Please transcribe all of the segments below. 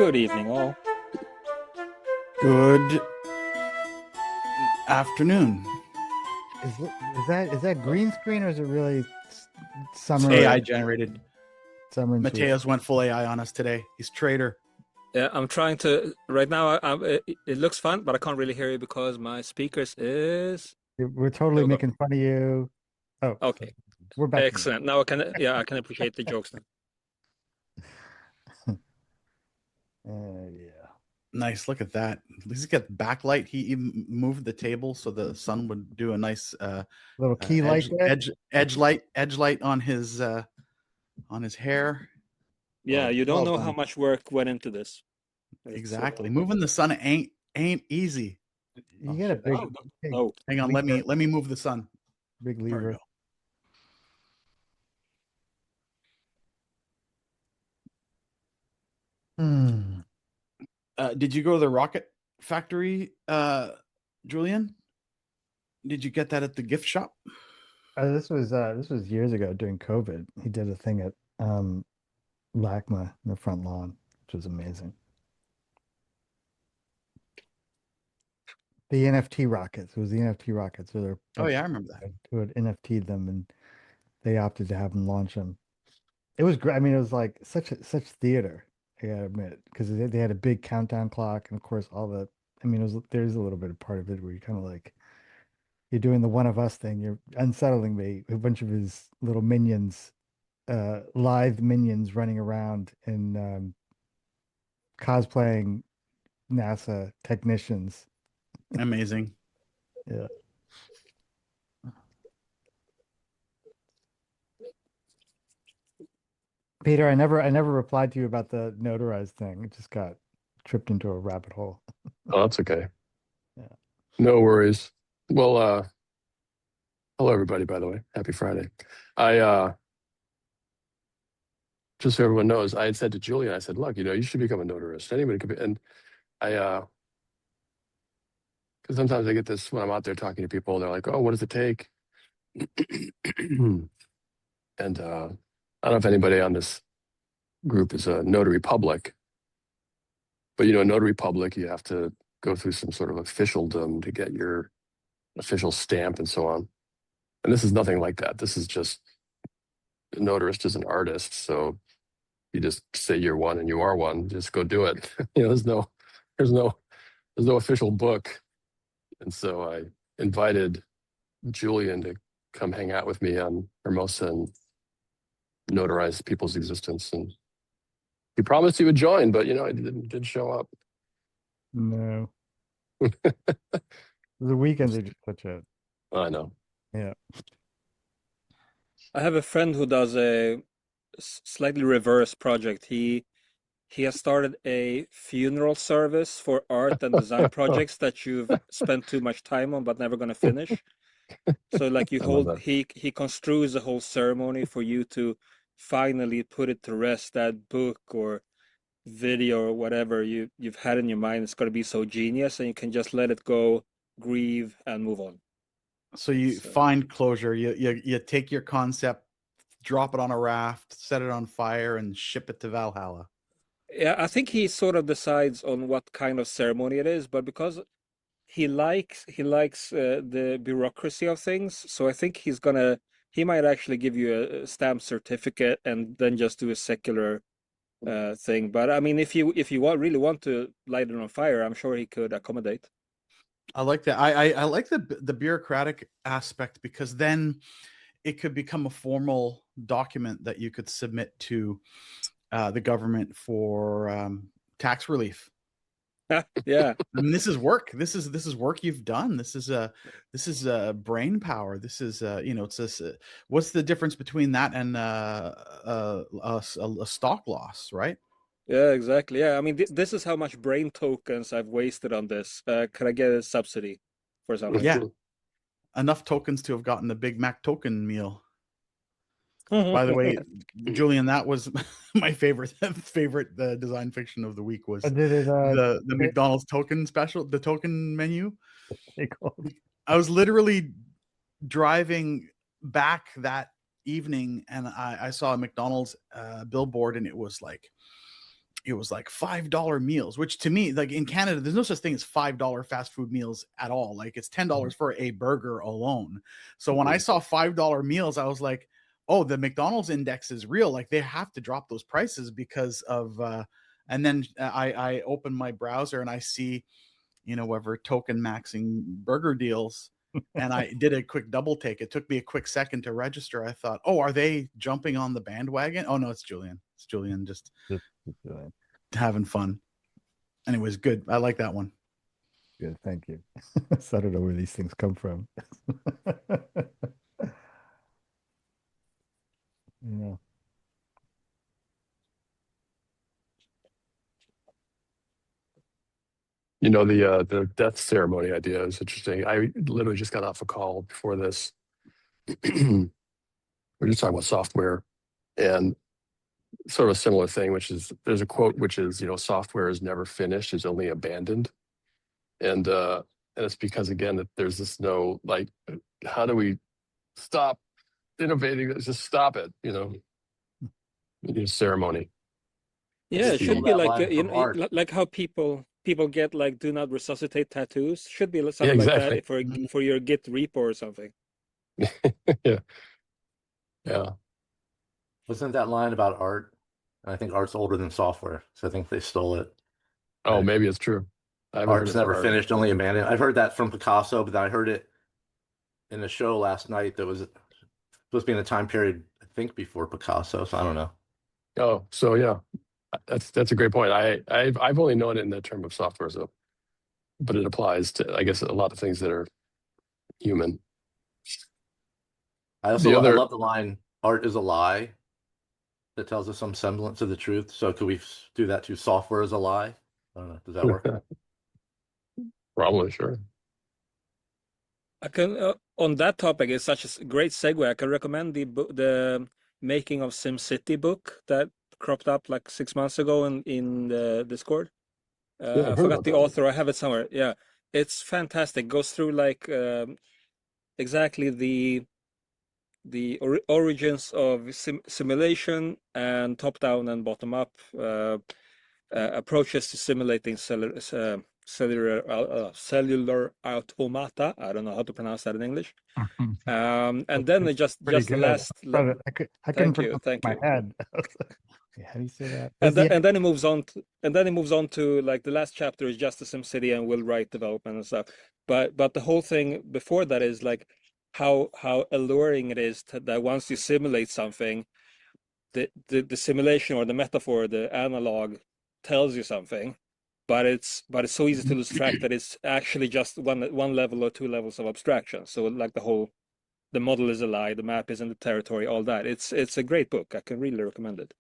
Good evening, all. Good afternoon. Is that green screen or is it really summer? AI generated. Summer. Mateos went full AI on us today. He's traitor. Yeah, I'm trying to right now. It looks fun, but I can't really hear you because my speakers is. We're There totally we go. making fun of you. Oh, Okay, we're back. excellent. Now I can, yeah, I can appreciate the jokes now. Yeah. Nice. Look at that. At least he's got backlight. He even moved the table so the sun would do a nice Little key light there. edge light on his hair. Yeah, you don't Well know how done. much work went into this. Exactly. Moving the sun ain't easy. You get a shit, big, Oh, Hang on, let me move the sun. big There we lever. go. Did you go to the rocket factory, Julian? Did you get that at the gift shop? This was years ago during COVID. He did a thing at LACMA in the front lawn, which was amazing. The NFT rockets. It was the NFT rockets. So they're Oh yeah, I remember that. who had NFT'd them, and they opted to have them launch them. It was great. I mean, it was like such theater, I gotta admit, because they had a big countdown clock, and of course, all the. I mean, there's a little bit of part of it where you kind of like you're doing the one of us thing. You're unsettling me. A bunch of his little minions, live minions running around and cosplaying NASA technicians. Amazing. Yeah. Peter, I never replied to you about the notarized thing. It just got tripped into a rabbit hole. Oh, that's okay. Yeah. No worries. Well, hello everybody, by the way. Happy Friday. I just so everyone knows, I had said to Julian, I said, look, you should become a notarist. Anybody could be, and because sometimes I get this when I'm out there talking to people, they're like, oh, what does it take? And I don't know if anybody on this group is a notary public, but notary public, you have to go through some sort of officialdom to get your official stamp and so on. And this is nothing like that. This is just a notarist is an artist. So you just say you're one and you are one, just go do it. There's no official book. And so I invited Julian to come hang out with me on Hermosa and notarize people's existence. And he promised he would join, but he didn't show up. No. The weekends are just such a. I know. Yeah. I have a friend who does a slightly reverse project. He has started a funeral service for art and design projects that you've spent too much time on but never going to finish. So like I love that. he construes a whole ceremony for you to finally put it to rest. That book or video or whatever you've had in your mind, it's got to be so genius, and you can just let it go, grieve, and move on. So you find closure. You take your concept, drop it on a raft, set it on fire, and ship it to Valhalla. Yeah, I think he sort of decides on what kind of ceremony it is, but because he likes the bureaucracy of things, so I think he might actually give you a stamp certificate and then just do a secular thing. But I mean, if you really want to light it on fire, I'm sure he could accommodate. I like that. I like the bureaucratic aspect because then it could become a formal document that you could submit to the government for tax relief. Yeah. I mean, this is work. This is work you've done. This is brain power. This is it's this. What's the difference between that and a stock loss, right? Yeah, exactly. Yeah, I mean, this is how much brain tokens I've wasted on this. Can I get a subsidy for something? Yeah, enough tokens to have gotten the Big Mac token meal. By the way, Julian, that was my favorite design fiction of the week was Did it the McDonald's token special, the token menu. cool. I was literally driving back that evening and I saw a McDonald's billboard and it was like it was like $5 meals, which to me, like in Canada, there's no such thing as $5 fast food meals at all. Like it's $10 for a burger alone. So when I saw $5 meals, I was like, oh, the McDonald's index is real. Like they have to drop those prices because of and then I open my browser and I see, whatever token maxing burger deals. And I did a quick double take. It took me a quick second to register. I thought, oh, are they jumping on the bandwagon? Oh no, it's Julian. It's Julian just having fun. Anyways, good. I like that one. Good, thank you. So I don't know where these things come from. Yeah. The death ceremony idea is interesting. I literally just got off a call before this. We're just talking about software and sort of a similar thing, which is there's a quote which is, software is never finished, it's only abandoned. And it's because again that there's this how do we stop innovating? Just stop it, ceremony. Yeah, it should Steal be that like line from art. like how people get like do not resuscitate tattoos. Should be Yeah, something like that exactly. for your Git repo or something. Yeah. Yeah. Wasn't that line about art? And I think art's older than software, so I think they stole it. Oh, maybe it's true. I haven't heard Art's it for never art. finished, only abandoned. I've heard that from Picasso, but then I heard it in a show last night that was supposed to be in a time period, I think, before Picasso. So I don't know. Oh, so yeah, that's a great point. I've only known it in the term of software, so but it applies to, I guess, a lot of things that are human. I love the line, art is a lie that tells us some semblance of the truth. So could we do that to software is a lie? I don't know. Does that work? Probably, sure. I can on that topic is such a great segue. I can recommend the Making of SimCity book that cropped up like 6 months ago in the Discord. Yeah, I've I heard forgot about the that. author. I have it somewhere. Yeah, it's fantastic. Goes through like exactly the origins of simulation and top down and bottom up approaches to simulating cellular automata. I don't know how to pronounce that in English. And then it just Pretty the good. last. I couldn't Thank you, pronounce it thank in you. my head. How do you say that? And then it moves on to like the last chapter is just a SimCity and will write development and stuff. But the whole thing before that is like how alluring it is that once you simulate something, the simulation or the metaphor, the analog tells you something, but it's so easy to lose track that it's actually just one level or two levels of abstraction. So like the model is a lie, the map is in the territory, all that. It's a great book. I can really recommend it.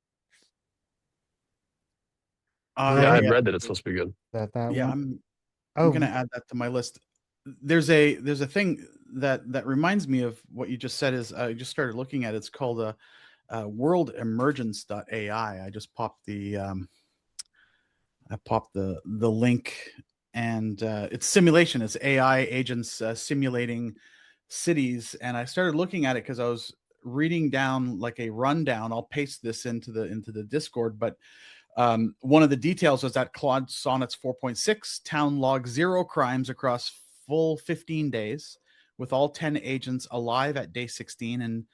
Yeah, I'd read that it's supposed to be good. That Yeah, one? I'm gonna add that to my list. There's a thing that reminds me of what you just said. Is I just started looking at it. It's called a worldemergence.ai. I just popped the link, and it's simulation. It's AI agents simulating cities, and I started looking at it because I was reading down like a rundown. I'll paste this into the Discord, but one of the details was that Claude Sonnet's 4.6 town logged 0 crimes across full 15 days, with all 10 agents alive at day 16 and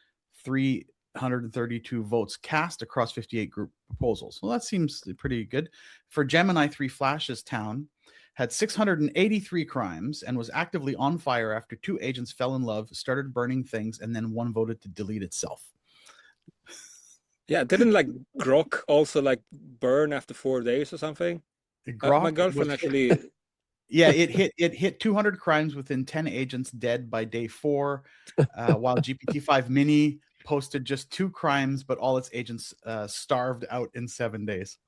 332 votes cast across 58 group proposals. Well, that seems pretty good. For Gemini 3 Flash's town, had 683 crimes and was actively on fire after 2 agents fell in love, started burning things, and then one voted to delete itself. Yeah, didn't like Grok also like burn after 4 days or something? My girlfriend actually. Yeah, it hit 200 crimes within 10 agents dead by day 4, while GPT-5 Mini posted just 2 crimes, but all its agents starved out in 7 days.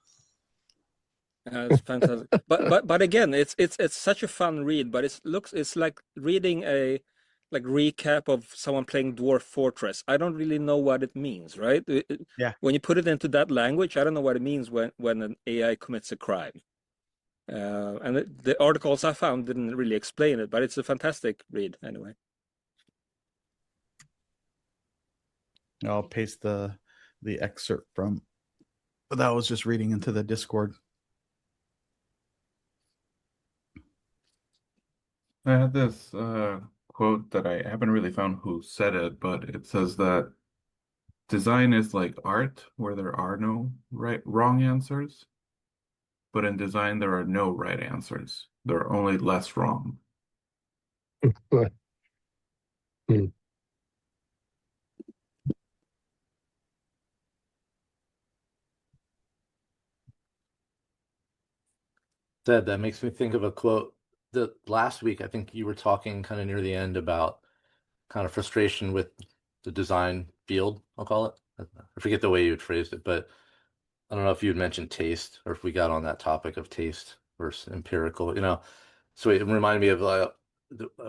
It's fantastic. But again, it's such a fun read. But it's like reading a like recap of someone playing Dwarf Fortress. I don't really know what it means, right? Yeah. When you put it into that language, I don't know what it means when an AI commits a crime. And the articles I found didn't really explain it, but it's a fantastic read anyway. I'll paste the excerpt from But that was just reading into the Discord. I had this quote that I haven't really found who said it, but it says that design is like art where there are no wrong answers, but in design there are no right answers. There are only less wrong. Hmm. Ted, that makes me think of a quote that last week, I think you were talking kind of near the end about kind of frustration with the design field, I'll call it. I forget the way you had phrased it, but I don't know if you had mentioned taste or if we got on that topic of taste versus empirical, So it reminded me of, I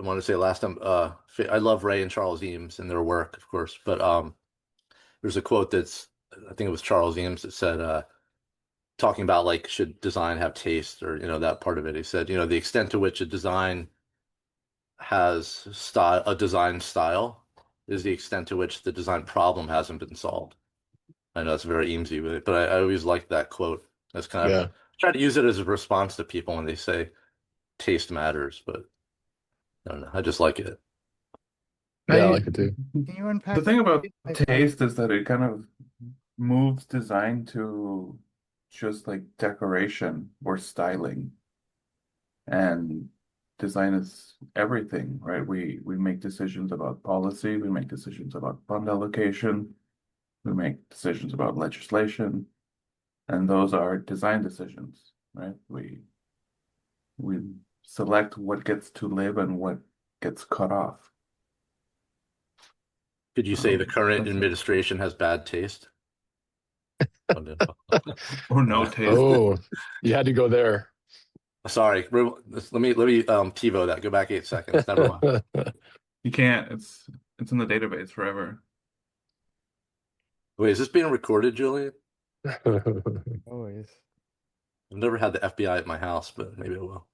want to say last time, I love Ray and Charles Eames and their work, of course, but there's a quote that's, I think it was Charles Eames that said, talking about like, should design have taste or, that part of it. He said, the extent to which a design has a design style is the extent to which the design problem hasn't been solved. I know it's very Eamesy, but I always liked that quote. That's kind of Yeah. try to use it as a response to people when they say taste matters, but I don't know. I just like it. Yeah, I like it too. Can you unpack The thing about I- taste is that it kind of moves design to just like decoration or styling. And design is everything, right? We make decisions about policy, we make decisions about fund allocation, we make decisions about legislation, and those are design decisions, right? We select what gets to live and what gets cut off. Could you say the current That's it. administration has bad taste? Or no taste. Oh, you had to go there. Sorry, let me TiVo that. Go back 8 seconds. Never mind. You can't. It's in the database forever. Wait, is this being recorded, Julian? Always. I've never had the FBI at my house, but maybe I will.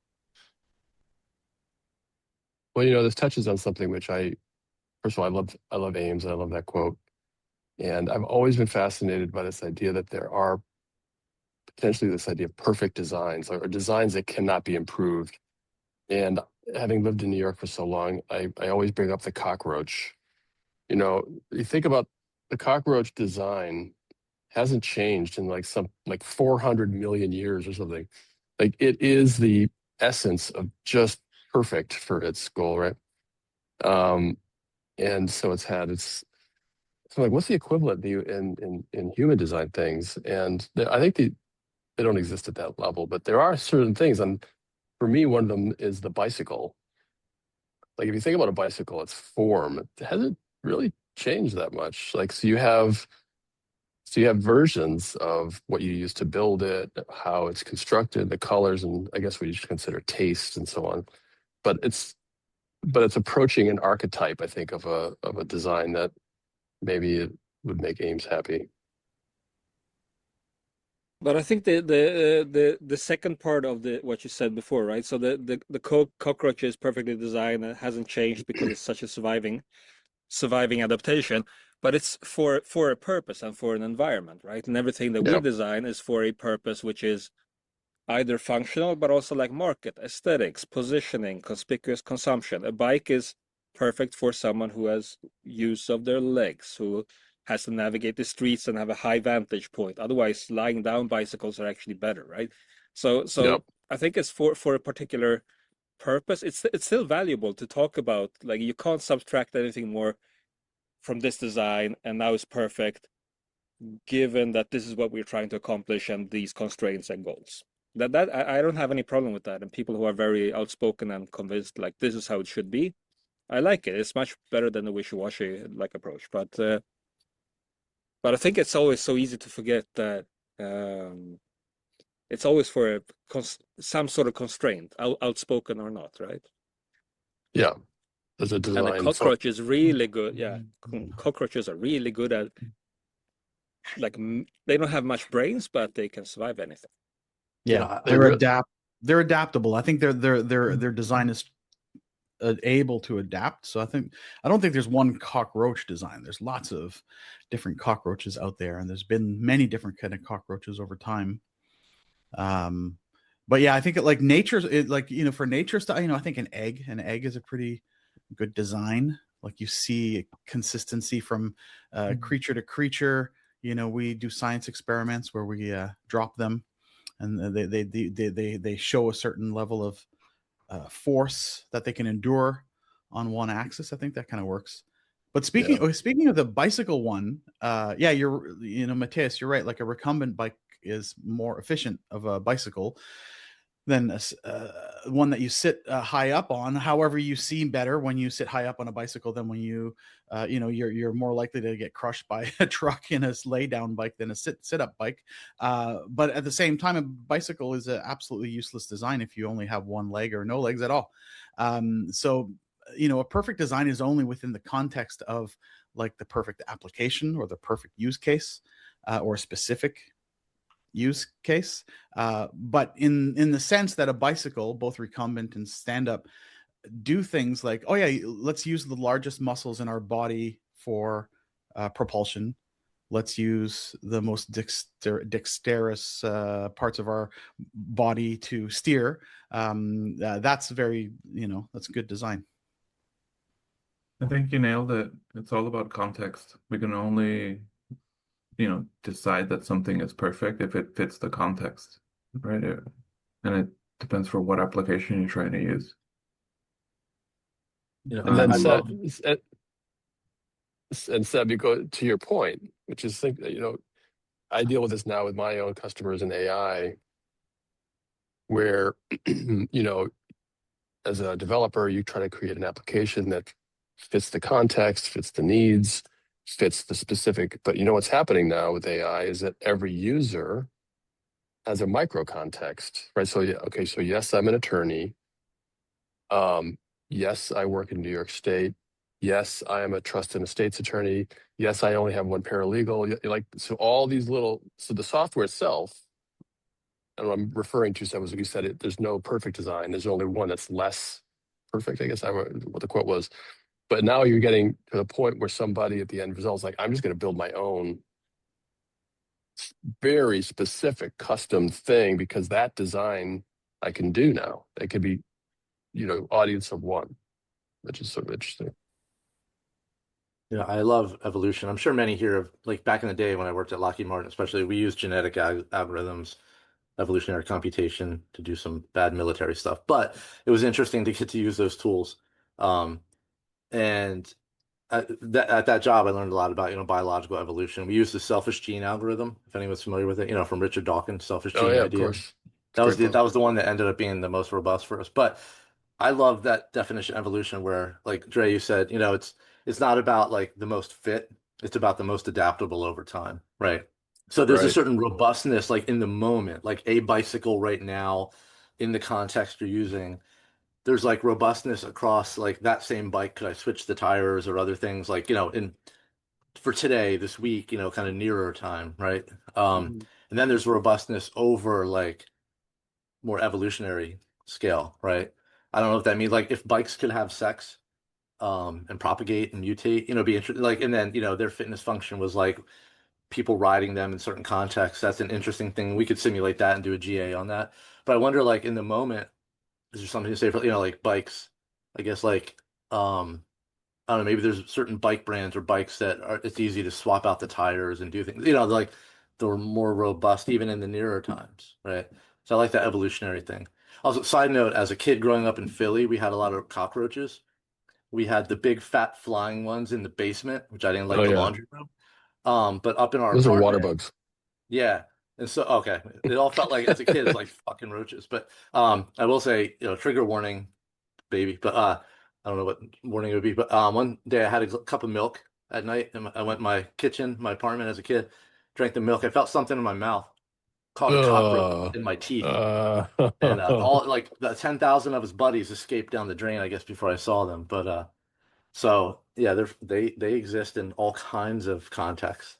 Well, this touches on something which first of all, I love Ames and I love that quote. And I've always been fascinated by this idea that there are potentially this idea of perfect designs or designs that cannot be improved. And having lived in New York for so long, I always bring up the cockroach. You think about the cockroach design hasn't changed in like 400 million years or something. Like it is the essence of just perfect for its goal, right? And so so like, what's the equivalent in human design things? And I think they don't exist at that level, but there are certain things. And for me, one of them is the bicycle. Like if you think about a bicycle, its form, it hasn't really changed that much. Like, so you have versions of what you use to build it, how it's constructed, the colors, and I guess we should consider taste and so on. But it's approaching an archetype, I think, of a design that maybe it would make Ames happy. But I think the second part of what you said before, right? So the cockroach is perfectly designed and hasn't changed because it's such a surviving adaptation. But it's for a purpose and for an environment, right? And everything that we Yeah. design is for a purpose which is either functional, but also like market, aesthetics, positioning, conspicuous consumption. A bike is perfect for someone who has use of their legs, who has to navigate the streets and have a high vantage point. Otherwise, lying down bicycles are actually better, right? So Yep. I think it's for a particular purpose. It's still valuable to talk about. Like you can't subtract anything more from this design, and now it's perfect, given that this is what we're trying to accomplish and these constraints and goals. That I don't have any problem with that. And people who are very outspoken and convinced like this is how it should be, I like it. It's much better than the wishy-washy like approach. But I think it's always so easy to forget that it's always for some sort of constraint, outspoken or not, right? Yeah. There's a And the design. cockroach is really good. Yeah, cockroaches are really good at like they don't have much brains, but they can survive anything. Yeah, You know, they're adaptable. I think their design is able to adapt. So I don't think there's one cockroach design. There's lots of different cockroaches out there, and there's been many different kind of cockroaches over time. But yeah, I think like nature's like, you know, for nature stuff, you know, I think an egg is a pretty good design. Like you see consistency from creature to creature. You know, we do science experiments where we drop them, and they show a certain level of force that they can endure on one axis. I think that kind of works. But speaking of the bicycle one, yeah, you know, Matthias, you're right. Like a recumbent bike is more efficient of a bicycle than one that you sit high up on. However, you see better when you sit high up on a bicycle than when you, you know, you're more likely to get crushed by a truck in a lay down bike than a sit up bike. But at the same time, a bicycle is an absolutely useless design if you only have one leg or no legs at all. So, you know, a perfect design is only within the context of like the perfect application or the perfect use case or a specific use case. But in the sense that a bicycle, both recumbent and stand up, do things like, oh yeah, let's use the largest muscles in our body for propulsion. Let's use the most dexterous parts of our body to steer. That's very, you know, that's good design. I think you nailed it. It's all about context. We can only, you know, decide that something is perfect if it fits the context, right? And it depends for what application you're trying to use. You know, And then I love. Seb, because to your point, which is think you know, I deal with this now with my own customers in AI, where you know, as a developer, you try to create an application that fits the context, fits the needs, fits the specific. But you know what's happening now with AI is that every user has a micro context, right? So yeah, okay, so yes, I'm an attorney. Yes, I work in New York State. Yes, I am a trust and estates attorney. Yes, I only have one paralegal. Like, so all these little, so the software itself, and what I'm referring to, so was like you said, there's no perfect design. There's only one that's less perfect, I guess what the quote was. But now you're getting to the point where somebody at the end result is like, I'm just going to build my own very specific custom thing because that design I can do now. It could be, you know, audience of one, which is sort of interesting. Yeah, I love evolution. I'm sure many here have, like back in the day when I worked at Lockheed Martin, especially, we used genetic algorithms, evolutionary computation to do some bad military stuff. But it was interesting to get to use those tools. And at that job, I learned a lot about, you know, biological evolution. We used the selfish gene algorithm, if anyone's familiar with it, you know, from Richard Dawkins, selfish Oh gene yeah, of idea. course. It's a great book. That was the one that ended up being the most robust for us. But I love that definition of evolution where, like Dre, you said, you know, it's not about like the most fit, it's about the most adaptable over time, right? So there's a Right. certain robustness like in the moment, like a bicycle right now in the context you're using. There's like robustness across like that same bike. Could I switch the tires or other things like, you know, in for today, this week, you know, kind of nearer time, right? Mhm. And then there's robustness over like more evolutionary scale, right? I don't know if that means like if bikes could have sex, and propagate and mutate, you know, be interesting. Like, and then, you know, their fitness function was like people riding them in certain contexts. That's an interesting thing. We could simulate that and do a GA on that. But I wonder, like, in the moment, is there something to say for, you know, like bikes? I guess, like, I don't know, maybe there's certain bike brands or bikes that are, it's easy to swap out the tires and do things, you know, like they're more robust even in the nearer times, right? So I like that evolutionary thing. Also, side note, as a kid growing up in Philly, we had a lot of cockroaches. We had the big fat flying ones in the basement, which I didn't like Oh the yeah. laundry room. But up in our Those are water apartment, bugs. yeah. And so, okay, it all felt like as a kid, it's like fucking roaches. But I will say, you know, trigger warning, baby. But I don't know what warning it would be. But one day I had a cup of milk at night, and I went in my kitchen, my apartment as a kid, drank the milk. I felt something in my mouth, caught a cockroach Uh, in my teeth, uh, and all like the 10,000 of his buddies escaped down the drain, I guess, before I saw them. But so yeah, they exist in all kinds of contexts.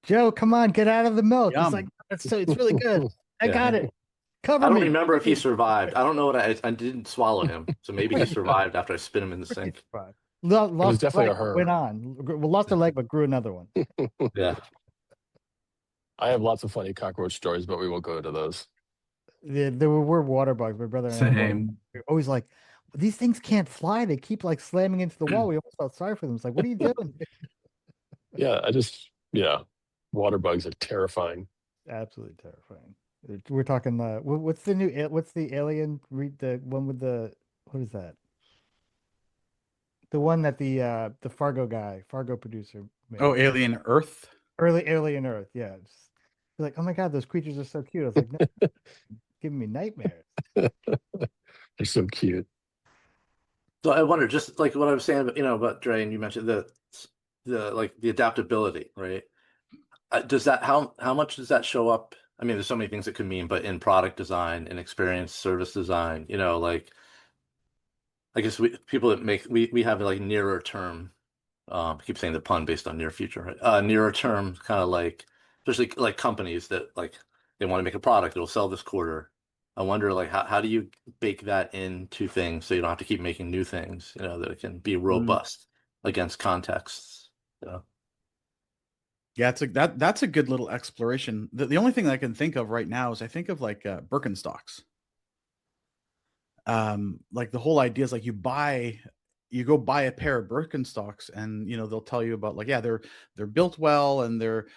Joe, come on, get out of the milk. He's like, Yum. it's really good. I Yeah. got it. Cover I don't me. remember if he please." survived. I don't know what I didn't swallow him, so maybe he survived after I spit him in the sink. Lost It was a definitely leg, a but went her. on. Lost a leg, but grew another one. Yeah. I have lots of funny cockroach stories, but we won't go into those. There were water bugs. My brother and I Same. were always like, these things can't fly. They keep like slamming into the wall. We almost felt sorry for them. It's like, what are you doing? Yeah, water bugs are terrifying. Absolutely terrifying. We're talking. What's the new? What's the alien? Read the one with the. What is that? The one that the Fargo producer made. Oh, Alien Earth. Early Alien Earth. Yeah. You're like, oh my God, those creatures are so cute. I was like, no, giving me nightmares. They're so cute. So I wonder, just like what I was saying, about Dre, and you mentioned the adaptability, right? Does that how much does that show up? I mean, there's so many things it could mean, but in product design, in experience service design, like I guess people that make we have like nearer term. I keep saying the pun based on near future, right? Nearer term, kind of like, especially like companies that like they want to make a product that'll sell this quarter. I wonder like how do you bake that into things so you don't have to keep making new things, that it can be Mm. robust against contexts. Yeah, that's a good little exploration. The only thing that I can think of right now is I think of like Birkenstocks. Like the whole idea is like you go buy a pair of Birkenstocks and they'll tell you about like, yeah, they're built well and they're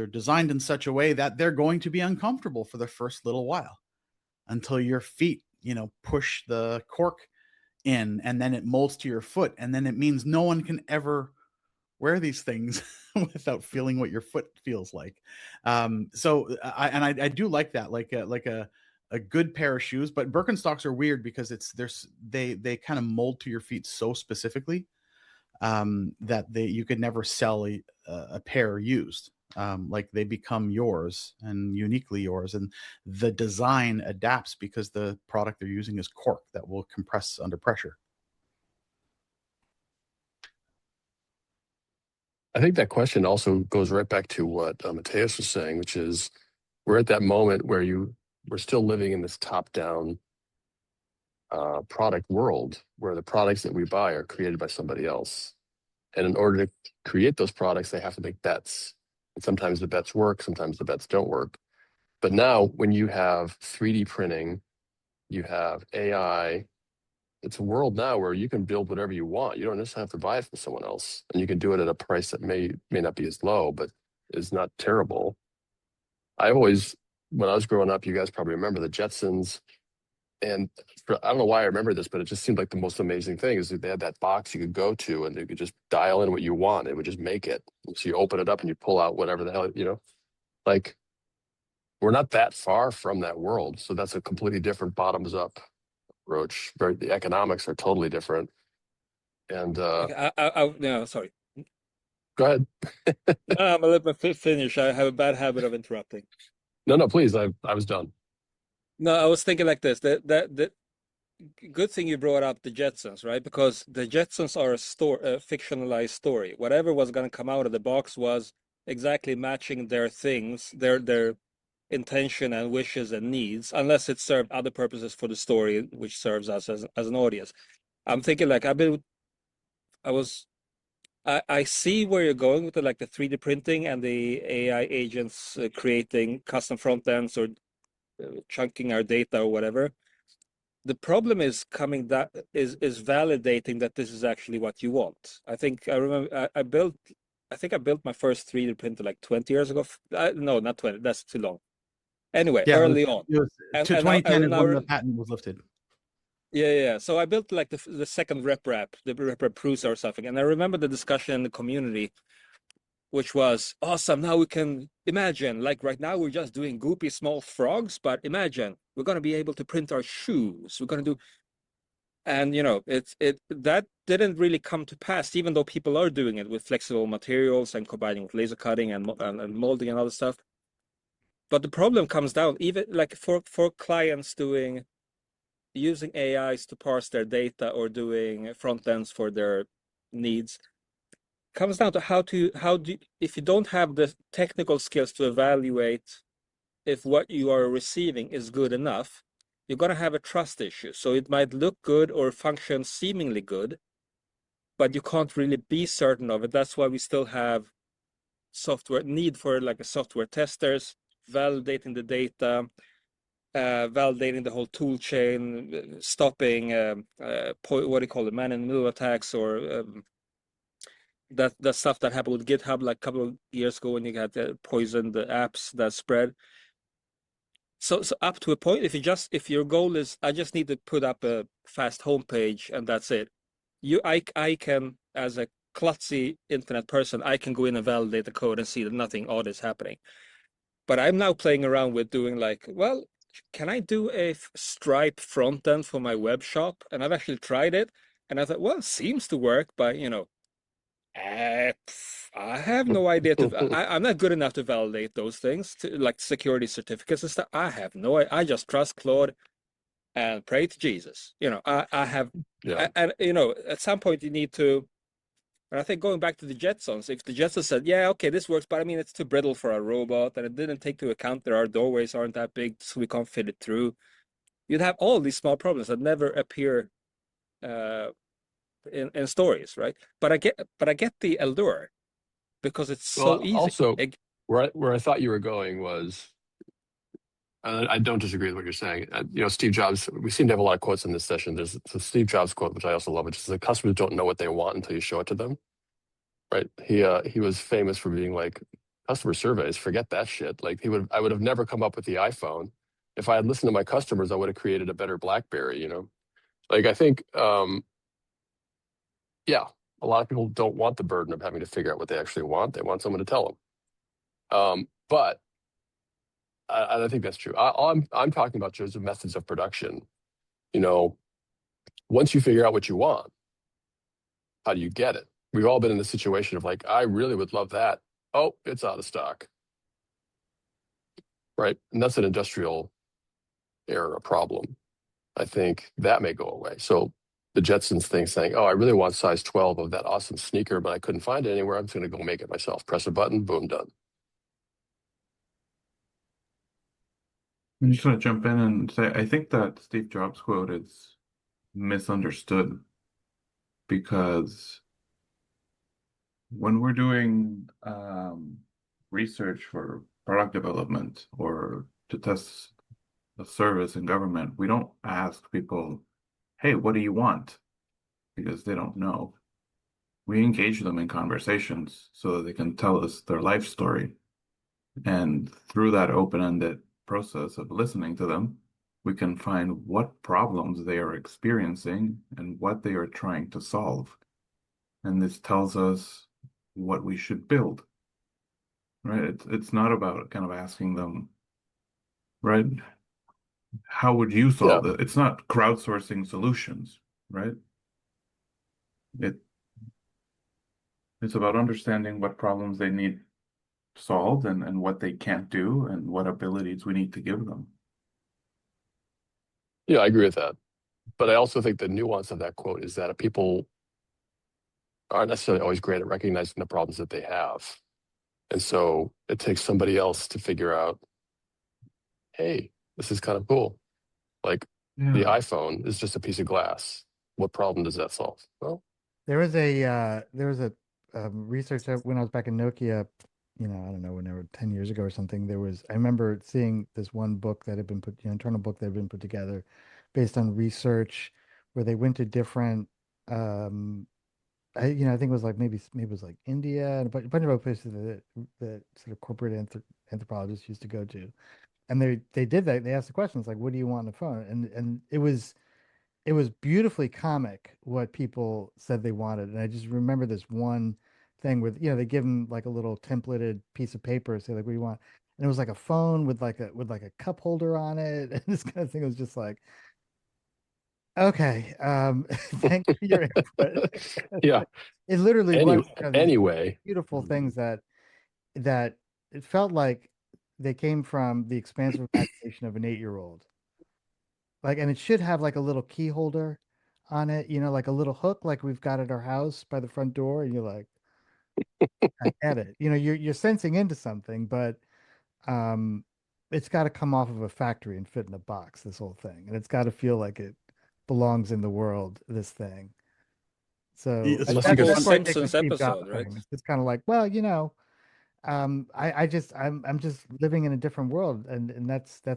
designed in such a way that they're going to be uncomfortable for the first little while until your feet push the cork in, and then it molds to your foot, and then it means no one can ever wear these things without feeling what your foot feels like. So I do like that, like a good pair of shoes. But Birkenstocks are weird because they kind of mold to your feet so specifically that you could never sell a pair used. Like they become yours and uniquely yours, and the design adapts because the product they're using is cork that will compress under pressure. I think that question also goes right back to what Mateus was saying, which is we're at that moment where we're still living in this top-down product world where the products that we buy are created by somebody else. And in order to create those products, they have to make bets. And sometimes the bets work, sometimes the bets don't work. But now when you have 3D printing, you have AI, it's a world now where you can build whatever you want. You don't necessarily have to buy it from someone else. And you can do it at a price that may not be as low, but is not terrible. When I was growing up, you guys probably remember the Jetsons. And I don't know why I remember this, but it just seemed like the most amazing thing is that they had that box you could go to and you could just dial in what you want. It would just make it. So you open it up and you pull out whatever the hell, like we're not that far from that world. So that's a completely different bottoms up approach. The economics are totally different. And Okay, no, sorry. go ahead. No, I'm gonna let me finish. I have a bad habit of interrupting. No, please. I was done. No, I was thinking like this. The good thing you brought up the Jetsons, right? Because the Jetsons are a fictionalized story. Whatever was going to come out of the box was exactly matching their things, their intention and wishes and needs, unless it served other purposes for the story, which serves us as an audience. I'm thinking like I see where you're going with the 3D printing and the AI agents creating custom front ends or chunking our data or whatever. The problem is is validating that this is actually what you want. I think I remember I think I built my first 3D printer like 20 years ago. No, not 20. That's too long. Anyway, Yeah, early on, it was and to I 2010 is now when the patent was lifted. yeah. So I built like the second the RepRap Prusa or something, and I remember the discussion in the community, which was awesome. Now we can imagine, like right now we're just doing goopy small frogs, but imagine we're going to be able to print our shoes. We're going to do, and it that didn't really come to pass, even though people are doing it with flexible materials and combining with laser cutting and molding and other stuff. But the problem comes down even like for clients using AIs to parse their data or doing front ends for their needs comes down to how do if you don't have the technical skills to evaluate if what you are receiving is good enough, you're going to have a trust issue. So it might look good or function seemingly good, but you can't really be certain of it. That's why we still have software need for like a software testers validating the data, validating the whole tool chain, stopping what do you call it, man in the middle attacks, or that stuff that happened with GitHub like a couple of years ago when you had poisoned the apps that spread. So up to a point, if your goal is I just need to put up a fast homepage and that's it, I can, as a klutzy internet person, I can go in and validate the code and see that nothing odd is happening. But I'm now playing around with doing like, well, can I do a Stripe front end for my web shop? And I've actually tried it, and I thought, well, it seems to work, but I have no idea I'm not good enough to validate those things, like security certificates and stuff. I have no, I just trust Claude and pray to Jesus. I have, Yeah. and at some point you need to. And I think going back to the Jetsons, if the Jetsons said, yeah, okay, this works, but I mean, it's too brittle for a robot, and it didn't take into account that our doorways aren't that big, so we can't fit it through, you'd have all these small problems that never appear in stories, right? But I get the allure because it's so Well, easy. also, where I thought you were going was, I don't disagree with what you're saying. Steve Jobs, we seem to have a lot of quotes in this session. There's the Steve Jobs quote, which I also love, which is the customers don't know what they want until you show it to them. Right. He was famous for being like, customer surveys, forget that shit. Like I would have never come up with the iPhone. If I had listened to my customers, I would have created a better BlackBerry, Like I think yeah, a lot of people don't want the burden of having to figure out what they actually want. They want someone to tell them. But I think that's true. I'm talking about just the methods of production. Once you figure out what you want, how do you get it? We've all been in the situation of like, I really would love that. Oh, it's out of stock. Right. And that's an industrial era problem. I think that may go away. So the Jetsons thing saying, oh, I really want size 12 of that awesome sneaker, but I couldn't find it anywhere. I'm just going to go make it myself. Press a button, boom, done. I'm just going to jump in and say I think that Steve Jobs quote is misunderstood because when we're doing research for product development or to test a service in government, we don't ask people, hey, what do you want? Because they don't know. We engage them in conversations so that they can tell us their life story. And through that open-ended process of listening to them, we can find what problems they are experiencing and what they are trying to solve. And this tells us what we should build, right? It's not about kind of asking them, right? How would you solve it? It's not crowdsourcing solutions, right? It's about understanding what problems they need solved and what they can't do and what abilities we need to give them. Yeah, I agree with that. But I also think the nuance of that quote is that people aren't necessarily always great at recognizing the problems that they have. And so it takes somebody else to figure out, hey, this is kind of cool. Like the iPhone is just a piece of glass. What problem does that solve? Well, there was a research that when I was back in Nokia, I don't know, whenever 10 years ago or something, I remember seeing this one book that had been put, internal book that had been put together based on research where they went to different I think it was like maybe it was like India and a bunch of other places that sort of corporate anthropologists used to go to, and they did that. They asked the questions like, "What do you want in a phone?" And it was beautifully comic what people said they wanted. And I just remember this one thing with they give them like a little templated piece of paper, say like, "What do you want?" And it was like a phone with like a cup holder on it, and this kind of thing was just like, okay, thanks for your input. yeah. It literally was these Anyway, beautiful things that it felt like they came from the expansive imagination of an 8-year-old. Like, and it should have like a little key holder on it, like a little hook, like we've got at our house by the front door. And you're like, I get it. You're sensing into something, but um, it's got to come off of a factory and fit in a box, this whole thing. And it's got to feel like it belongs in the world, this thing. So It's That's Unless you fun. like go, the that's why I take the Simpsons Steve Jobs episode, right? thing. It's kind of like, well, I'm just living in a different world, and that's the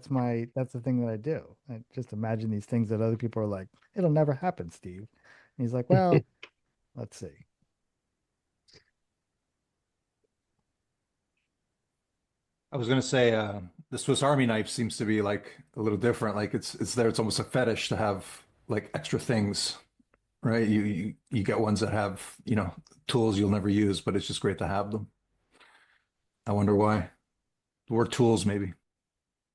thing that I do. I just imagine these things that other people are like, it'll never happen, Steve. And he's like, well, let's see. I was gonna say the Swiss Army knife seems to be like a little different. Like it's there. It's almost a fetish to have like extra things, right? You get ones that have tools you'll never use, but it's just great to have them. I wonder why. The word tools, maybe.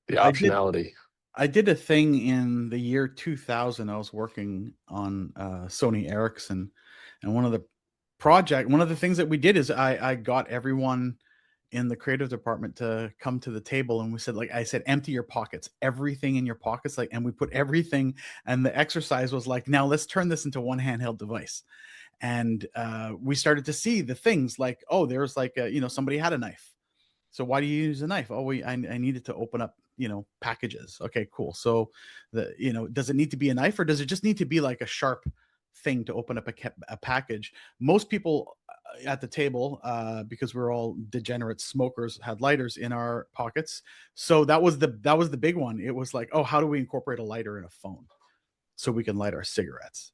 the I did optionality. I did a thing in the year 2000. I was working on Sony Ericsson, and one of the things that we did is I got everyone in the creative department to come to the table, and we said, like I said, empty your pockets, everything in your pockets, like, and we put everything, and the exercise was like, now let's turn this into one handheld device. And we started to see the things like, oh, there's like somebody had a knife. So why do you use a knife? Oh, I needed to open up, packages. Okay, cool. So does it need to be a knife, or does it just need to be like a sharp thing to open up a package? Most people at the table, because we're all degenerate smokers, had lighters in our pockets. So that was the big one. It was like, oh, how do we incorporate a lighter in a phone so we can light our cigarettes?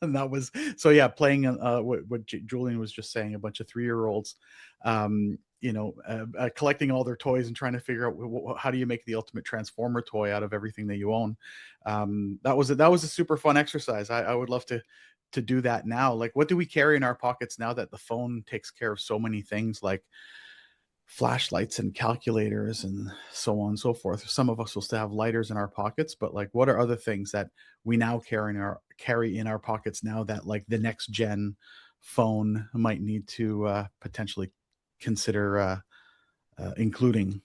And that was, so yeah, playing what Julian was just saying, a bunch of 3-year-olds collecting all their toys and trying to figure out how do you make the ultimate transformer toy out of everything that you own. That was a super fun exercise. I would love to do that now. Like, what do we carry in our pockets now that the phone takes care of so many things, like flashlights and calculators and so on and so forth? Some of us will still have lighters in our pockets, but like, what are other things that we now carry in our pockets now that like the next gen phone might need to potentially consider including?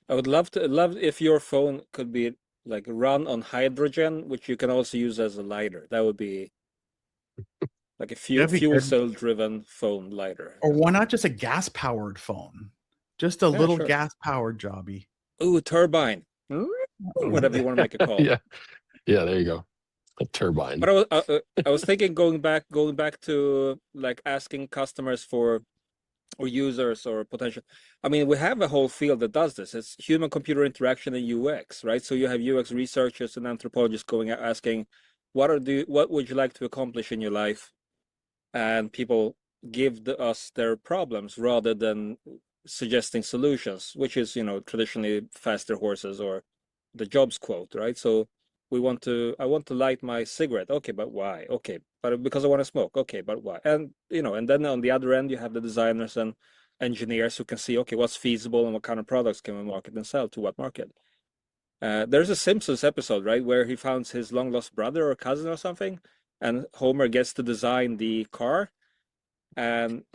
I would love if your phone could be like run on hydrogen, which you can also use as a lighter. That would be like a That'd be fuel good. cell driven phone lighter. Or why not just a gas powered phone? Just a Yeah, little sure. gas powered jobby. Ooh, turbine. Whatever you want to make it called. Yeah, yeah. There you go. A turbine. But I was thinking going back to like asking customers for or users or potential. I mean, we have a whole field that does this. It's human computer interaction and UX, right? So you have UX researchers and anthropologists going out asking, what would you like to accomplish in your life? And people give us their problems rather than suggesting solutions, which is, traditionally faster horses or the jobs quote, right? So I want to light my cigarette. Okay, but why? Okay, but because I want to smoke. Okay, but why? And and then on the other end, you have the designers and engineers who can see, okay, what's feasible and what kind of products can we market and sell to what market. There's a Simpsons episode, right, where he finds his long lost brother or cousin or something, and Homer gets to design the car, and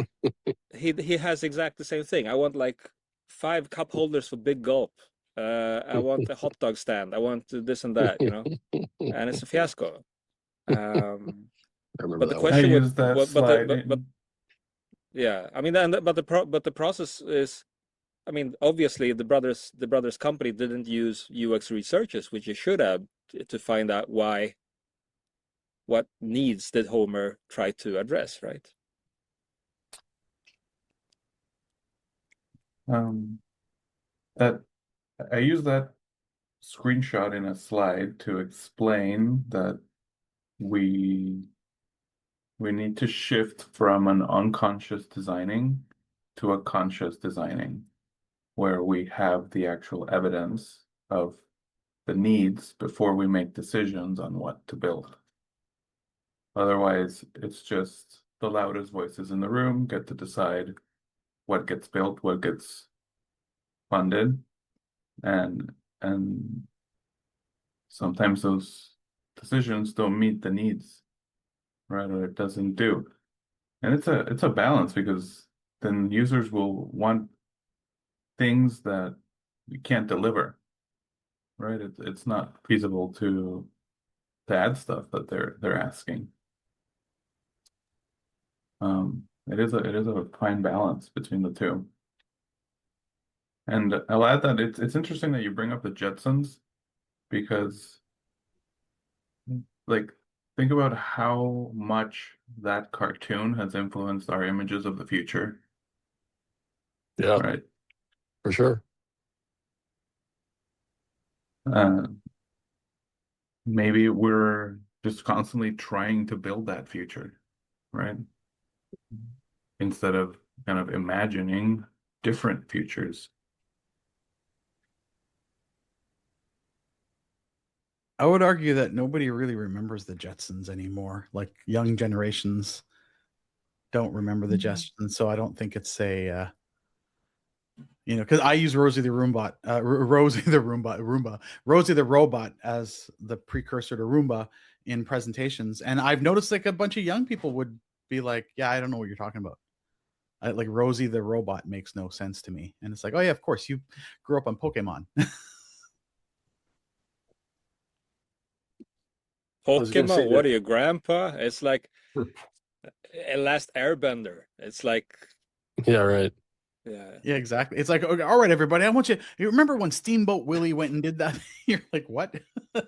he has exactly the same thing. I want like 5 cup holders for Big Gulp. I want a hot dog stand. I want this and that, and it's a fiasco. I remember But the that one. I question would, use that but slide but in. yeah, I mean, but the process is, I mean, obviously the brothers company didn't use UX researchers, which you should have, to find out what needs did Homer try to address, right? Um, that I use that screenshot in a slide to explain that we we need to shift from an unconscious designing to a conscious designing, where we have the actual evidence of the needs before we make decisions on what to build. Otherwise, it's just the loudest voices in the room get to decide what gets built, what gets funded, and sometimes those decisions don't meet the needs, right? Or it doesn't do. And it's a balance, because then users will want things that we can't deliver, right? It's not feasible to add stuff that they're asking. It is a fine balance between the two. And I'll add that it's interesting that you bring up the Jetsons because like think about how much that cartoon has influenced our images of the future, Yeah, right? for sure. Uh, maybe we're just constantly trying to build that future, right? Instead of kind of imagining different futures. I would argue that nobody really remembers the Jetsons anymore. Like young generations don't remember the Jetsons, so I don't think it's a because I use Rosie the Roomba, Rosie the robot as the precursor to Roomba in presentations, and I've noticed like a bunch of young people would be like, "Yeah, I don't know what you're talking about." Like Rosie the robot makes no sense to me, and it's like, "Oh yeah, of course you grew up on Pokemon." I was gonna say Pokemon, what that are you, grandpa? It's like a last airbender. It's like, Yeah, right. yeah. Yeah, exactly. It's like, okay, all right, everybody, I want you. You remember when Steamboat Willie went and did that? You're like, what? you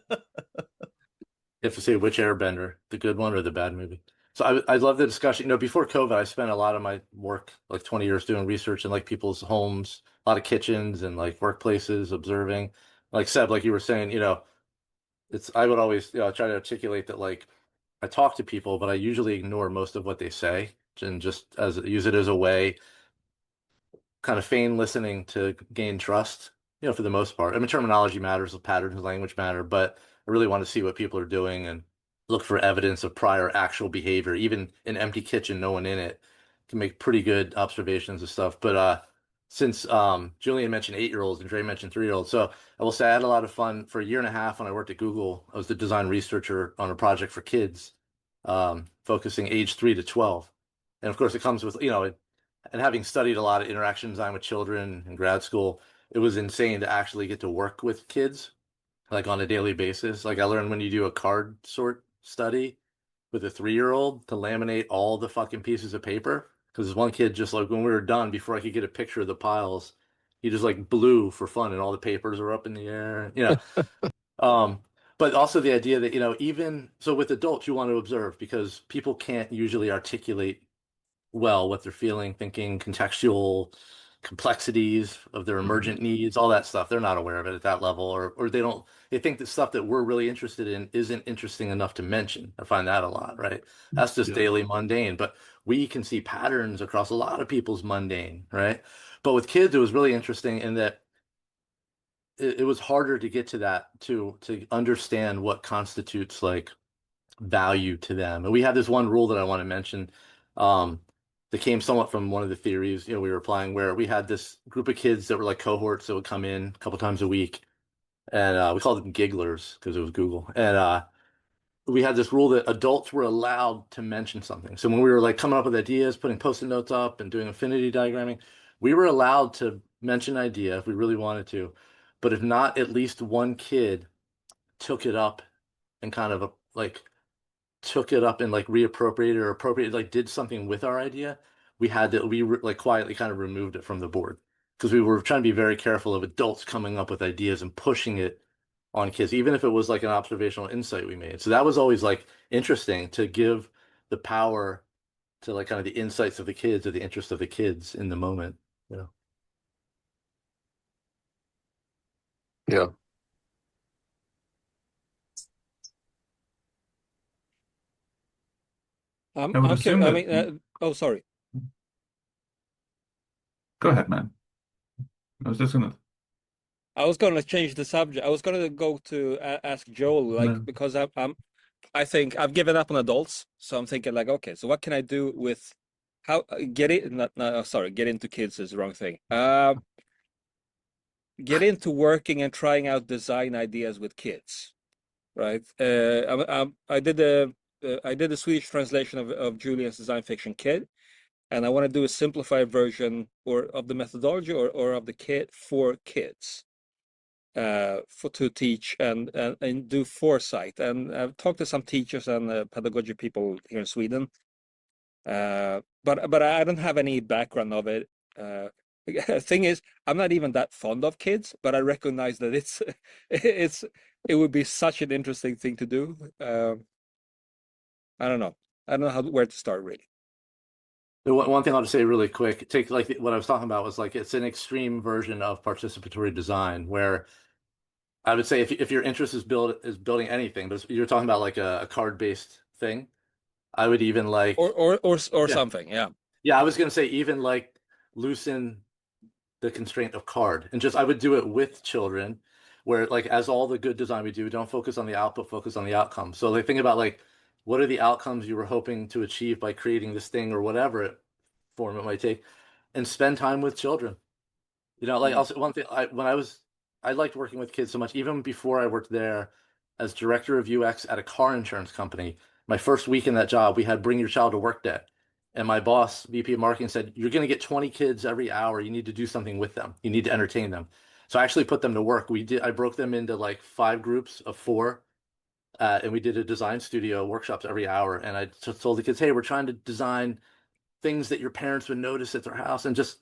have to say which Airbender, the good one or the bad movie. So I love the discussion. You know, before COVID, I spent a lot of my work, like 20 years, doing research in like people's homes, a lot of kitchens and like workplaces, observing. Like Seb, like you were saying, it's I would always try to articulate that like I talk to people, but I usually ignore most of what they say and just as use it as a way kind of feign listening to gain trust, for the most part. I mean, terminology matters, patterns of language matter, but I really want to see what people are doing and look for evidence of prior actual behavior. Even an empty kitchen, no one in it, can make pretty good observations of stuff. But since Julian mentioned 8-year-olds and Dre mentioned 3-year-olds, so I will say I had a lot of fun for a year and a half when I worked at Google. I was the design researcher on a project for kids, focusing age 3 to 12. And of course, it comes with, and having studied a lot of interaction design with children in grad school, it was insane to actually get to work with kids like on a daily basis. Like I learned when you do a card sort study with a 3-year-old to laminate all the fucking pieces of paper. Because this one kid just like when we were done, before I could get a picture of the piles, he just like blew for fun and all the papers are up in the air. Um, but also the idea that, even so with adults, you want to observe because people can't usually articulate well what they're feeling, thinking, contextual complexities of their emergent needs, all that stuff. They're not aware of it at that level, or they think the stuff that we're really interested in isn't interesting enough to mention. I find that a lot, right? That's just Yeah. daily mundane, but we can see patterns across a lot of people's mundane, right? But with kids, it was really interesting in that it was harder to get to that to understand what constitutes like value to them. And we had this one rule that I want to mention um, that came somewhat from one of the theories, we were applying where we had this group of kids that were like cohorts that would come in a couple times a week. And we called them gigglers because it was Google. And we had this rule that adults were allowed to mention something. So when we were like coming up with ideas, putting post-it notes up and doing affinity diagramming, we were allowed to mention an idea if we really wanted to. But if not, at least one kid took it up and kind of like took it up and like reappropriated or appropriated, like did something with our idea, like quietly kind of removed it from the board because we were trying to be very careful of adults coming up with ideas and pushing it on kids, even if it was like an observational insight we made. So that was always like interesting to give the power to like kind of the insights of the kids or the interest of the kids in the moment. Yeah. Yeah. I would I'm assume curious. I that. mean, oh, sorry. Go ahead, man. I was just gonna. I was gonna change the subject. I was gonna go to ask Joel, like, No. because I think I've given up on adults, so I'm thinking like, okay, so what can I do with how get it? Sorry, get into kids is the wrong thing. Get into working and trying out design ideas with kids, right? I did a Swedish translation of Julian's design fiction kit, and I want to do a simplified version or of the methodology or of the kit for kids. For to teach and do foresight. And I've talked to some teachers and pedagogy people here in Sweden, but I don't have any background of it. Thing is, I'm not even that fond of kids, but I recognize that it would be such an interesting thing to do. I don't know. I don't know where to start really. One thing I'll just say really quick, take like what I was talking about was like it's an extreme version of participatory design where I would say if your interest is building anything, but you're talking about like a card-based thing, I would even like Or yeah. something, yeah. Yeah, I was gonna say even like loosen the constraint of card and just I would do it with children where like as all the good design we do, don't focus on the output, focus on the outcome. So like think about like what are the outcomes you were hoping to achieve by creating this thing or whatever form it might take, and spend time with children. You know, like also one thing I liked working with kids so much, even before I worked there as director of UX at a car insurance company. My first week in that job, we had Bring Your Child to Work Day. And my boss, VP of marketing, said, "You're going to get 20 kids every hour. You need to do something with them. You need to entertain them." So I actually put them to work. I broke them into like 5 groups of 4. And we did a design studio workshops every hour. And I just told the kids, "Hey, we're trying to design things that your parents would notice at their house." And just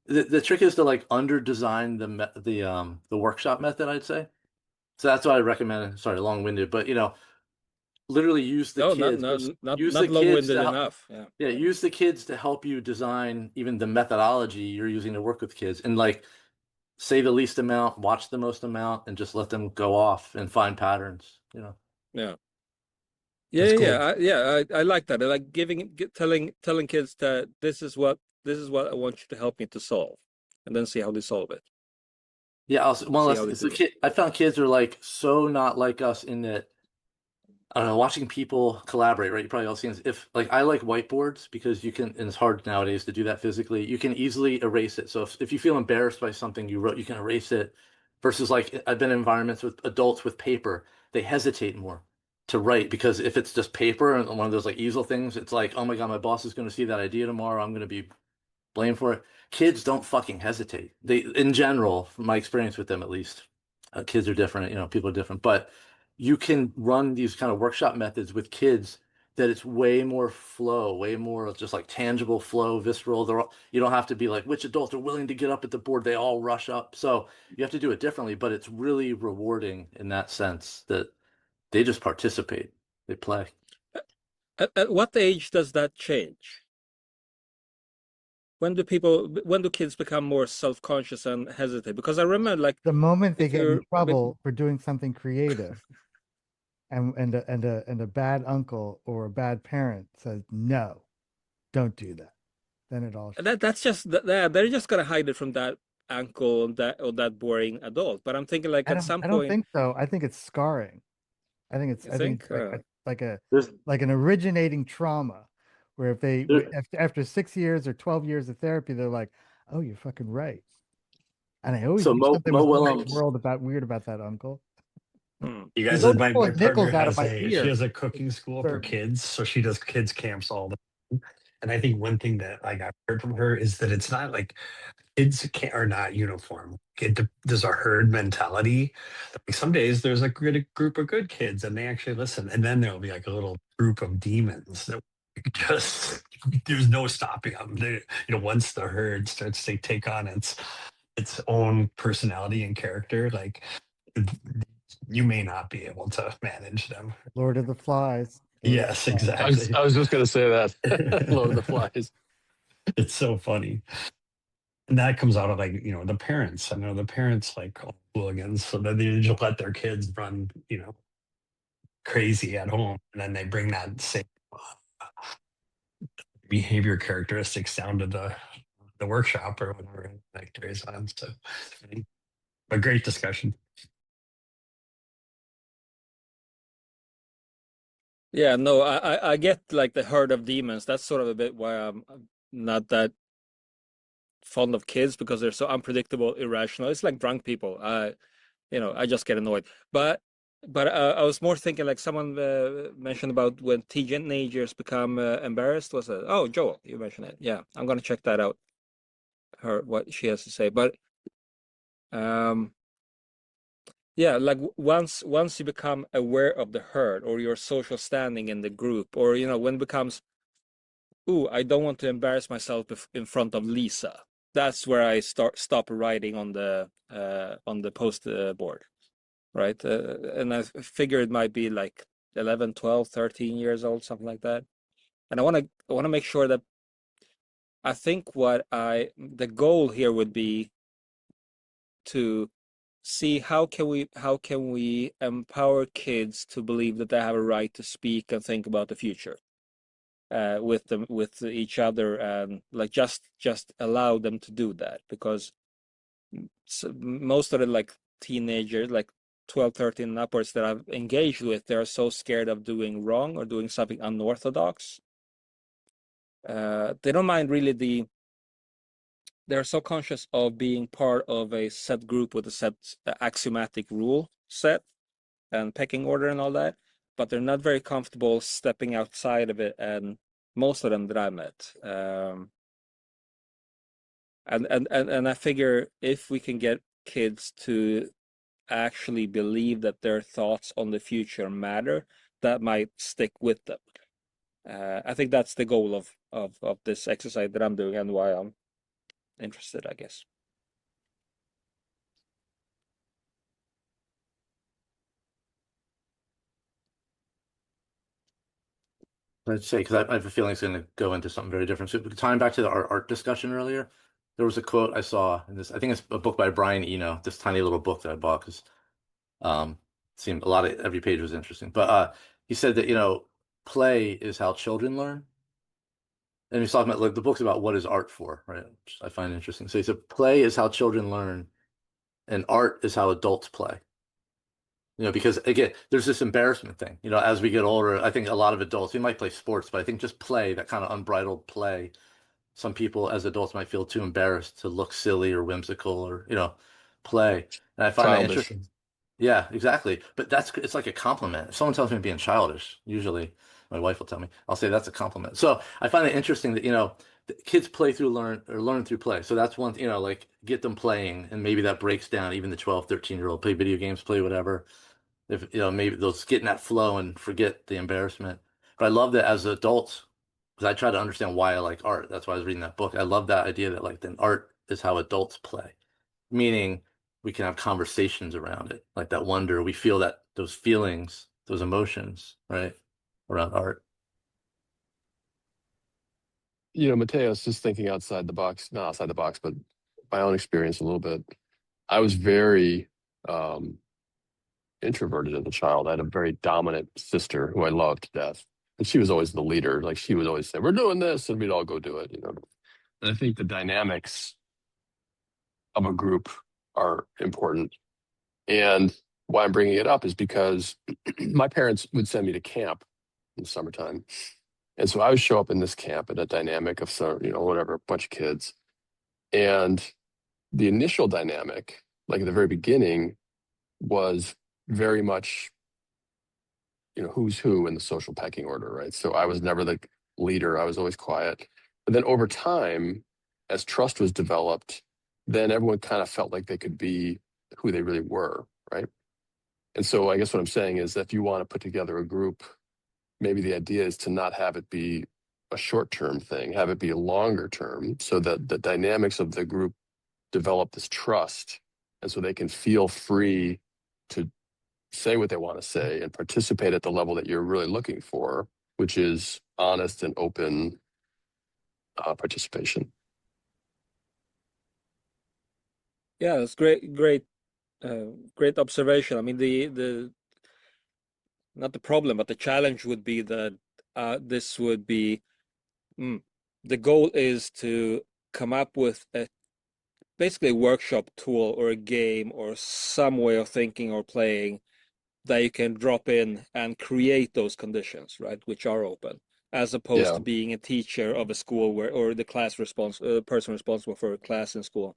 the trick is to like under design the workshop method, I'd say. So that's why I recommend. Sorry, long winded, but literally use the No, kids. Use not the kids long-winded to help. enough. Yeah. Yeah, use the kids to help you design even the methodology you're using to work with kids, and like say the least amount, watch the most amount, and just let them go off and find patterns. Yeah. That's cool. I like that. I like telling kids that this is what I want you to help me to solve, and then see how they solve it. Yeah. Also, one See less. how they It's the do it. kid. I found kids are like so not like us in that I don't know, watching people collaborate, right? You probably all seen this. If like I like whiteboards because you can, and it's hard nowadays to do that physically. You can easily erase it. So if you feel embarrassed by something you wrote, you can erase it. Versus like I've been in environments with adults with paper, they hesitate more to write because if it's just paper and one of those like easel things, it's like, oh my God, my boss is going to see that idea tomorrow. I'm going to be blamed for it. Kids don't fucking hesitate. They, in general, from my experience with them at least, kids are different. People are different, but you can run these kind of workshop methods with kids that it's way more flow, way more just like tangible flow, visceral. You don't have to be like, which adults are willing to get up at the board? They all rush up. So you have to do it differently, but it's really rewarding in that sense that they just participate, they play. At what age does that change? When do kids become more self-conscious and hesitate? Because I remember, like, The moment they if get in you're a bit, trouble for doing something creative, and a bad uncle or a bad parent says no, don't do that, then it all that's just they're just gonna hide it from that uncle and that boring adult. But I'm thinking, like, at some I don't point, think so. I think it's scarring. you I think think, it's There's, like an originating trauma where if they there, after 6 years or 12 years of therapy, they're like, oh, you're fucking right. And I always so knew something Mo was Willems. weird about that uncle. hmm. You He's guys, always my pulling partner nickels out of has my she ear. has a cooking school for Serving. kids, so she does kids camps all the time. And I think one thing that like I've heard from her is that it's not like kids are not uniform. There's a herd mentality. Like some days there's a group of good kids and they actually listen, and then there'll be like a little group of demons that just there's no stopping them. Once the herd starts to take on its own personality and character, like you may not be able to manage them. Lord of the Flies. Yes, I exactly. was just going to say that. Lord of the Flies. It's so funny. And that comes out of like, the parents. I know the parents like all hooligans, so that they just let their kids run, crazy at home. And then they bring that same behavior characteristics down to the workshop or whatever like carries on. So a great discussion. Yeah, no, I get like the herd of demons. That's sort of a bit why I'm not that fond of kids because they're so unpredictable, irrational. It's like drunk people. I just get annoyed. But I was more thinking, like, someone mentioned about when teenagers become embarrassed. Was it? Oh, Joel, you mentioned it. Yeah, I'm gonna check that out. What she has to say. But um, yeah, like once you become aware of the herd or your social standing in the group, or when it becomes, ooh, I don't want to embarrass myself in front of Lisa. that's where I stop writing on the post board, right? And I figure it might be like 11, 12, 13 years old, something like that. And I want to make sure that I think the goal here would be to see how can we empower kids to believe that they have a right to speak and think about the future with each other, and like just allow them to do that, because most of the like teenagers, like 12, 13 and upwards that I've engaged with, they're so scared of doing wrong or doing something unorthodox. They don't mind really they're so conscious of being part of a set group with a set axiomatic rule set and pecking order and all that, but they're not very comfortable stepping outside of it. And most of them that I met, and I figure if we can get kids to actually believe that their thoughts on the future matter, that might stick with them. I think that's the goal of this exercise that I'm doing, and why I'm interested, I guess. Let's say, because I have a feeling it's going to go into something very different. So tying back to the art discussion earlier, there was a quote I saw in this. I think it's a book by Brian Eno. This tiny little book that I bought because seemed a lot of every page was interesting. But he said that play is how children learn, and he's talking about like the book's about what is art for, right? Which I find interesting. So he said play is how children learn, and art is how adults play. Because again, there's this embarrassment thing. As we get older, I think a lot of adults, we might play sports, but I think just play, that kind of unbridled play, some people as adults might feel too embarrassed to look silly or whimsical or, play. And I find that Childish. interesting. Yeah, exactly. But it's like a compliment. If someone tells me I'm being childish, usually my wife will tell me, I'll say that's a compliment. So I find it interesting that, the kids learn through play. So that's one, like get them playing, and maybe that breaks down even the 12, 13-year-old, play video games, play whatever. If maybe they'll get in that flow and forget the embarrassment. But I love that as adults, because I try to understand why I like art. That's why I was reading that book. I love that idea that like then art is how adults play, meaning we can have conversations around it, like that wonder. We feel that those feelings, those emotions, right, around art. Mateos, just thinking outside the box, not outside the box, but my own experience a little bit. I was very introverted as a child. I had a very dominant sister who I loved to death. And she was always the leader. Like she would always say, we're doing this, and we'd all go do it, And I think the dynamics of a group are important. And why I'm bringing it up is because my parents would send me to camp in the summertime. And so I would show up in this camp in a dynamic of some, whatever, a bunch of kids. And the initial dynamic, like at the very beginning, was very much, who's who in the social pecking order, right? So I was never the leader. I was always quiet. But then over time, as trust was developed, then everyone kind of felt like they could be who they really were, right? And so I guess what I'm saying is that if you want to put together a group, maybe the idea is to not have it be a short-term thing, have it be a longer term, so that the dynamics of the group develop this trust, and so they can feel free to say what they want to say and participate at the level that you're really looking for, which is honest and open participation. Yeah, that's great observation. I mean, the not the problem, but the challenge would be that this would be the goal is to come up with basically a workshop tool or a game or some way of thinking or playing that you can drop in and create those conditions, right, which are open, as opposed to being a teacher of a school or the person responsible for a class in school,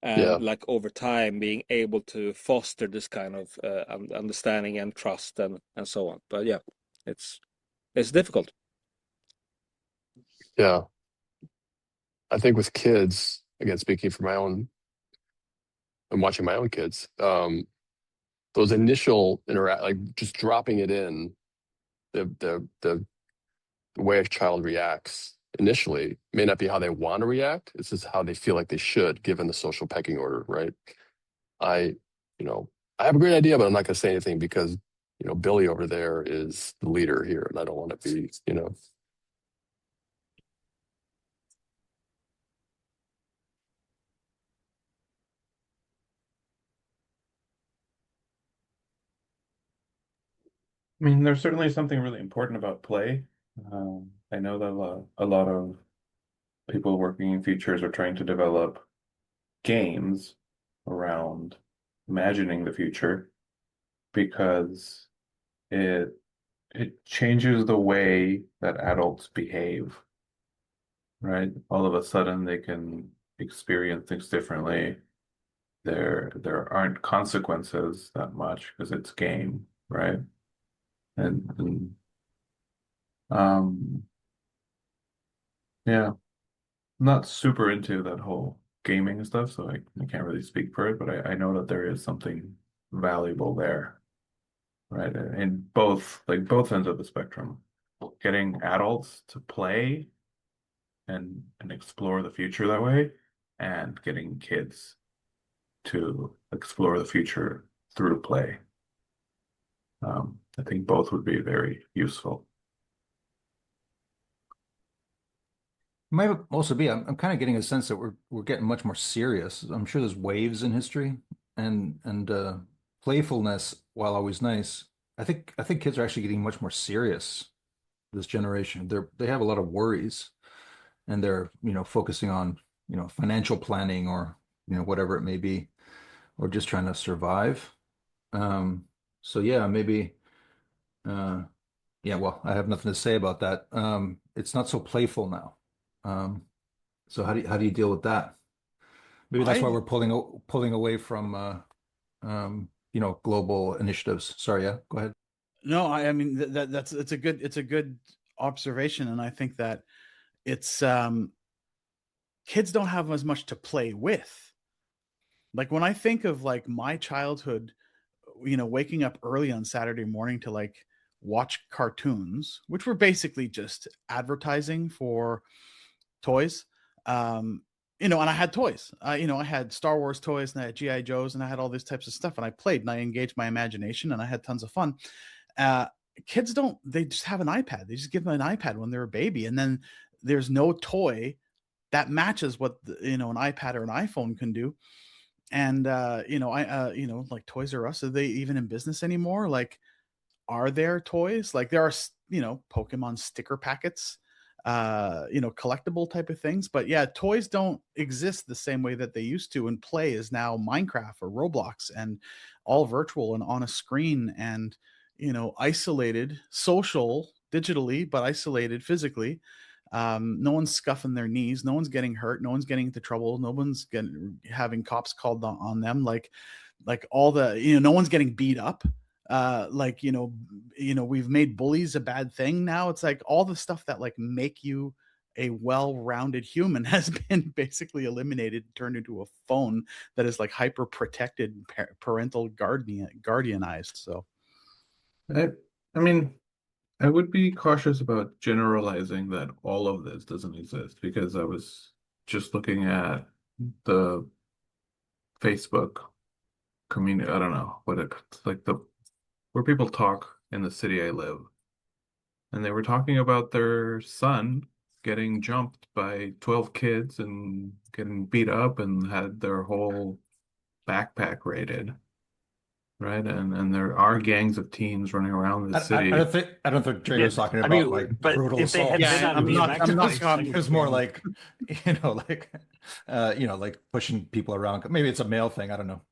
and like over time being able to foster this kind of understanding and trust and so on. But yeah, it's difficult. Yeah. I think with kids, again, speaking for my own, I'm watching my own kids, those initial like just dropping it in, the way a child reacts initially may not be how they want to react. It's just how they feel like they should, given the social pecking order, right? I, you know, I have a great idea, but I'm not going to say anything because, Billy over there is the leader here, and I don't want to be, I mean, there's certainly something really important about play. I know that a lot of people working in futures are trying to develop games around imagining the future because it it changes the way that adults behave, right? All of a sudden they can experience things differently. There aren't consequences that much because it's game, right? And um yeah, I'm not super into that whole gaming stuff, so I can't really speak for it, but I know that there is something valuable there, right? In both ends of the spectrum. Getting adults to play and explore the future that way, and getting kids to explore the future through play. I think both would be very useful. Might also be. I'm kind of getting a sense that we're getting much more serious. I'm sure there's waves in history, and playfulness, while always nice, I think kids are actually getting much more serious this generation. They have a lot of worries, and they're focusing on financial planning, or whatever it may be, or just trying to survive. So yeah, maybe. Yeah, well, I have nothing to say about that. It's not so playful now. Um, so how do you deal with that? Maybe that's why I we're pulling away from global initiatives. Sorry, yeah, go ahead. no, I mean that's it's a good observation, and I think that it's kids don't have as much to play with. Like when I think of like my childhood, waking up early on Saturday morning to like watch cartoons, which were basically just advertising for toys. Um, and I had toys. I had Star Wars toys and I had GI Joes and I had all these types of stuff, and I played and I engaged my imagination and I had tons of fun. Uh, Kids don't. They just have an iPad. They just give them an iPad when they're a baby, and then there's no toy that matches what an iPad or an iPhone can do. And like Toys R Us, are they even in business anymore? Like, are there toys? Like there are, Pokemon sticker packets, collectible type of things. But yeah, toys don't exist the same way that they used to. And play is now Minecraft or Roblox and all virtual and on a screen and, isolated, social digitally, but isolated physically. No one's scuffing their knees. No one's getting hurt. No one's getting into trouble. No one's having cops called on them. Like all the, no one's getting beat up. Like, we've made bullies a bad thing now. It's like all the stuff that like make you a well-rounded human has been basically eliminated, turned into a phone that is like hyper protected, parental guardianized. So I, I mean, I would be cautious about generalizing that all of this doesn't exist because I was just looking at the Facebook community. I don't know what it's like where people talk in the city I live, and they were talking about their son getting jumped by 12 kids and getting beat up and had their whole backpack raided, right? And there are gangs of teens running around the I, I, I city. don't think I don't think Trey Yeah, was talking I about like mean, but brutal if they had assaults. been yeah, on a BMX I'm not bike, talking. It was more like, like, like pushing people around. Maybe it's a male thing. I don't know.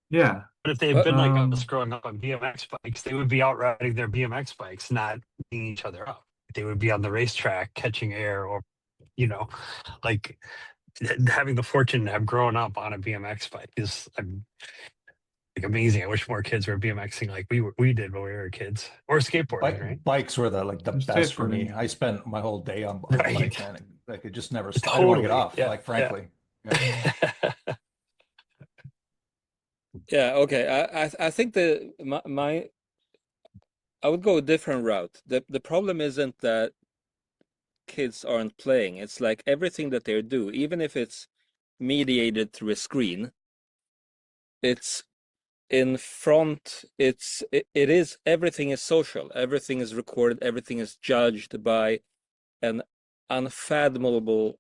Yeah. but if they had But been like us Um, growing up on BMX bikes, they would be out riding their BMX bikes, not beating each other up. They would be on the racetrack catching air, or you know, like having the fortune to have grown up on a BMX bike is like amazing. I wish more kids were BMXing like we did when we were kids, or skateboarding, right? Bikes were the best for me. skateboarding. I spent my whole day on a bike, Right. man. I could just never stop. I didn't want to get Totally. off, Yeah. like frankly. Yeah. Yeah. yeah, okay. I think my I would go a different route. The problem isn't that kids aren't playing. It's like everything that they do, even if it's mediated through a screen, it's in front, it is everything is social, everything is recorded, everything is judged by an unfathomable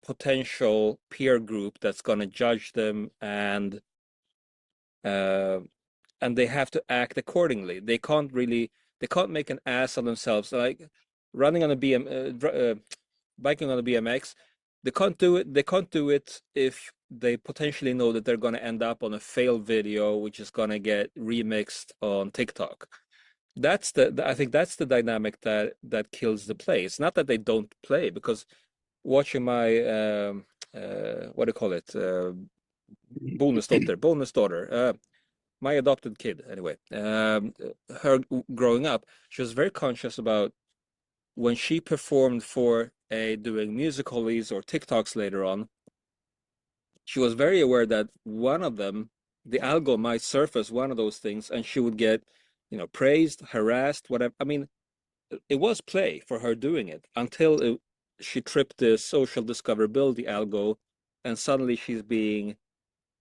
potential peer group that's going to judge them, uh, and they have to act accordingly. They can't make an ass of themselves, like running on a biking on a BMX. They can't do it if they potentially know that they're going to end up on a fail video which is going to get remixed on TikTok. I think that's the dynamic that kills the play. It's not that they don't play, because watching my what do you call it, bonus daughter, my adopted kid anyway, her growing up, she was very conscious about when she performed for a doing musicalies or TikToks later on. She was very aware that one of them, the algo might surface one of those things, and she would get, praised, harassed, whatever. I mean, it was play for her doing it until she tripped the social discoverability algo, and suddenly she's being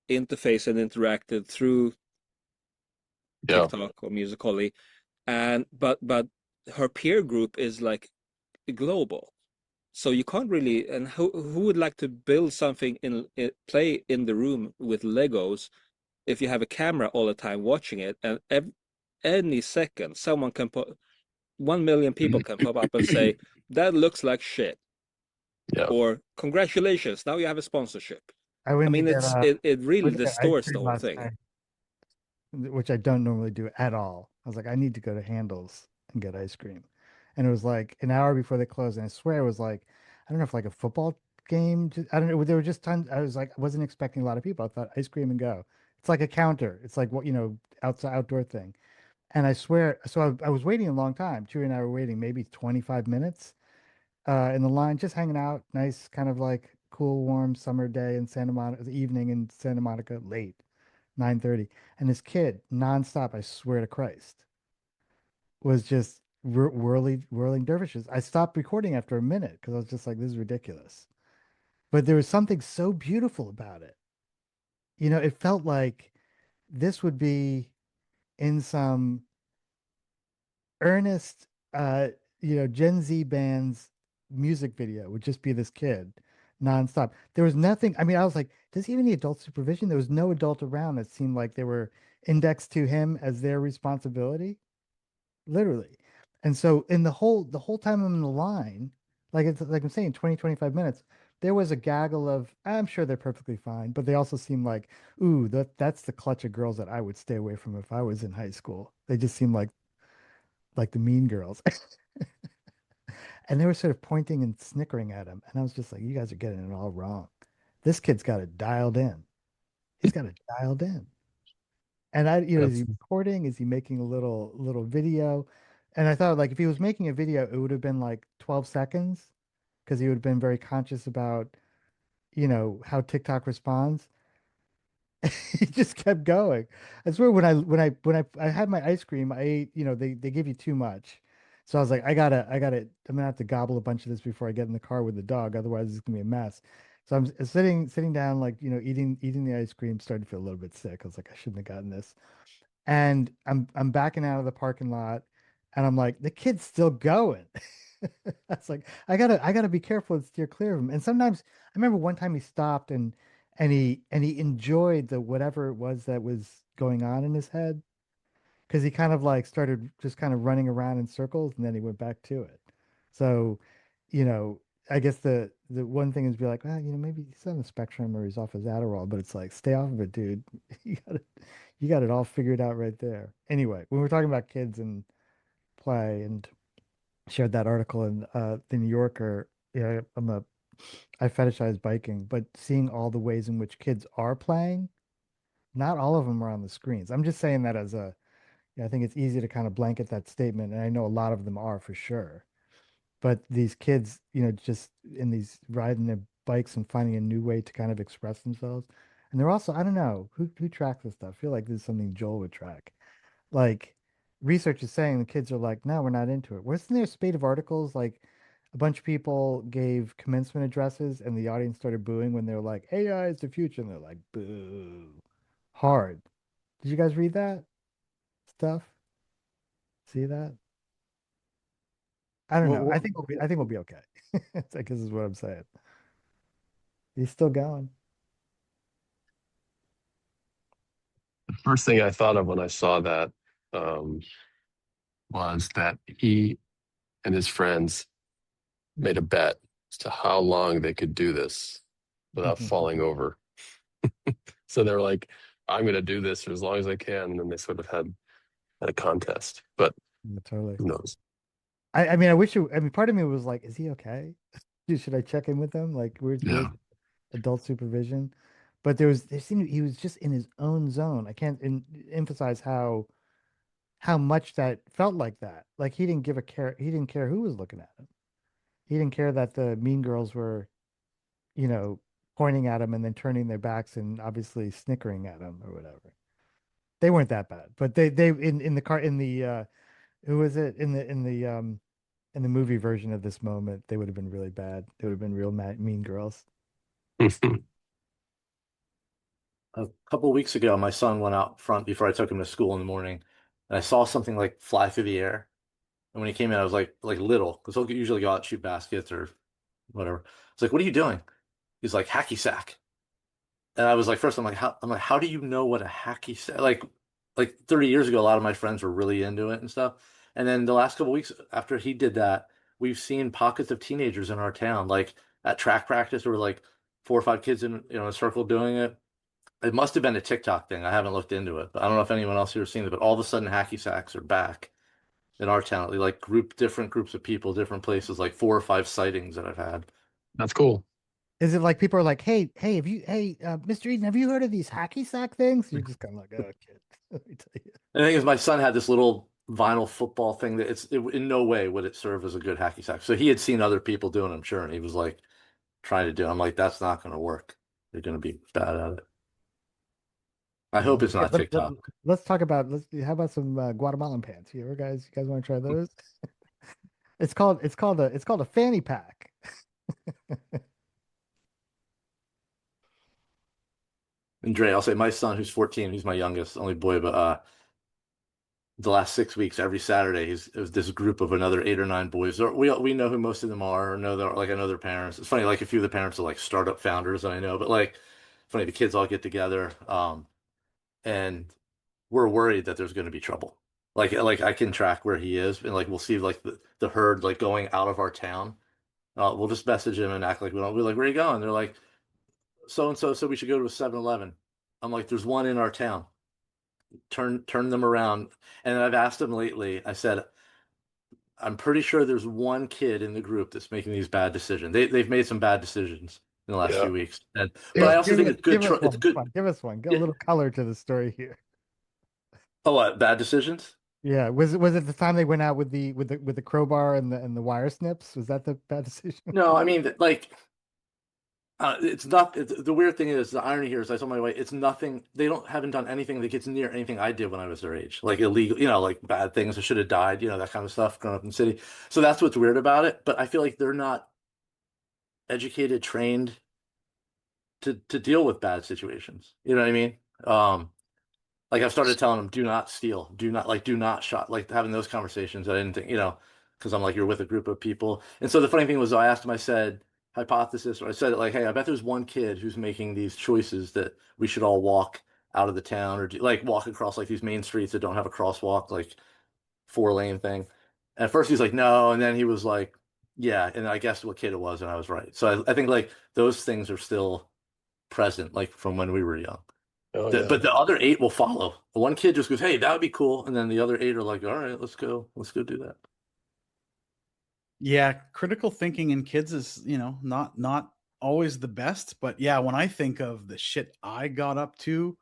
interfaced and interacted through Yeah. TikTok or Musical.ly, and but her peer group is like global, so you can't really. And who would like to build something play in the room with Legos if you have a camera all the time watching it, and any second someone can put 1 million people can pop up and say that looks like shit, Yeah. or congratulations, now you have a sponsorship. I I went to mean, get it really went to get ice distorts the cream whole last thing. night, which I don't normally do at all. I was like, I need to go to Handles and get ice cream. And it was like an hour before they closed. And I swear it was like, I don't know if like a football game. I don't know. There were just tons. I was like, I wasn't expecting a lot of people. I thought ice cream and go. It's like a counter. It's like what, outside outdoor thing. And I swear, so I was waiting a long time. Chewie and I were waiting maybe 25 minutes in the line, just hanging out. Nice, kind of like cool, warm summer day in Santa Monica, the evening in Santa Monica, late. 9:30, and this kid nonstop, I swear to Christ, was just whirling dervishes. I stopped recording after a minute because I was just like, this is ridiculous. But there was something so beautiful about it. It felt like this would be in some earnest, Gen Z band's music video, would just be this kid nonstop. There was nothing. I mean, I was like, does he have any adult supervision? There was no adult around that seemed like they were indexed to him as their responsibility, literally. And so in the whole time I'm in the line, like I'm saying, 20, 25 minutes, there was a gaggle of, I'm sure they're perfectly fine, but they also seem like, ooh, that's the clutch of girls that I would stay away from if I was in high school. They just seem like the mean girls. And they were sort of pointing and snickering at him. And I was just like, you guys are getting it all wrong. This kid's got it dialed in. He's got it dialed in. And is he That's recording? Is he making a little video? And I thought, like, if he was making a video, it would have been like 12 seconds because he would have been very conscious about, how TikTok responds. He just kept going. I swear when I had my ice cream, I ate, they give you too much. So I was like, I'm gonna have to gobble a bunch of this before I get in the car with the dog, otherwise it's gonna be a mess. So I'm sitting down, like, eating the ice cream, starting to feel a little bit sick. I was like, I shouldn't have gotten this. And I'm backing out of the parking lot, and I'm like, the kid's still going. That's like, I gotta be careful and steer clear of him. And sometimes I remember one time he stopped and he enjoyed the whatever it was that was going on in his head, because he kind of like started just kind of running around in circles, and then he went back to it. So, you know, I guess the one thing is be like, well, maybe he's on the spectrum or he's off his Adderall, but it's like, stay off of it, dude. You got it all figured out right there. Anyway, when we're talking about kids and play, and shared that article in the New Yorker, I fetishize biking, but seeing all the ways in which kids are playing, not all of them are on the screens. I'm just saying that as I think it's easy to kind of blanket that statement, and I know a lot of them are for sure. But these kids, just in these riding their bikes and finding a new way to kind of express themselves. And they're also, I don't know, who tracks this stuff. I feel like this is something Joel would track. Like, research is saying the kids are like, no, we're not into it. Wasn't there a spate of articles like a bunch of people gave commencement addresses and the audience started booing when they were like, AI is the future, and they're like, boo, hard. Did you guys read that stuff? See that? I don't know. What, I think we'll be okay. I guess is what I'm saying. He's still going. The first thing I thought of when I saw that um, was that he and his friends made a bet as to how long they could do this without falling over. So they're like, I'm going to do this for as long as I can. And then they sort of had a contest, but Yeah, totally. who knows? I mean, I wish you, I mean, part of me was like, is he okay? Should I check in with him? Like, where's Yeah, adult supervision? But there seemed, he was just in his own zone. I can't emphasize how much that felt like that. Like he didn't give a care. He didn't care who was looking at him. He didn't care that the mean girls were, you know, pointing at him and then turning their backs and obviously snickering at him or whatever. They weren't that bad, but they in the car in the who was it in the movie version of this moment, they would have been really bad. They would have been real mean girls. A couple of weeks ago, my son went out front before I took him to school in the morning, and I saw something like fly through the air. And when he came in, I was like little, because he'll usually go out and shoot baskets or whatever. I was like, "What are you doing?" He's like, "Hacky sack." And I was like, first, how do you know what a hacky sack? Like 30 years ago, a lot of my friends were really into it and stuff. And then the last couple of weeks after he did that, we've seen pockets of teenagers in our town, like at track practice, there were like 4 or 5 kids in a circle doing it. It must have been a TikTok thing. I haven't looked into it, but I don't know if anyone else here has seen it. But all of a sudden, hacky sacks are back in our town. They like different groups of people, different places, like 4 or 5 sightings that I've had. that's cool. Is it like people are like, Mr. Eden, have you heard of these hacky sack things? You're just kind of like, oh, kid, let me tell you. And the thing is, my son had this little vinyl football thing that in no way would it serve as a good hacky sack. So he had seen other people doing, I'm sure, and he was like trying to do it. I'm like, that's not going to work. You're going to be bad at it. I hope it's not TikTok. Let's talk about how about some Guatemalan pants? You guys want to try those? It's called a fanny pack. And Dre, I'll say my son, who's 14, he's my youngest, only boy, but the last 6 weeks, every Saturday, it was this group of another 8 or 9 boys. We know who most of them are, or know I know their parents. It's funny, like a few of the parents are like startup founders that I know, but like funny, the kids all get together, and we're worried that there's going to be trouble. Like I can track where he is, and like we'll see like the herd like going out of our town. We'll just message him and act like we don't. We're like, where are you going? They're like, so and so said we should go to a 7-Eleven. I'm like, there's one in our town. Turn them around. And I've asked him lately. I said, I'm pretty sure there's one kid in the group that's making these bad decisions. They've made some bad decisions in the last Yeah. few weeks. But I also think it's good. It's good. Come on, give us one. Get a little color to the story here. Oh, what bad decisions? Yeah, was it the time they went out with the crowbar and the wire snips? Was that the bad decision? No, I mean like it's not. The weird thing is the irony here is I told my wife it's nothing. They haven't done anything that gets near anything I did when I was their age, like illegal, like bad things. I should have died, that kind of stuff. Growing up in the city, so that's what's weird about it. But I feel like they're not educated, trained to deal with bad situations. You know what I mean? Like I've started telling them, do not steal, do not shot, like having those conversations. I didn't think, because I'm like, you're with a group of people. And so the funny thing was, I asked him, I said, hypothesis, or I said it like, hey, I bet there's one kid who's making these choices that we should all walk out of the town or like walk across like these main streets that don't have a crosswalk, like 4-lane thing. And at first he's like, no. And then he was like, yeah. And I guessed what kid it was. And I was right. So I think like those things are still present, like from when we were young. Oh, yeah. But the other 8 will follow. One kid just goes, "Hey, that would be cool," and then the other 8 are like, "All right, let's go do that." Yeah, critical thinking in kids is, not always the best, but yeah, when I think of the shit I got up to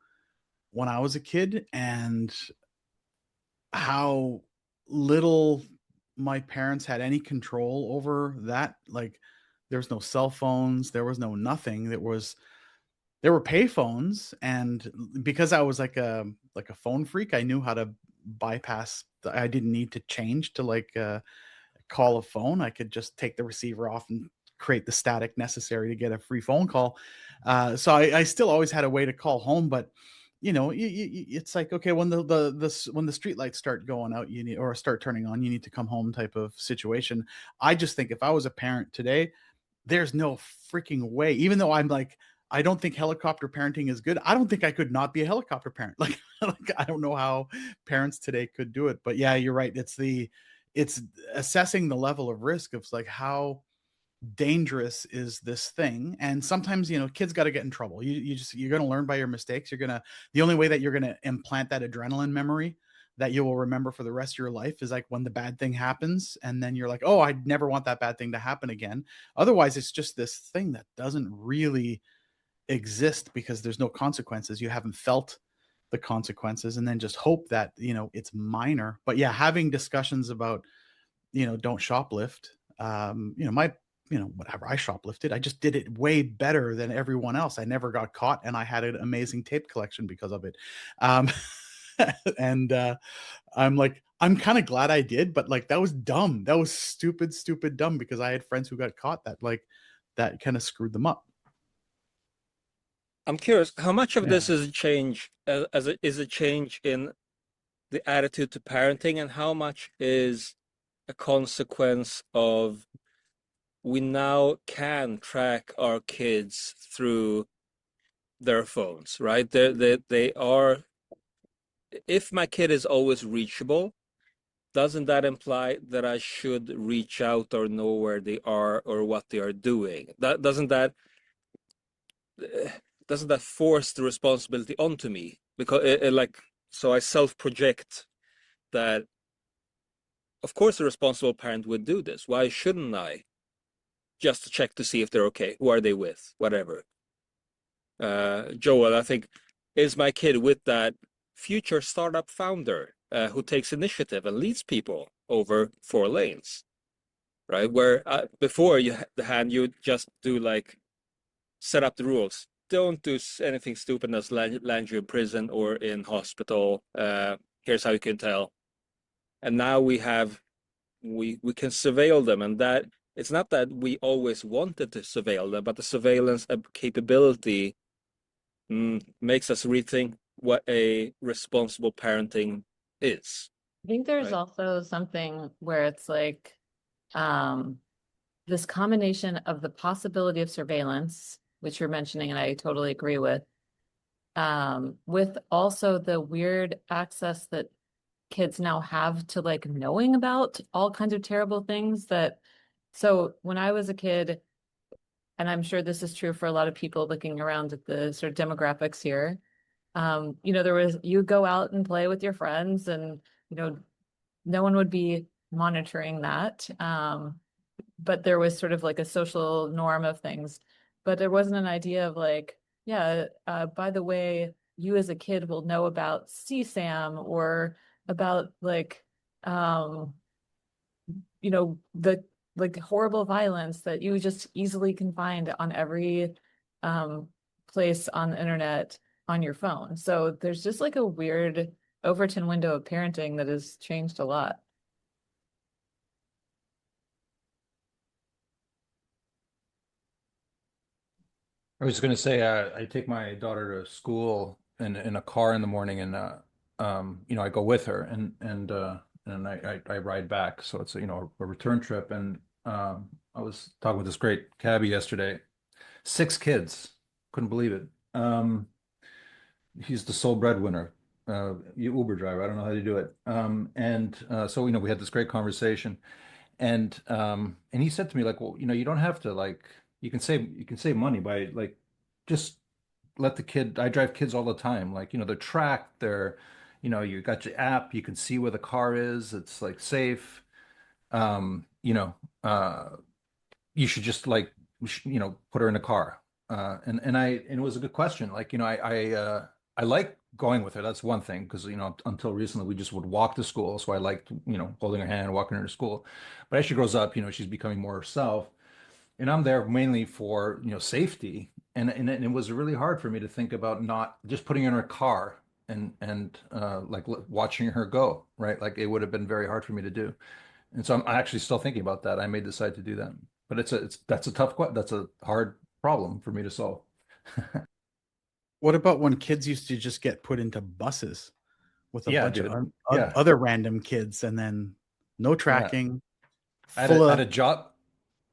when I was a kid and how little my parents had any control over that, like there was no cell phones, there was no nothing. There were pay phones, and because I was like a phone freak, I knew how to bypass. I didn't need to change to like call a phone. I could just take the receiver off and create the static necessary to get a free phone call. So I still always had a way to call home, but it's like, okay, when when the street lights start going out, you need, or start turning on, you need to come home type of situation. I just think if I was a parent today, there's no freaking way, even though I'm like, I don't think helicopter parenting is good. I don't think I could not be a helicopter parent. Like I don't know how parents today could do it. But yeah, you're right. It's assessing the level of risk of like how dangerous is this thing. And sometimes, kids got to get in trouble. You're going to learn by your mistakes. The only way that you're going to implant that adrenaline memory that you will remember for the rest of your life is like when the bad thing happens, and then you're like, oh, I never want that bad thing to happen again. Otherwise, it's just this thing that doesn't really exist because there's no consequences. You haven't felt the consequences, and then just hope that it's minor. But yeah, having discussions about don't shoplift. Whatever, I shoplifted, I just did it way better than everyone else. I never got caught, and I had an amazing tape collection because of it. And I'm like, I'm kind of glad I did, but like that was dumb. That was stupid dumb, because I had friends who got caught that kind of screwed them up. I'm curious, how much of this Yeah. is a change is a change in the attitude to parenting, and how much is a consequence of we now can track our kids through their phones, right? They are, if my kid is always reachable, doesn't that imply that I should reach out or know where they are or what they are doing? Doesn't that force the responsibility onto me? Because so I self-project that, of course, a responsible parent would do this. Why shouldn't I? Just to check to see if they're okay. Who are they with? Whatever. Joel, I think, is my kid with that future startup founder who takes initiative and leads people over 4 lanes, right? Where before you just do like set up the rules. Don't do anything stupid that's land you in prison or in hospital. Here's how you can tell. And now we can surveil them, and that it's not that we always wanted to surveil them, but the surveillance capability makes us rethink what a responsible parenting is. I think there's Right. also something where it's like this combination of the possibility of surveillance, which you're mentioning, and I totally agree with also the weird access that kids now have to like knowing about all kinds of terrible things so when I was a kid, and I'm sure this is true for a lot of people looking around at the sort of demographics here, you go out and play with your friends, and no one would be monitoring that. But there was sort of like a social norm of things. But there wasn't an idea of like, yeah, by the way, you as a kid will know about CSAM or about like, the like horrible violence that you just easily can find on every place on the internet on your phone. So there's just like a weird Overton window of parenting that has changed a lot. I was going to say, I take my daughter to school in a car in the morning, and I go with her, and I ride back, so it's a return trip. And I was talking with this great cabbie yesterday. 6 kids, couldn't believe it. He's the sole breadwinner, Uber driver. I don't know how to do it. And so we had this great conversation, and he said to me like, well, you don't have to like you can save money by like just let the kid. I drive kids all the time. Like, they're tracked. You got your app. You can see where the car is. It's like safe. Um, you know, uh, you should just like, put her in a car. And it was a good question. Like, I like going with her. That's one thing, because until recently we just would walk to school. So I liked holding her hand, walking her to school. But as she grows up, she's becoming more herself, and I'm there mainly for safety. And it was really hard for me to think about not just putting her in a car and like watching her go, right? Like it would have been very hard for me to do. And so I'm actually still thinking about that. I may decide to do that, but that's a that's a hard problem for me to solve. What about when kids used to just get put into buses with a Yeah, bunch of dude. Yeah, other random kids, and then no yeah. tracking, I had a job.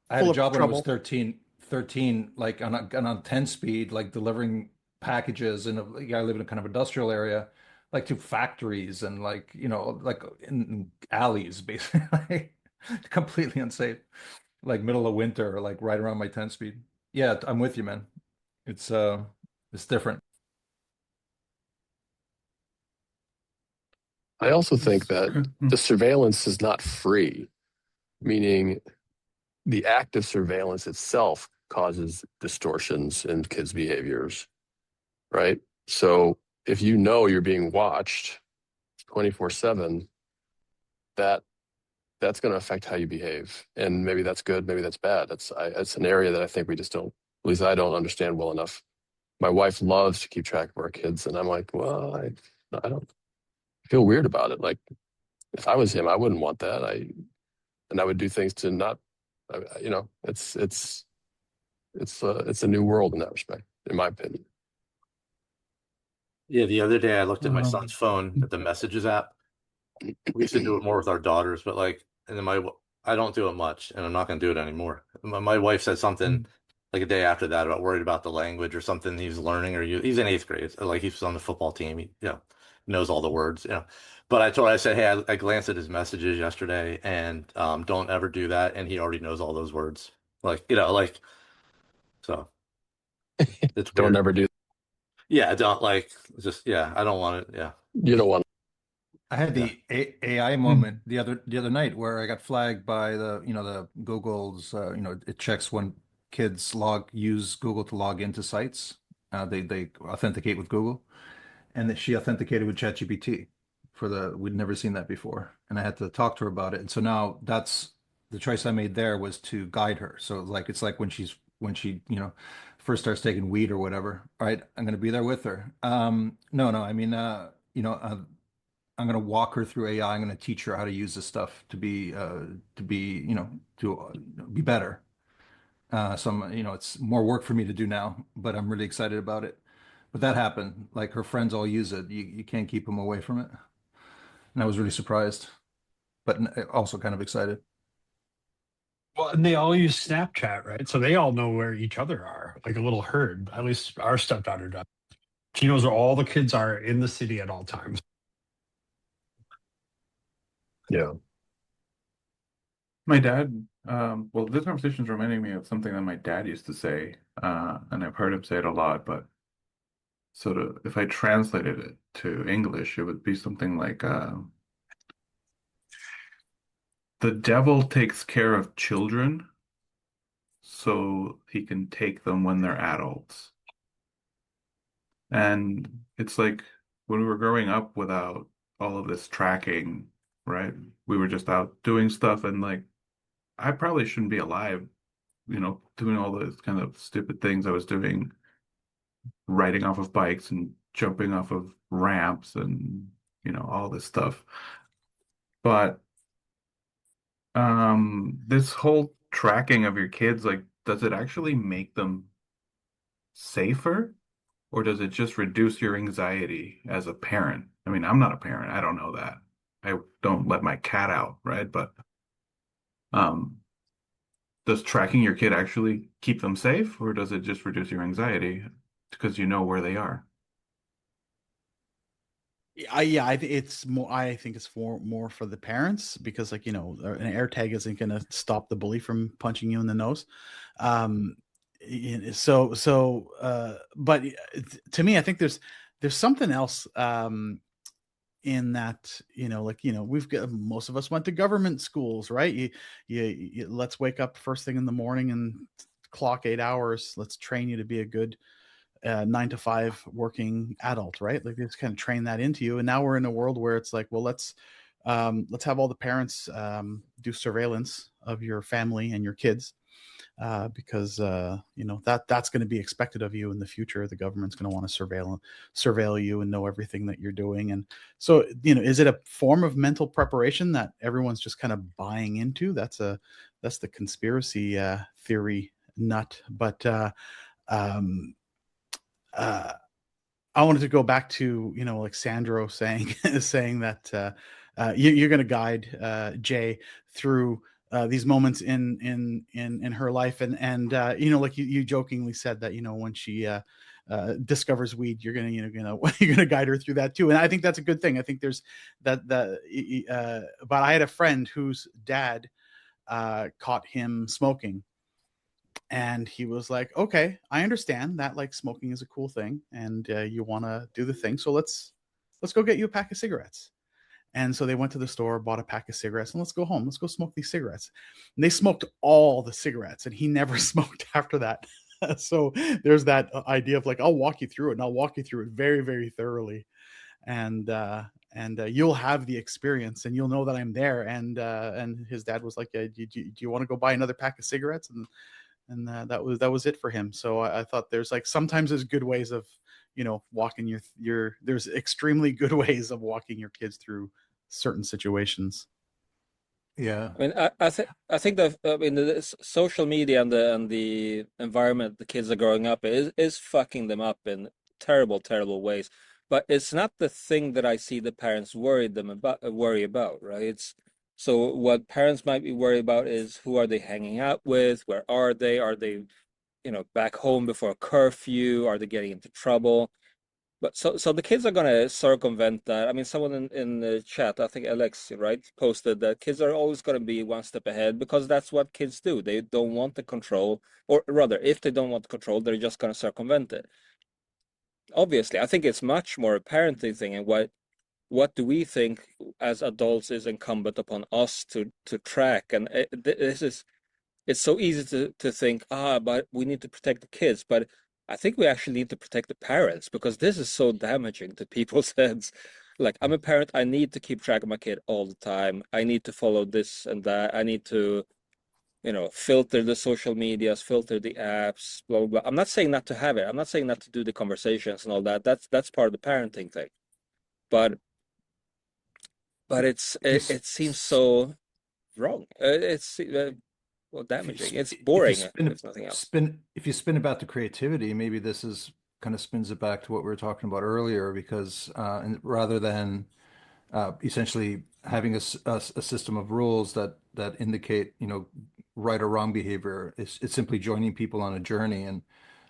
I had a full of job when I was trouble. 13, like on 10 speed, like delivering packages in like, I live in a kind of industrial area, like to factories and like, like in alleys, basically, completely unsafe, like middle of winter, like right around my 10 speed. Yeah, I'm with you, man. It's different. I also think that the surveillance is not free, meaning the act of surveillance itself causes distortions in kids' behaviors, right? So if you know you're being watched 24/7, that's going to affect how you behave. And maybe that's good, maybe that's bad. It's an area that I think we just don't, at least I don't understand well enough. My wife loves to keep track of our kids, and I'm like, well, I don't feel weird about it. Like if I was him, I wouldn't want that. And I would do things to not, it's a new world in that respect, in my opinion. Yeah, the other day I looked at my son's phone at the messages app. We used to do it more with our daughters, but like, and then I don't do it much, and I'm not going to do it anymore. My wife said something like a day after that about worried about the language or something he's learning, or he's in eighth grade, like he's on the football team, he, knows all the words, But I said, hey, I glanced at his messages yesterday, and don't ever do that, and he already knows all those words, like so. It's Don't weird. ever do. Yeah, don't like just I don't want it. Yeah. You don't want. I had Yeah. the AI moment the other night where I got flagged by the Google's it checks when kids use Google to log into sites. They authenticate with Google, and that she authenticated with ChatGPT we'd never seen that before, and I had to talk to her about it. And so now that's the choice I made there was to guide her. So it's like when she first starts taking weed or whatever. All right, I'm going to be there with her. No, I mean I'm going to walk her through AI. I'm going to teach her how to use this stuff to be better. It's more work for me to do now, but I'm really excited about it. But that happened. Like her friends all use it. You can't keep them away from it. And I was really surprised, but also kind of excited. Well, and they all use Snapchat, right? So they all know where each other are, like a little herd. At least our stepdaughter does. She knows where all the kids are in the city at all times. Yeah. My dad, well, this conversation is reminding me of something that my dad used to say, and I've heard him say it a lot, but sort of if I translated it to English, it would be something like, the devil takes care of children so he can take them when they're adults. And it's like when we were growing up without all of this tracking, right? We were just out doing stuff, and like I probably shouldn't be alive, doing all those kind of stupid things I was doing, riding off of bikes and jumping off of ramps and, all this stuff. But this whole tracking of your kids, like, does it actually make them safer? Or does it just reduce your anxiety as a parent? I mean, I'm not a parent. I don't know that. I don't let my cat out, right? But um, does tracking your kid actually keep them safe, or does it just reduce your anxiety because you know where they are? It's more. I think it's more for the parents because, like, an air tag isn't going to stop the bully from punching you in the nose. Um, but to me, I think there's something else. In that, we've got, most of us went to government schools, right? You let's wake up first thing in the morning and clock 8 hours. Let's train you to be a good 9 to 5 working adult, right? Like, just kind of train that into you. And now we're in a world where it's like, well, let's have all the parents do surveillance of your family and your kids, because that's going to be expected of you in the future. The government's going to want to surveil you and know everything that you're doing. And so, is it a form of mental preparation that everyone's just kind of buying into? That's the conspiracy theory nut. But um, uh, I wanted to go back to like Sandro saying saying that you're going to guide Jay through these moments in her life, and like you jokingly said that when she discovers weed, you're gonna you're gonna guide her through that too, and I think that's a good thing. I think there's that but I had a friend whose dad caught him smoking, and he was like, okay, I understand that like smoking is a cool thing and you want to do the thing, so let's go get you a pack of cigarettes. And so they went to the store, bought a pack of cigarettes, and let's go home, let's go smoke these cigarettes. And they smoked all the cigarettes, and he never smoked after that. So there's that idea of like, I'll walk you through it, and I'll walk you through it very, very thoroughly, and you'll have the experience, and you'll know that I'm there. And his dad was like, do you want to go buy another pack of cigarettes? And that was it for him. So I thought there's like sometimes there's good ways of walking your there's extremely good ways of walking your kids through certain situations. Yeah. I mean, I think that the social media and the environment the kids are growing up in is fucking them up in terrible, terrible ways. But it's not the thing that I see the parents worry about, right? It's so what parents might be worried about is who are they hanging out with? Where are they? Are they, back home before curfew? Are they getting into trouble? But so the kids are gonna circumvent that. I mean, someone in the chat, I think Alex, right, posted that kids are always gonna be one step ahead because that's what kids do. They don't want the control, or rather, if they don't want the control, they're just gonna circumvent it. Obviously, I think it's much more a parenting thing, and what do we think as adults is incumbent upon us to track? And it's so easy to think, but we need to protect the kids. But I think we actually need to protect the parents because this is so damaging to people's heads. Like, I'm a parent, I need to keep track of my kid all the time. I need to follow this and that. I need to, filter the social medias, filter the apps, blah, blah, blah. I'm not saying not to have it. I'm not saying not to do the conversations and all that. That's part of the parenting thing. But it seems so wrong. It's well, damaging. It's If you boring, spin if nothing else. if you spin about the creativity, maybe this is kind of spins it back to what we were talking about earlier, because and rather than essentially having a system of rules that indicate, right or wrong behavior, it's simply joining people on a journey. And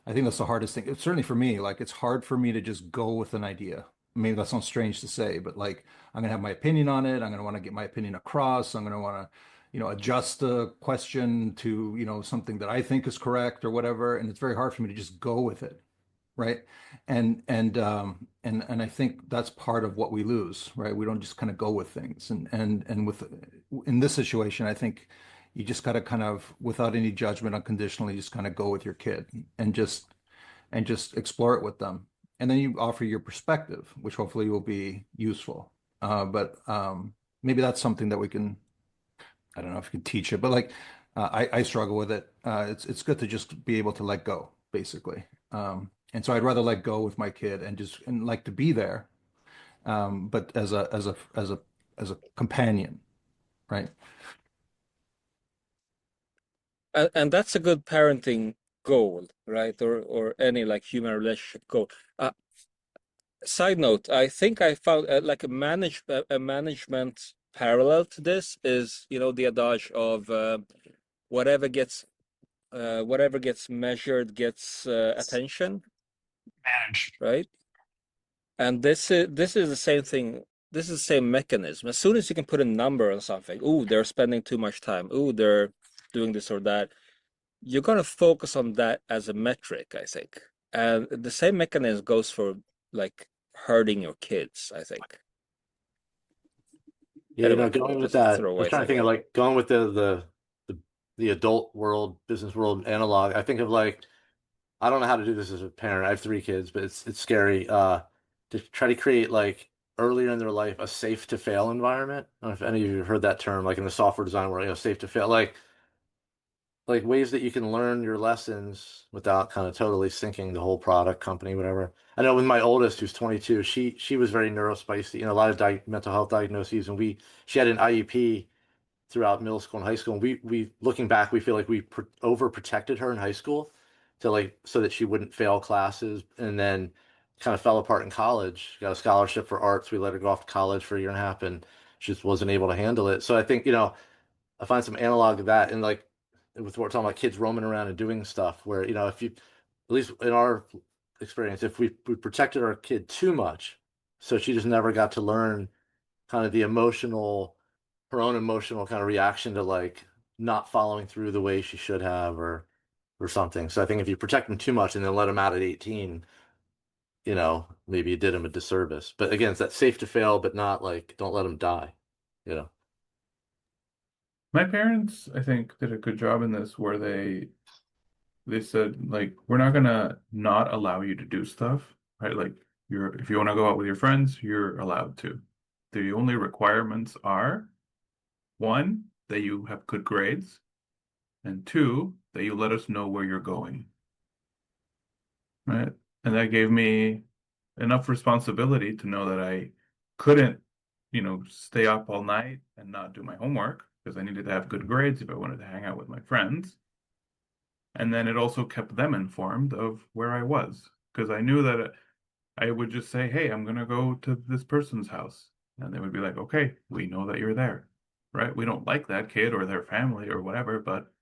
I think that's the hardest thing. It's certainly for me, like it's hard for me to just go with an idea. Maybe that sounds strange to say, but like I'm gonna have my opinion on it. I'm gonna want to get my opinion across. I'm gonna want to, adjust the question to, something that I think is correct or whatever. And it's very hard for me to just go with it, right? And I think that's part of what we lose, right? We don't just kind of go with things. And with in this situation, I think you just got to kind of, without any judgment, unconditionally, just kind of go with your kid and just explore it with them. And then you offer your perspective, which hopefully will be useful. But maybe that's something that we can, I don't know if you can teach it, but like I struggle with it. It's good to just be able to let go, basically. And so I'd rather let go with my kid and like to be there, but as a companion, right? And that's a good parenting goal, right? Or any like human relationship goal. Side note, I think I found like a management parallel to this is, the adage of whatever gets measured gets attention, Manage. right? And this is the same thing. This is the same mechanism. As soon as you can put a number on something, ooh, they're spending too much time. Ooh, they're doing this or that. You're gonna focus on that as a metric, I think. And the same mechanism goes for like hurting your kids, I think. Yeah, Anyway, going with just a that, I was throwaway trying to thing. think of like going with the adult world, business world analog. I think of like I don't know how to do this as a parent. I have three kids, but it's scary. To try to create like earlier in their life a safe to fail environment. I don't know if any of you have heard that term, like in the software design world, safe to fail. Like like ways that you can learn your lessons without kind of totally sinking the whole product company, whatever. I know with my oldest, who's 22, she was very neurospicy, you know, a lot of mental health diagnoses, and she had an IEP throughout middle school and high school. And we looking back, we feel like we overprotected her in high school to like so that she wouldn't fail classes, and then kind of fell apart in college. She got a scholarship for arts. We let her go off to college for a year and a half, and she just wasn't able to handle it. So I think, you know, I find some analog of that, and like with what we're talking about, kids roaming around and doing stuff where, you know, if you, at least in our experience, if we protected our kid too much, so she just never got to learn kind of the emotional, her own emotional kind of reaction to like not following through the way she should have, or something. So I think if you protect them too much and then let them out at 18, you know, maybe you did them a disservice. But again, it's that safe to fail, but not like don't let them die, you know. My parents, I think, did a good job in this where they said like we're not gonna not allow you to do stuff, right? Like you're if you want to go out with your friends, you're allowed to. The only requirements are one, that you have good grades, and two, that you let us know where you're going, right? And that gave me enough responsibility to know that I couldn't, stay up all night and not do my homework because I needed to have good grades if I wanted to hang out with my friends. And then it also kept them informed of where I was because I knew that I would just say, "Hey, I'm gonna go to this person's house." And they would be like, "Okay, we know that you're there." Right? We don't like that kid or their family or whatever, but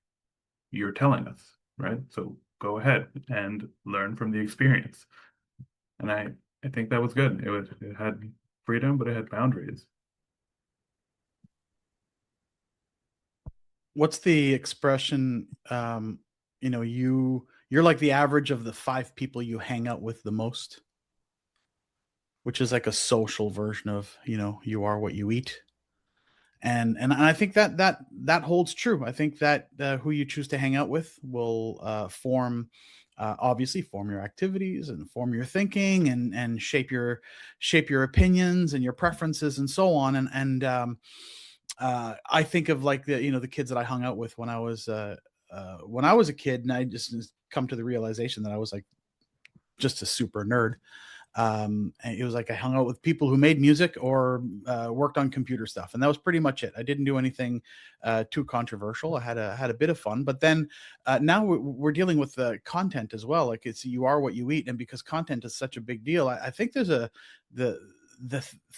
you're telling us, right? So go ahead and learn from the experience. And I think that was good. It had freedom, but it had boundaries. What's the expression? You're like the average of the 5 people you hang out with the most, which is like a social version of, you are what you eat. And I think that holds true. I think that who you choose to hang out with will obviously form your activities and form your thinking and shape your opinions and your preferences and so on. I think of like the kids that I hung out with when I was a kid, and I just come to the realization that I was like just a super nerd. And it was like I hung out with people who made music or worked on computer stuff, and that was pretty much it. I didn't do anything too controversial. I had a bit of fun, but then now we're dealing with the content as well. Like it's you are what you eat, and because content is such a big deal, I think there's the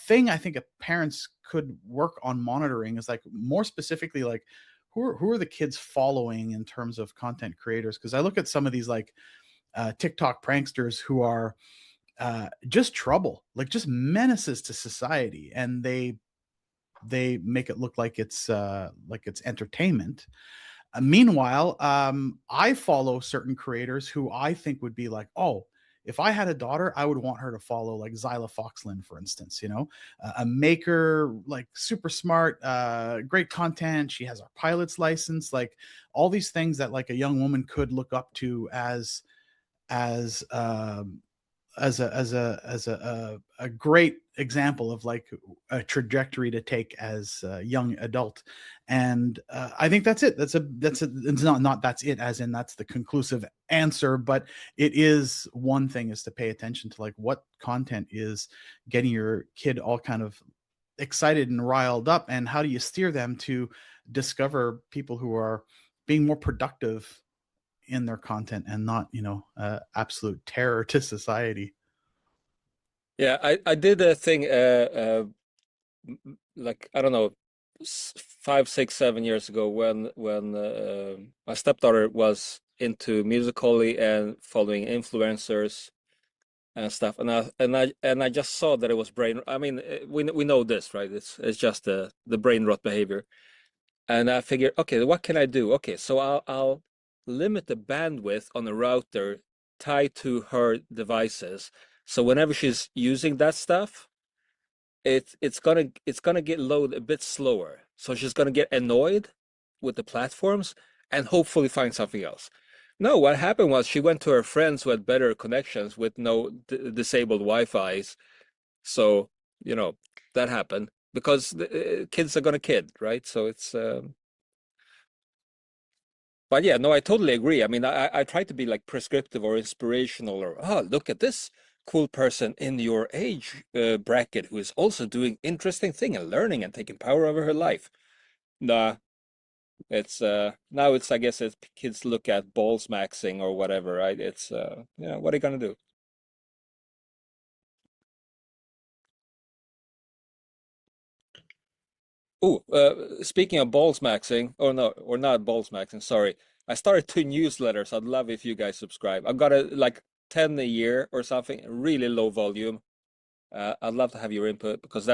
thing I think parents could work on monitoring is like more specifically like who are the kids following in terms of content creators, because I look at some of these like TikTok pranksters who are just trouble, like just menaces to society, and they make it look like it's entertainment. Meanwhile, I follow certain creators who I think would be like, oh, if I had a daughter, I would want her to follow like Zyla Foxlin, for instance, a maker, like super smart, great content. She has our pilot's license, like all these things that like a young woman could look up to as a great example of like a trajectory to take as a young adult. And I think that's it. It's not that's it as in that's the conclusive answer, but it is one thing is to pay attention to like what content is getting your kid all kind of excited and riled up, and how do you steer them to discover people who are being more productive in their content and not absolute terror to society. Yeah, I did a thing like I don't know 5, 6, 7 years ago when my stepdaughter was into Musical.ly and following influencers and stuff, and I just saw that it was brain. I mean, we know this, right? It's just the brain rot behavior. And I figured, okay, what can I do? Okay, so I'll limit the bandwidth on the router tied to her devices. So whenever she's using that stuff, it's gonna get load a bit slower. So she's gonna get annoyed with the platforms and hopefully find something else. No, what happened was she went to her friends who had better connections with no disabled Wi-Fi's. So, you know, that happened because the kids are gonna kid, right? So it's But yeah, no, I totally agree. I mean, I try to be like prescriptive or inspirational, or look at this cool person in your age bracket who is also doing interesting thing and learning and taking power over her life. Nah, it's now it's I guess it's kids look at balls maxing or whatever, right? It's yeah, what are you gonna do? Oh, speaking of balls maxing, or no, or not balls maxing, sorry. I started two newsletters. I'd love if you guys subscribe. I've got a like 10 a year or something, really low volume. I'd love to have your input because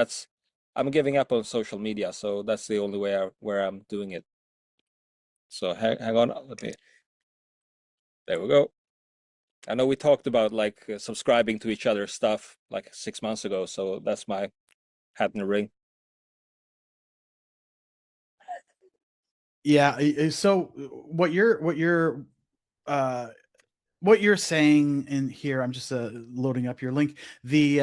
I'm giving up on social media, so that's the only way where I'm doing it. So hang on, there we go. I know we talked about like subscribing to each other's stuff like 6 months ago, so that's my hat in the ring. Yeah. So uh, what you're saying in here, I'm just loading up your link. The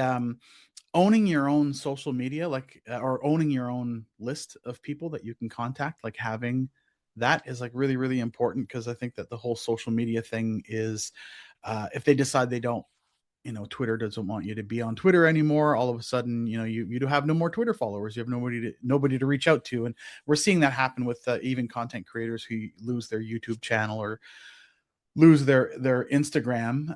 owning your own social media, like or owning your own list of people that you can contact, like having that is like really, really important, because I think that the whole social media thing is, if they decide they don't, Twitter doesn't want you to be on Twitter anymore, all of a sudden, you do have no more Twitter followers. You have nobody to reach out to. And we're seeing that happen with even content creators who lose their YouTube channel or lose their Instagram.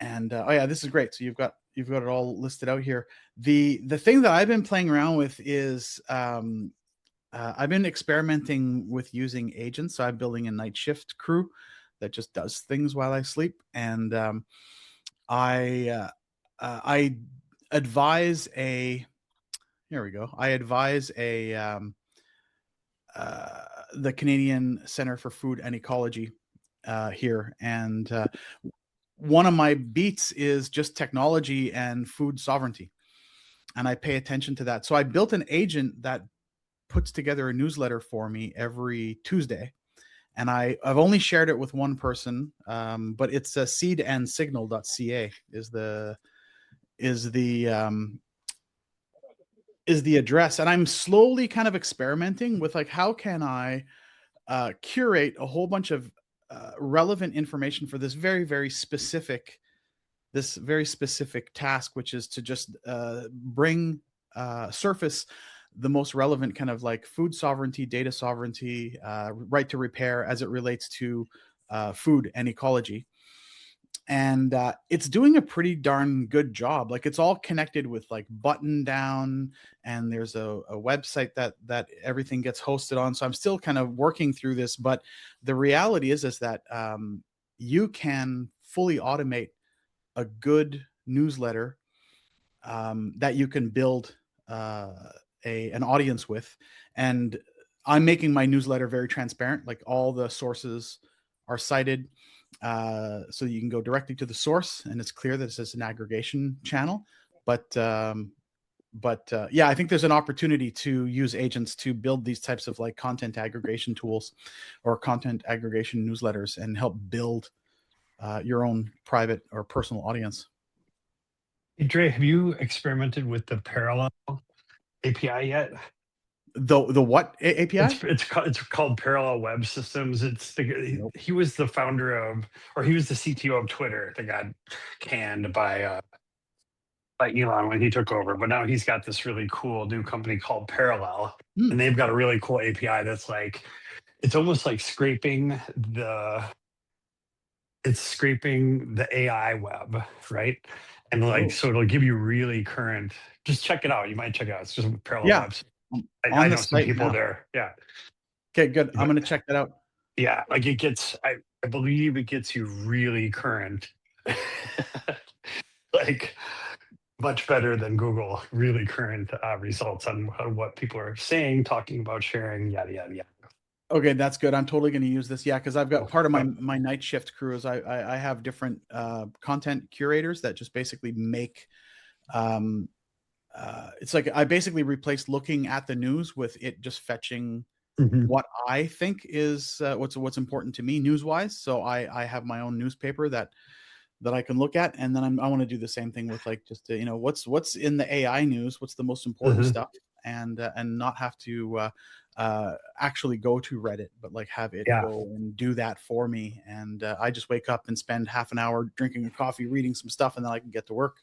And oh yeah, this is great. So you've got it all listed out here. The thing that I've been playing around with is I've been experimenting with using agents. So I'm building a night shift crew that just does things while I sleep, and I advise a here we go. I advise a the Canadian Center for Food and Ecology here, and one of my beats is just technology and food sovereignty, and I pay attention to that. So I built an agent that puts together a newsletter for me every Tuesday, and I've only shared it with one person, but it's seedandsignal.ca is the address, and I'm slowly kind of experimenting with like how can I curate a whole bunch of relevant information for this very specific task, which is to just surface the most relevant kind of like food sovereignty, data sovereignty, right to repair as it relates to food and ecology. And it's doing a pretty darn good job. Like it's all connected with like Button Down, and there's a website that everything gets hosted on. So I'm still kind of working through this, but the reality is that you can fully automate a good newsletter that you can build an audience with. And I'm making my newsletter very transparent. Like all the sources are cited, so you can go directly to the source, and it's clear that it's an aggregation channel. But yeah, I think there's an opportunity to use agents to build these types of like content aggregation tools or content aggregation newsletters and help build your own private or personal audience. Hey, Dre, have you experimented with the parallel API yet? The what API? It's called Parallel Web Systems. He was the founder of, or he was the CTO of Twitter that got canned by Elon when he took over. But now he's got this really cool new company called Parallel, and they've got a really cool API that's like, it's almost like scraping the AI web, right? And like, so it'll give you really current. Just check it out. You might check it out. It's just Parallel Webs. I know some people there. Yeah. Okay, good. I'm going to check that out. Yeah, like it gets. I believe it gets you really current, like much better than Google. Really current results on what people are saying, talking about, sharing, yada yada yada. Okay, that's good. I'm totally going to use this. Yeah, because I've got part of my night shift crew is I have different content curators that just basically make. It's like I basically replaced looking at the news with it just fetching what I think is what's important to me news wise. So I have my own newspaper that I can look at, and then I want to do the same thing with like just what's in the AI news, what's the most important stuff, and not have to actually go to Reddit, but like have it Yeah. go and do that for me. And I just wake up and spend half an hour drinking a coffee, reading some stuff, and then I can get to work.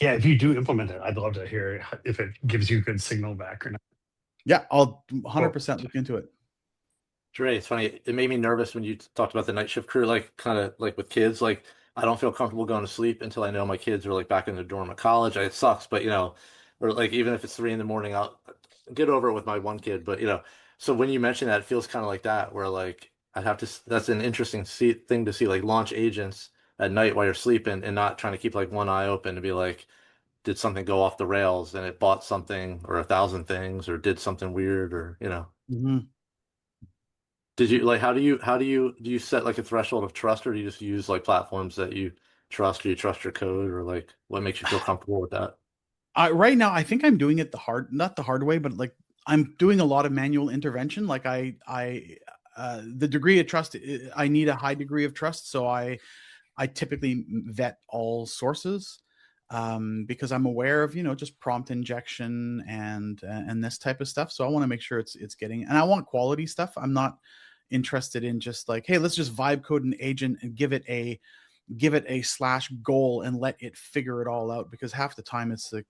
Yeah, if you do implement it, I'd love to hear if it gives you good signal back or not. Yeah, I'll 100% look into it. Dre, it's funny. It made me nervous when you talked about the night shift crew, like kind of like with kids. Like I don't feel comfortable going to sleep until I know my kids are like back in the dorm at college. It sucks, but or like even if it's 3 in the morning, I'll get over it with my one kid. But so when you mention that, it feels kind of like that, where like I'd have to. That's an interesting thing to see, like launch agents at night while you're sleeping and not trying to keep like one eye open to be like, did something go off the rails and it bought something or 1,000 things or did something weird or. Mm-hmm. Did you like do you set like a threshold of trust, or do you just use like platforms that you trust, or you trust your code, or like what makes you feel comfortable with that? Right now, I think I'm doing it not the hard way, but like I'm doing a lot of manual intervention. Like the degree of trust, I need a high degree of trust. So I typically vet all sources because I'm aware of just prompt injection and this type of stuff. So I want to make sure it's getting, and I want quality stuff. I'm not interested in just like, hey, let's just vibe code an agent and give it a / goal and let it figure it all out, because half the time it's like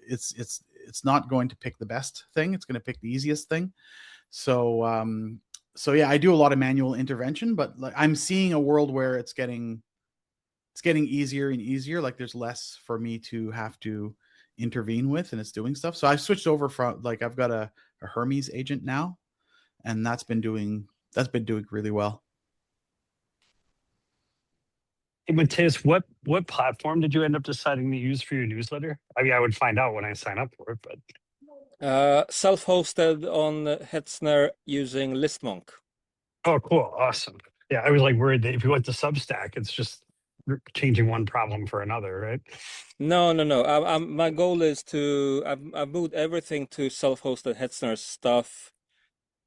it's not going to pick the best thing. It's going to pick the easiest thing. So yeah, I do a lot of manual intervention, but like I'm seeing a world where it's getting easier and easier. Like there's less for me to have to intervene with, and it's doing stuff. So I've switched over from like I've got a Hermes agent now, and that's been doing really well. Hey, Mateus, what platform did you end up deciding to use for your newsletter? I mean, I would find out when I sign up for it, but Self-hosted on Hetzner using ListMonk. oh, cool, awesome. Yeah, I was like worried that if you went to Substack, it's just changing one problem for another, right? No. My goal is I've moved everything to self-hosted Hetzner stuff,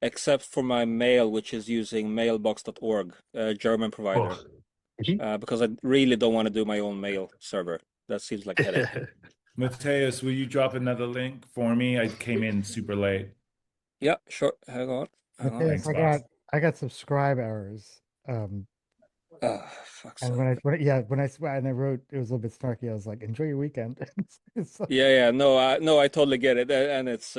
except for my mail, which is using mailbox.org, a German provider, because I really don't want to do my own mail server. That seems like a headache. Mateus, will you drop another link for me? I came in super late. Yeah, sure. Hang on. Matthias, Thanks, boss. I got subscribe errors. Fuck's And sake. when I wrote, it was a little bit snarky. I was like, "Enjoy your weekend." It's like, Yeah. No, I totally get it, and it's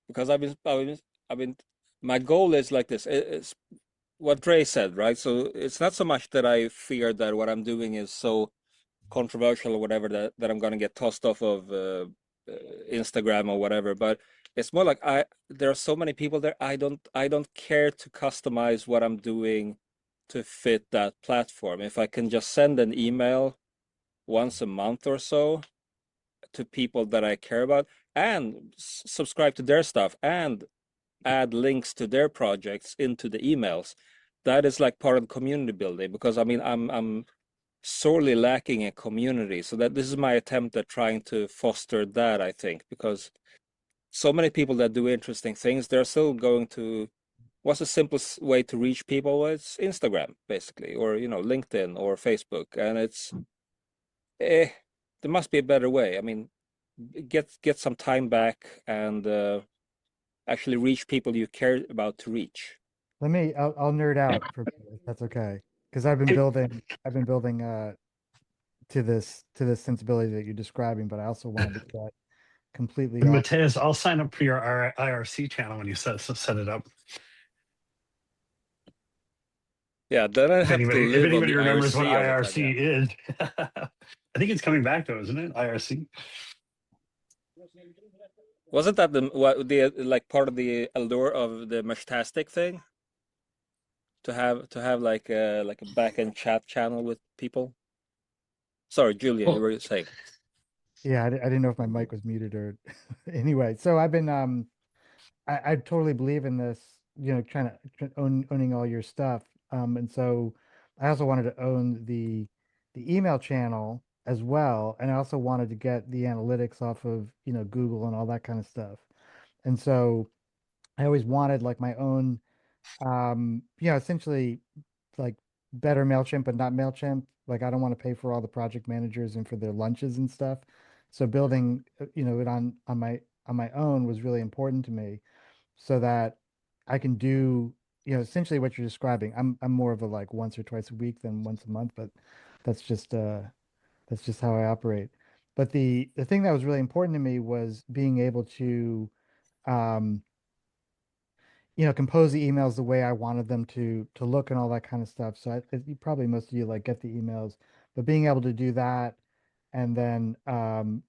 because I've been. My goal is like this. It's what Dre said, right? So it's not so much that I fear that what I'm doing is so controversial or whatever that I'm gonna get tossed off of Instagram or whatever, but it's more like there are so many people there. I don't care to customize what I'm doing to fit that platform. If I can just send an email once a month or so to people that I care about and subscribe to their stuff and add links to their projects into the emails, that is like part of the community building, because I mean I'm sorely lacking a community. So that this is my attempt at trying to foster that, I think, because so many people that do interesting things, they're still going to, what's the simplest way to reach people? Well, it's Instagram, basically, or LinkedIn or Facebook. And it's there must be a better way. I mean, get some time back and actually reach people you care about to reach. I'll nerd out for if that's okay, because I've been building to this sensibility that you're describing, but I also wanted to get completely off. Mateus, I'll sign up for your IRC channel when you set it up. Yeah, then I If have to anybody, live on the remembers what IRC all the time. IRC is, I think it's coming back though, isn't it? IRC. Wasn't that the like part of the allure of the Meshtastic thing? To have like a back end chat channel with people. Sorry, Julian, you were saying. Yeah, I didn't know if my mic was muted or anyway. So I've been I totally believe in this, trying to owning all your stuff. And so I also wanted to own the email channel as well, and I also wanted to get the analytics off of Google and all that kind of stuff. And so I always wanted like my own, essentially like better MailChimp, but not MailChimp. Like I don't want to pay for all the project managers and for their lunches and stuff. So building, it on my own was really important to me. so that I can do, essentially what you're describing. I'm more of a like once or twice a week than once a month, but that's just uh that's just how I operate. But the thing that was really important to me was being able to um compose the emails the way I wanted them to look and all that kind of stuff. So probably most of you like get the emails, but being able to do that and then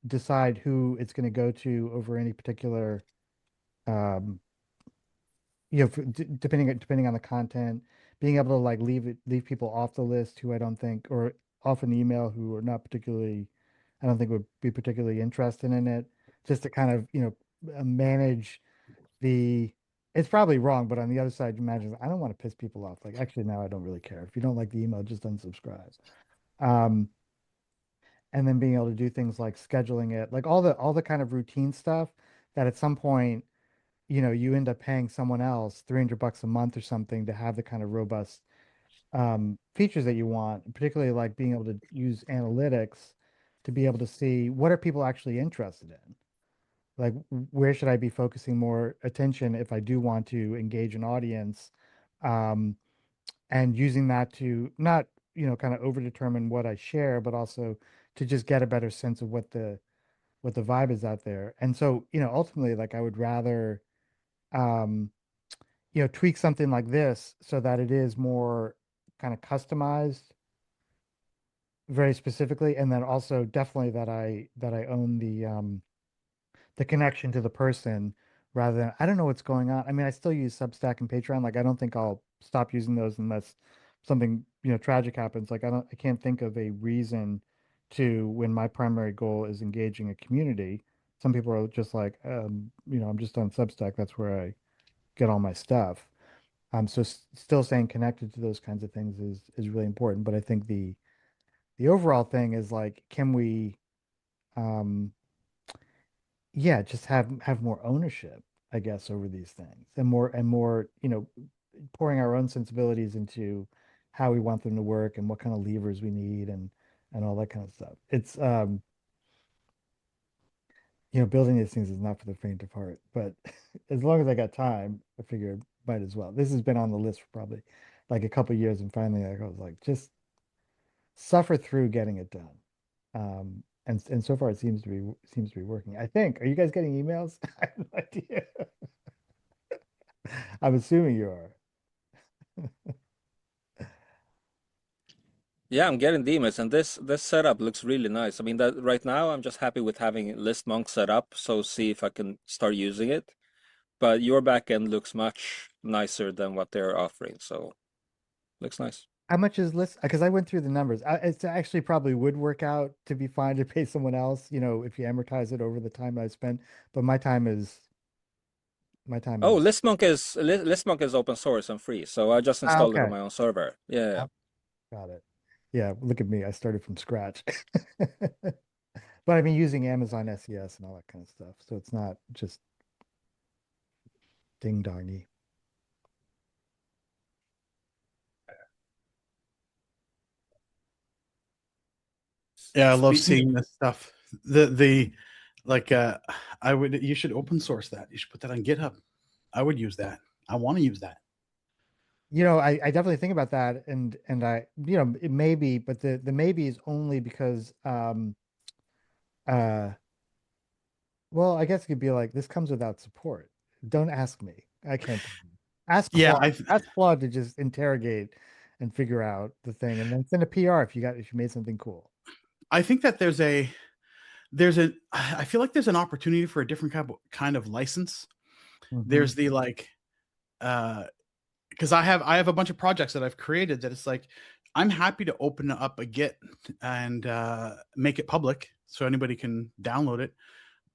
decide who it's going to go to over any particular um, depending on the content, being able to like leave people off the list who I don't think or off an email who are not particularly I don't think would be particularly interested in it, just to kind of manage the it's probably wrong, but on the other side, you imagine I don't want to piss people off. Like actually now I don't really care. If you don't like the email, just unsubscribe. Um, and then being able to do things like scheduling it, like all the kind of routine stuff that at some point, you end up paying someone else $300 a month or something to have the kind of robust features that you want, particularly like being able to use analytics to be able to see what are people actually interested in. Like, where should I be focusing more attention if I do want to engage an audience? Um, and using that to not, kind of over determine what I share, but also to just get a better sense of what the vibe is out there. And so, ultimately, like I would rather um, tweak something like this so that it is more kind of customized very specifically, and then also definitely that I own the connection to the person rather than I don't know what's going on. I mean, I still use Substack and Patreon. Like I don't think I'll stop using those unless something, tragic happens. Like I can't think of a reason to when my primary goal is engaging a community. Some people are just like, I'm just on Substack. That's where I get all my stuff. So still staying connected to those kinds of things is really important. But I think the overall thing is like, can we um yeah, just have more ownership, I guess, over these things and more, pouring our own sensibilities into how we want them to work and what kind of levers we need and all that kind of stuff. It's building these things is not for the faint of heart, but as long as I got time, I figure might as well. This has been on the list for probably like a couple years, and finally like, I was like, just suffer through getting it done. And so far it seems to be working. I think. Are you guys getting emails? I have no idea. I'm assuming you are. Yeah, I'm getting demons, and this setup looks really nice. I mean, that right now I'm just happy with having ListMonk set up, so see if I can start using it. But your backend looks much nicer than what they're offering, so looks nice. How much is list? Because I went through the numbers. It's actually probably would work out to be fine to pay someone else, if you amortize it over the time I spent. But my time Oh, is ListMonk is open source and free, so I just installed it on okay. my own server. Yeah, yeah. Got it. Yeah, look at me. I started from scratch. But I've been using Amazon SES and all that kind of stuff. So it's not just ding dongy. Yeah, I love Speaking seeing this stuff. The like you should open source that. You should put that on GitHub. I would use that. I want to use that. I definitely think about that and it may be, but the maybe is only because uh well, I guess it could be like this comes without support. Don't ask me. I can't tell you. Ask Yeah, Claude. Ask Claude to just interrogate and figure out the thing and then send a PR if you made something cool. I think that I feel like there's an opportunity for a different kind of license. There's the like because I have a bunch of projects that I've created that it's like I'm happy to open up a Git and make it public so anybody can download it,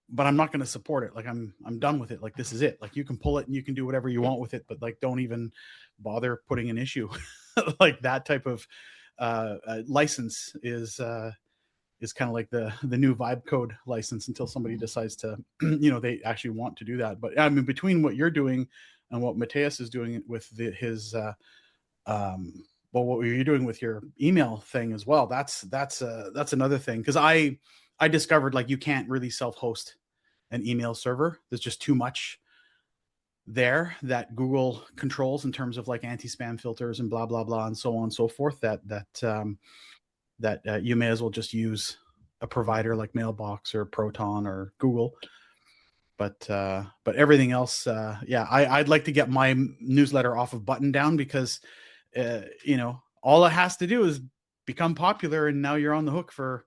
but I'm not going to support it. Like I'm done with it. Like this is it. Like you can pull it and you can do whatever you want with it, but like don't even bother putting an issue. Like that type of license is kind of like the new vibe code license until somebody decides to they actually want to do that. But I mean, between what you're doing and what Mateus is doing with his well, what you're doing with your email thing as well, that's another thing, because I discovered like you can't really self-host an email server. There's just too much there that Google controls in terms of like anti-spam filters and blah blah blah and so on and so forth, that you may as well just use a provider like Mailbox or Proton or Google. But everything else, yeah, I'd like to get my newsletter off of Button Down, because you know, all it has to do is become popular, and now you're on the hook for,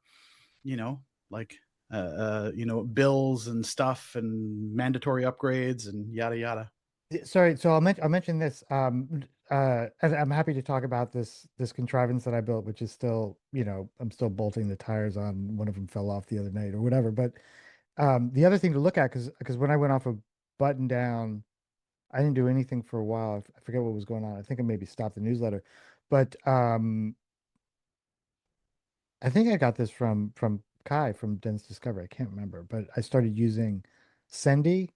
you know, like you know, bills and stuff and mandatory upgrades and yada yada. Sorry, so I'll mention this. And I'm happy to talk about this contrivance that I built, which is still, you know, I'm still bolting the tires on. One of them fell off the other night or whatever. But the other thing to look at, because when I went off of Button Down, I didn't do anything for a while. I forget what was going on. I think I maybe stopped the newsletter, but I think I got this from Kai from Dense Discovery. I can't remember, but I started using Sendy,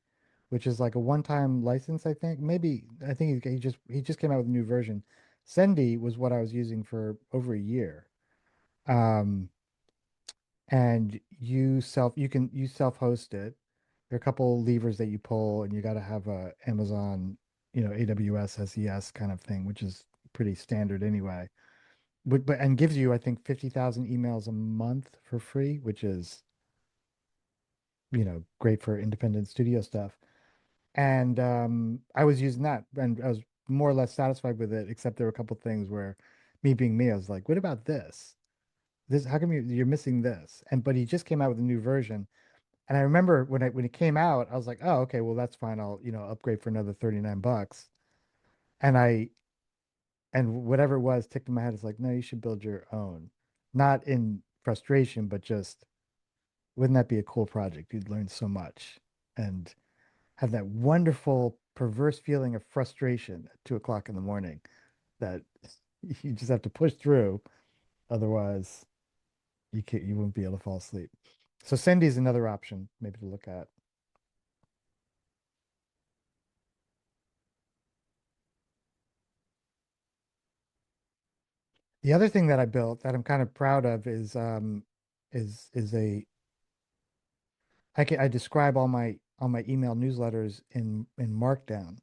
which is like a one-time license, I think. Maybe I think he just came out with a new version. Sendy was what I was using for over a year. Um, and you self-host it. There are a couple levers that you pull, and you got to have a Amazon, you know, AWS SES kind of thing, which is pretty standard anyway. But and gives you, I think, 50,000 emails a month for free, which is, you know, great for independent studio stuff. And I was using that, and I was more or less satisfied with it, except there were a couple things where, me being me, I was like, what about this? This, how come you're missing this? And but he just came out with a new version. And I remember when it came out, I was like, oh, okay, well that's fine. I'll, you know, upgrade for another 39 bucks. And whatever it was ticked in my head, it's like, no, you should build your own. Not in frustration, but just, wouldn't that be a cool project? You'd learn so much and have that wonderful perverse feeling of frustration at 2 o'clock in the morning that you just have to push through. Otherwise, you wouldn't be able to fall asleep. So Sendy is another option maybe to look at. The other thing that I built that I'm kind of proud of is a I describe all my email newsletters in Markdown,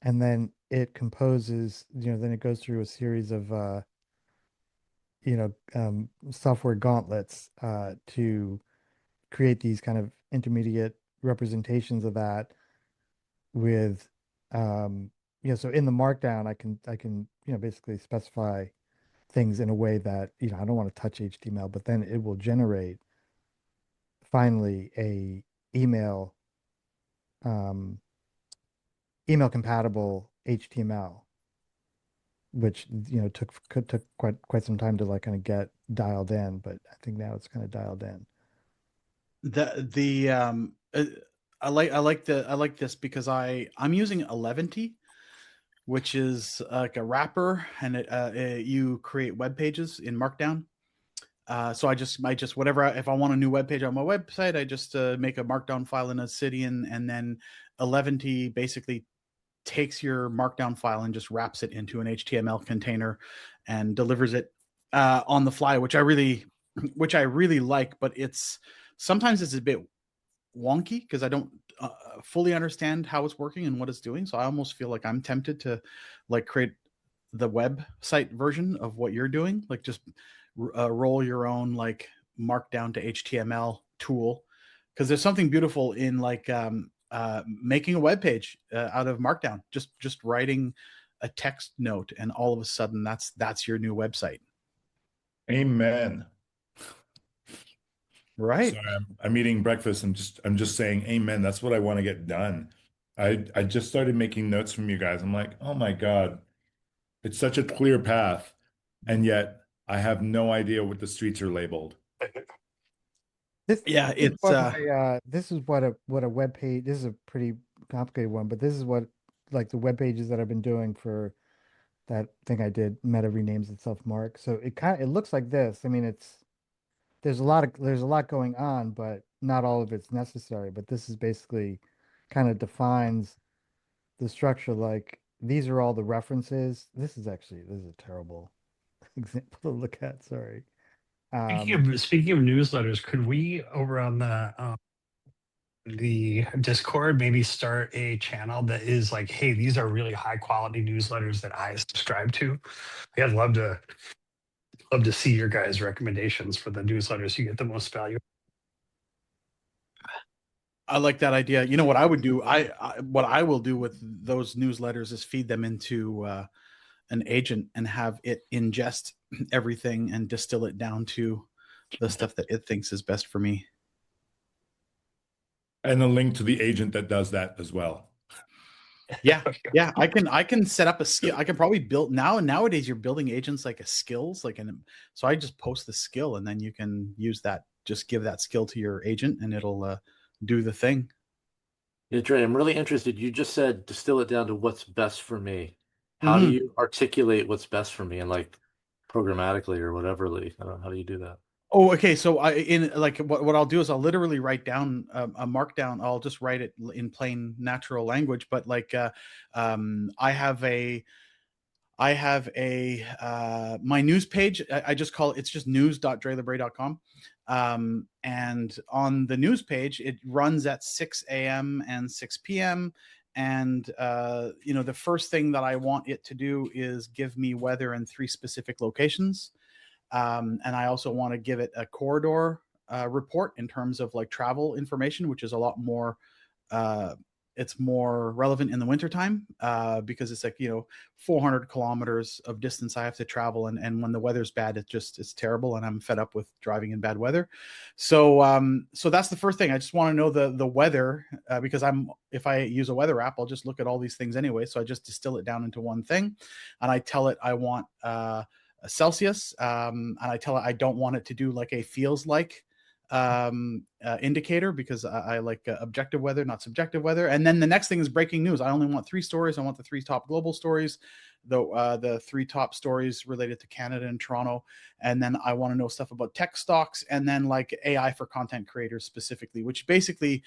and then it composes, you know, then it goes through a series of you know, software gauntlets to create these kind of intermediate representations of that with you know, so in the Markdown I can, you know, basically specify things in a way that, you know, I don't want to touch HTML, but then it will generate finally a email um, email compatible HTML, which, you know, took quite some time to like kind of get dialed in, but I think now it's kind of dialed in. The I like this because I'm using Eleventy, which is like a wrapper, and you create web pages in Markdown. So I just whatever, if I want a new web page on my website, I just make a Markdown file in a city, and then Eleventy basically takes your Markdown file and just wraps it into an HTML container and delivers it on the fly, which I really like. But sometimes it's a bit wonky because I don't fully understand how it's working and what it's doing. So I almost feel like I'm tempted to like create the website version of what you're doing, like just roll your own like Markdown to HTML tool, because there's something beautiful in like making a web page out of Markdown, just writing a text note, and all of a sudden that's your new website. Amen. Right. So I'm eating breakfast. I'm just saying amen. That's what I want to get done. I just started making notes from you guys. I'm like, oh my God, it's such a clear path, and yet I have no idea what the streets are labeled. Yeah, this is it's what this is what a web page. This is a pretty complicated one, but this is what, like, the web pages that I've been doing for that thing I did. Meta renames itself Mark, so it looks like this. I mean, there's a lot going on, but not all of it's necessary. But this is basically kind of defines the structure. Like, these are all the references. This is a terrible example to look at. Sorry. Speaking of newsletters, could we over on the the Discord, maybe start a channel that is like, hey, these are really high quality newsletters that I subscribe to. I'd love to see your guys' recommendations for the newsletters you get the most value. I like that idea. You know what I would do? What I will do with those newsletters is feed them into an agent and have it ingest everything and distill it down to the stuff that it thinks is best for me. And a link to the agent that does that as well. Yeah, yeah. I can set up a skill. I can probably build nowadays. You're building agents like a skills, so I just post the skill and then you can use that. Just give that skill to your agent and it'll do the thing. Yeah, Dre, I'm really interested. You just said distill it down to what's best for me. How do you articulate what's best for me and like programmatically or whatever? I don't know, how do you do that? Oh, okay. So what I'll do is I'll literally write down a markdown. I'll just write it in plain natural language. But I have a my news page. I just call it's just news.drelabray.com. And on the news page, it runs at 6 a.m. and 6 p.m. And the first thing that I want it to do is give me weather in 3 specific locations. And I also want to give it a corridor report in terms of like travel information, which is a lot more it's more relevant in the wintertime because it's like 400 kilometers of distance I have to travel, and when the weather's bad, it's terrible, and I'm fed up with driving in bad weather. So that's the first thing. I just want to know the weather because if I use a weather app, I'll just look at all these things anyway. So I just distill it down into one thing, and I tell it I want a Celsius, and I tell it I don't want it to do like a feels like indicator because I like objective weather, not subjective weather. And then the next thing is breaking news. I only want 3 stories. I want the 3 top global stories, the 3 top stories related to Canada and Toronto. And then I want to know stuff about tech stocks and then like AI for content creators specifically, which basically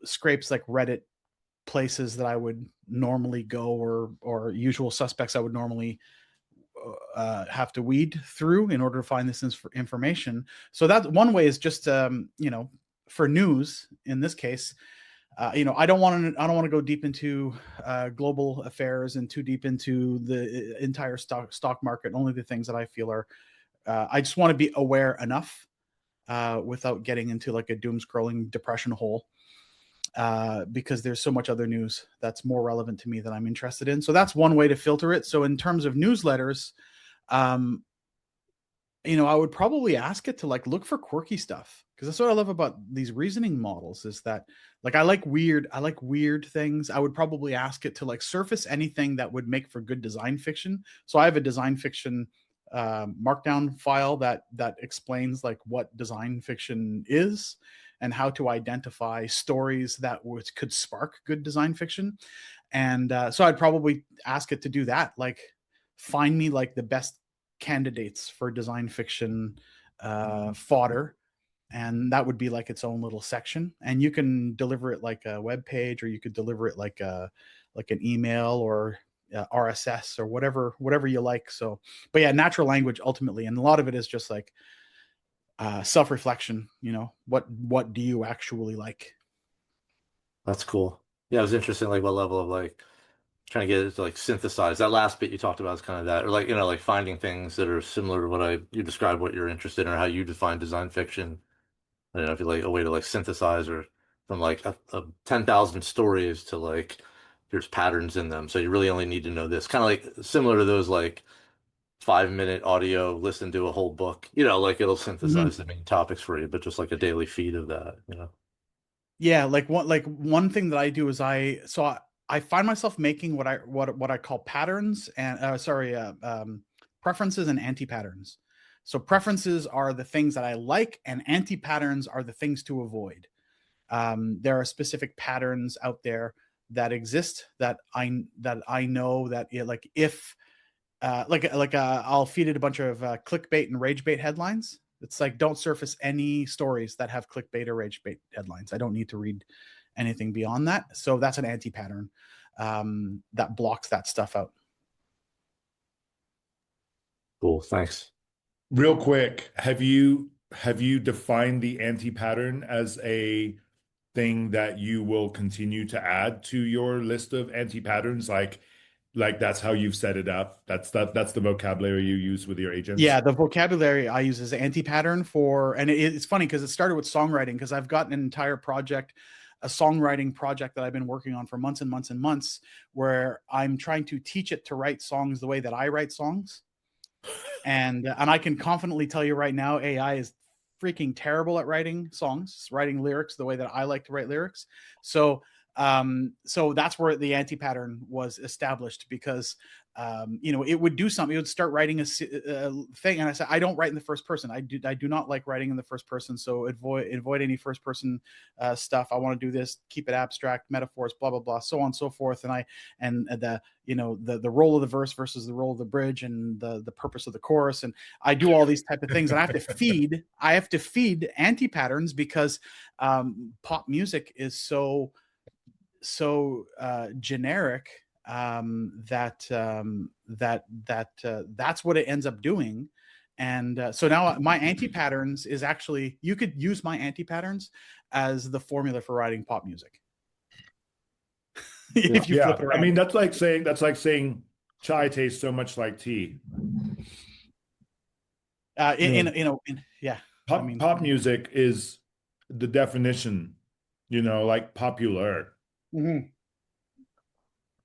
scrapes like Reddit places that I would normally go or usual suspects I would normally have to weed through in order to find this information. So that one way is just for news in this case. I don't want to go deep into global affairs and too deep into the entire stock market. Only the things that I feel are I just want to be aware enough without getting into like a doom scrolling depression hole. Because there's so much other news that's more relevant to me that I'm interested in. So that's one way to filter it. So in terms of newsletters, I would probably ask it to like look for quirky stuff, because that's what I love about these reasoning models is that like I like weird things. I would probably ask it to like surface anything that would make for good design fiction. So I have a design fiction markdown file that explains like what design fiction is and how to identify stories that could spark good design fiction. And so I'd probably ask it to do that, like find me like the best candidates for design fiction fodder, and that would be like its own little section. And you can deliver it like a web page, or you could deliver it like an email or RSS or whatever you like. So, but yeah, natural language ultimately, and a lot of it is just like self-reflection. What do you actually like? That's cool. Yeah, it was interesting, like what level of like trying to get it to like synthesize. That last bit you talked about is kind of that, or like like finding things that are similar to what you described what you're interested in or how you define design fiction. I don't know if you like a way to like synthesize or from like a 10,000 stories to like there's patterns in them. So you really only need to know this. Kind of like similar to those like 5-minute audio, listen to a whole book. Like it'll synthesize the main topics for you, but just like a daily feed of that. Yeah, like one thing that I do is I find myself making what I call patterns and preferences and anti-patterns. So preferences are the things that I like, and anti-patterns are the things to avoid. There are specific patterns out there that exist that I know that like if I'll feed it a bunch of clickbait and rage bait headlines. It's like, don't surface any stories that have clickbait or rage bait headlines. I don't need to read anything beyond that. So that's an anti-pattern that blocks that stuff out. Cool. Thanks. Real quick, have you defined the anti-pattern as a thing that you will continue to add to your list of anti-patterns? Like that's how you've set it up. That's the vocabulary you use with your agents. Yeah, the vocabulary I use is anti-pattern for, and it's funny because it started with songwriting, because I've got an entire project, a songwriting project that I've been working on for months and months and months, where I'm trying to teach it to write songs the way that I write songs. And I can confidently tell you right now, AI is freaking terrible at writing songs, writing lyrics the way that I like to write lyrics. So so that's where the anti-pattern was established, because you know, it would do something. It would start writing a thing, and I said, I don't write in the first person. I do not like writing in the first person. So avoid any first person stuff. I want to do this, keep it abstract, metaphors, blah blah blah, so on and so forth. And the, you know, the role of the verse versus the role of the bridge, and the purpose of the chorus, and I do all these type of things, and I have to feed anti-patterns, because pop music is so generic, that's what it ends up doing. And so now my anti-patterns is actually, you could use my anti-patterns as the formula for writing pop music. If you flip it around. I mean, that's like saying chai tastes so much like tea. Yeah. Pop music is the definition, you know, like popular. Mm-hmm.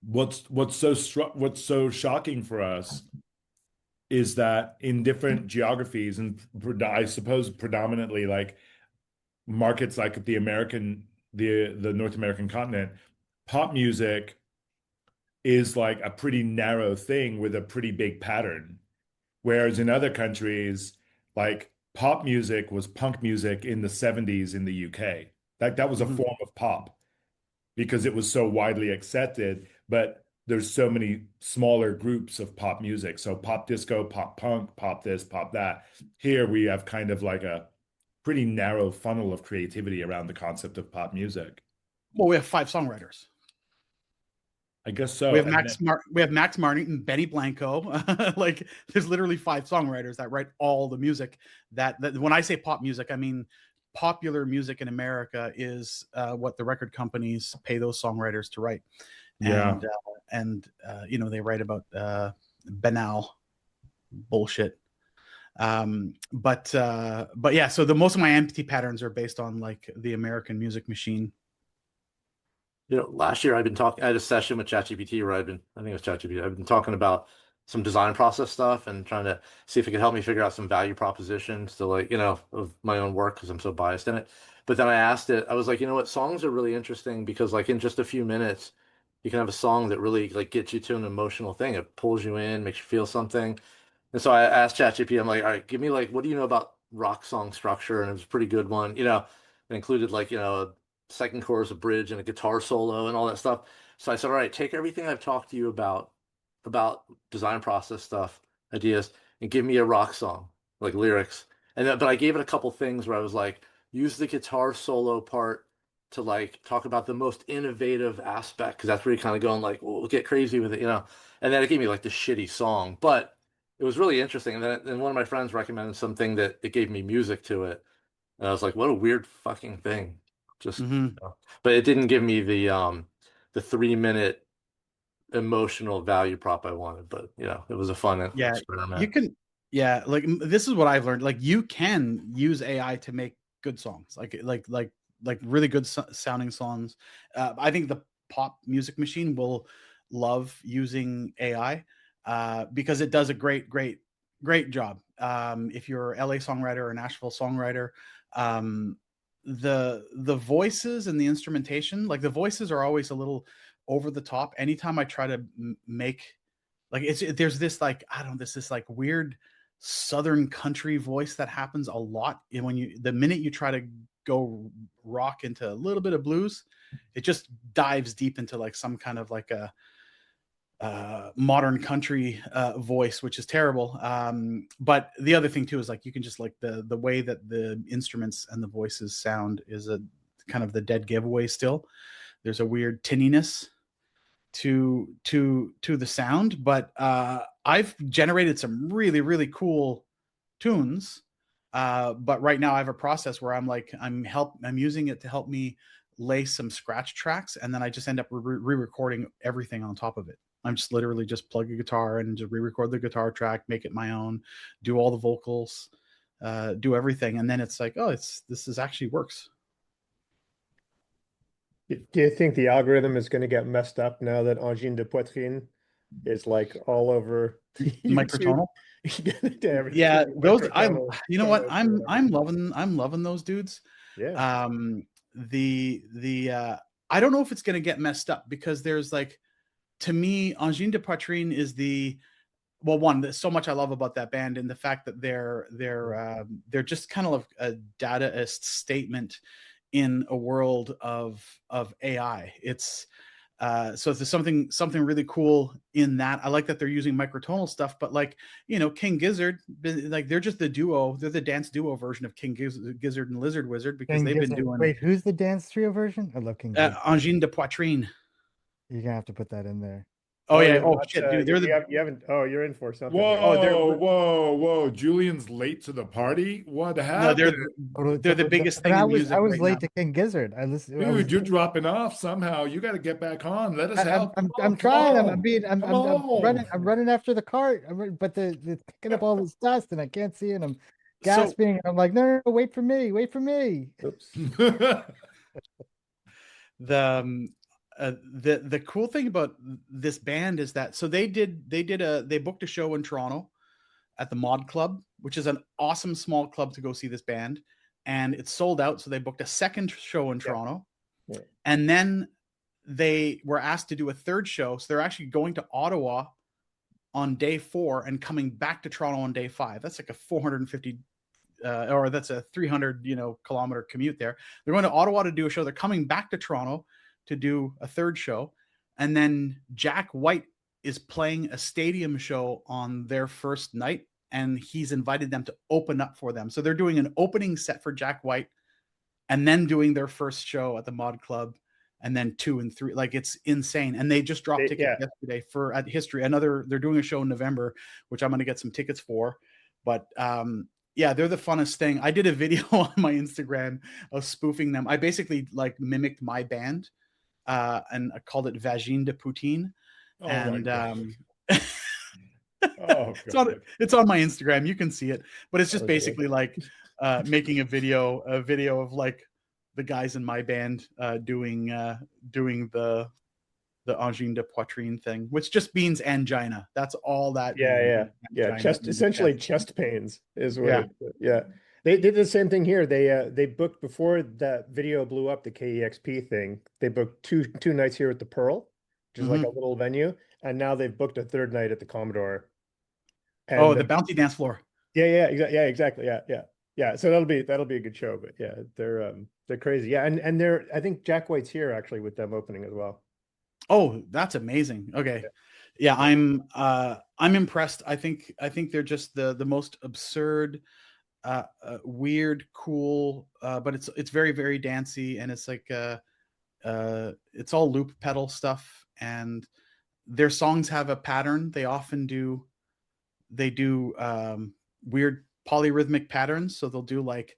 What's so shocking for us is that in different geographies, and I suppose predominantly like markets like the North American continent, pop music is like a pretty narrow thing with a pretty big pattern. Whereas in other countries, like pop music was punk music in the 70s in the UK. That was a form of pop because it was so widely accepted, but there's so many smaller groups of pop music. So pop disco, pop punk, pop this, pop that. Here we have kind of like a pretty narrow funnel of creativity around the concept of pop music. Well, we have 5 songwriters. I guess so. We have Max Martin and Benny Blanco. Like, there's literally 5 songwriters that write all the music. That when I say pop music, I mean popular music in America is what the record companies pay those songwriters to write. Yeah. And you know, they write about banal bullshit. But yeah, so most of my empty patterns are based on like the American music machine. You know, last year I had a session with ChatGPT where I think it was ChatGPT. I've been talking about some design process stuff and trying to see if it could help me figure out some value propositions to, like, you know, of my own work, because I'm so biased in it. But then I asked it, I was like, you know what, songs are really interesting because, like, in just a few minutes, you can have a song that really like gets you to an emotional thing. It pulls you in, makes you feel something. And so I asked ChatGPT, I'm like, all right, give me, like, what do you know about rock song structure? And it was a pretty good one. You know, it included, like, you know, a second chorus, a bridge, and a guitar solo and all that stuff. So I said, all right, take everything I've talked to you about design process stuff, ideas, and give me a rock song, like lyrics. And then, but I gave it a couple things where I was like, use the guitar solo part to, like, talk about the most innovative aspect, because that's where you're kind of going, like, well, we'll get crazy with it, you know. And then it gave me like the shitty song, but it was really interesting. And then one of my friends recommended something that it gave me music to it, and I was like, what a weird fucking thing. Just, you know. But it didn't give me the 3-minute emotional value prop I wanted. But, you know, it was a fun experiment. You can, yeah, like this is what I've learned. Like, you can use AI to make good songs, like really good sounding songs. I think the pop music machine will love using AI because it does a great job. If you're a LA songwriter or a Nashville songwriter, the voices and the instrumentation, like the voices are always a little over the top. Anytime I try to make, like, there's this, like, I don't know, this like weird southern country voice that happens a lot when the minute you try to go rock into a little bit of blues, it just dives deep into like some kind of like a modern country voice, which is terrible. But the other thing too is, like, you can just, like, the way that the instruments and the voices sound is a kind of the dead giveaway still. There's a weird tinniness to the sound, but I've generated some really cool tunes. But right now I have a process where I'm using it to help me lay some scratch tracks, and then I just end up re-recording everything on top of it. I'm just literally just plug a guitar and just re-record the guitar track, make it my own, do all the vocals, do everything, and then it's like, oh, this is actually works. Do you think the algorithm is going to get messed up now that Angine de Poitrine is like all over YouTube? Microtonal? Yeah, those you know what, I'm loving those dudes. Yeah. I don't know if it's going to get messed up, because there's like, to me, Angine de Poitrine is one, there's so much I love about that band, and the fact that they're just kind of a Dadaist statement in a world of AI. It's so there's something really cool in that. I like that they're using microtonal stuff, but like, King Gizzard, like, they're just the duo. They're the dance duo version of King Gizzard and Lizard Wizard, because King they've Gizzard. been doing. Wait, who's the dance trio version? I love King Gizzard. Angine de Poitrine. You're gonna have to put that in there. Oh yeah. Oh shit, dude. You haven't. Oh, you're in for something. Whoa! Julian's late to the party. What happened? No, they're the biggest thing in music. I was right late now. to King Gizzard. Dude, you're dropping off somehow. You got to get back on. Let us help. I'm trying. I'm running after the cart. But they're picking up all this dust, and I can't see it. I'm gasping. I'm like, no, wait for me. Oops. The cool thing about this band is that, so they booked a show in Toronto at the Mod Club, which is an awesome small club to go see this band, and it's sold out. So they booked a second show in Toronto, and then they were asked to do a third show. So they're actually going to Ottawa on day 4 and coming back to Toronto on day 5. That's like a 450 or that's a 300 kilometer commute there. They're going to Ottawa to do a show. They're coming back to Toronto to do a third show, and then Jack White is playing a stadium show on their first night, and he's invited them to open up for them. So they're doing an opening set for Jack White, and then doing their first show at the Mod Club, and then 2 and 3. Like, it's insane. And they just dropped tickets yesterday at History. They're doing a show in November, which I'm going to get some tickets for. But yeah, they're the funnest thing. I did a video on my Instagram of spoofing them. I basically like mimicked my band, and I called it Angine de Poitrine. Oh, and it's on my Instagram. You can see it, but it's just basically like making a video of like the guys in my band doing the Angine de Poitrine thing, which just means angina. That's all that. Yeah. Essentially chest pains is what. They did the same thing here. They booked, before that video blew up, the KEXP thing. They booked two nights here at the Pearl, which is like a little venue, and now they've booked a third night at the Commodore. And the bouncy dance floor. Yeah, exactly. Yeah. So that'll be a good show. But yeah, they're crazy. Yeah, and I think Jack White's here actually with them opening as well. Oh, that's amazing. Okay. Yeah, I'm impressed. I think they're just the most absurd, weird, cool, but it's very, very dancey, and it's like it's all loop pedal stuff, and their songs have a pattern. They often do weird polyrhythmic patterns. So they'll do like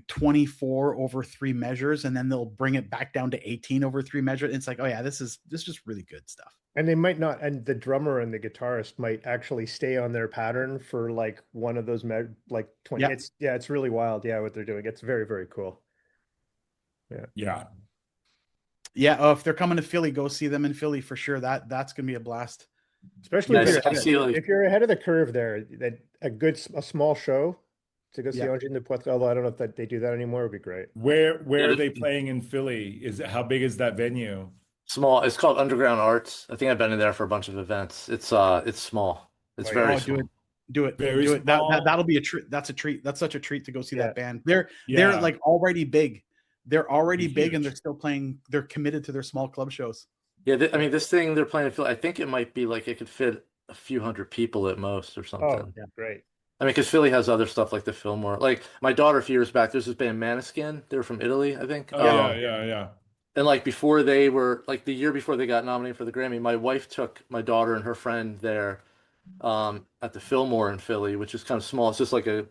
24 over 3 measures, and then they'll bring it back down to 18 over 3 measures. It's like, oh yeah, this is just really good stuff. And they might not, and the drummer and the guitarist might actually stay on their pattern for like one of those like 20. It's really wild. Yeah, what they're doing. It's very, very cool. Yeah. Oh, if they're coming to Philly, go see them in Philly for sure. That's gonna be a blast. Especially if you're ahead of the curve there, that a small show to go see Angine de Poitrine, although I don't know if they do that anymore, would be great. Where are they playing in Philly? How big is that venue? Small. It's called Underground Arts. I think I've been in there for a bunch of events. It's small. It's very small. Do it. Very do it. small. That'll be a treat. That's a treat. That's such a treat to go see that band. They're like already big. They're already big, and they're still playing. They're committed to their small club shows. Yeah, this thing they're playing in Philly, I think it might be like it could fit a few hundred people at most or something. Oh, yeah, great. I mean, because Philly has other stuff like the Fillmore. Like my daughter, a few years back, there's this band Maneskin. They were from Italy, I think. Yeah. And like before they were, like the year before they got nominated for the Grammy, my wife took my daughter and her friend there at the Fillmore in Philly, which is kind of small. It's just like a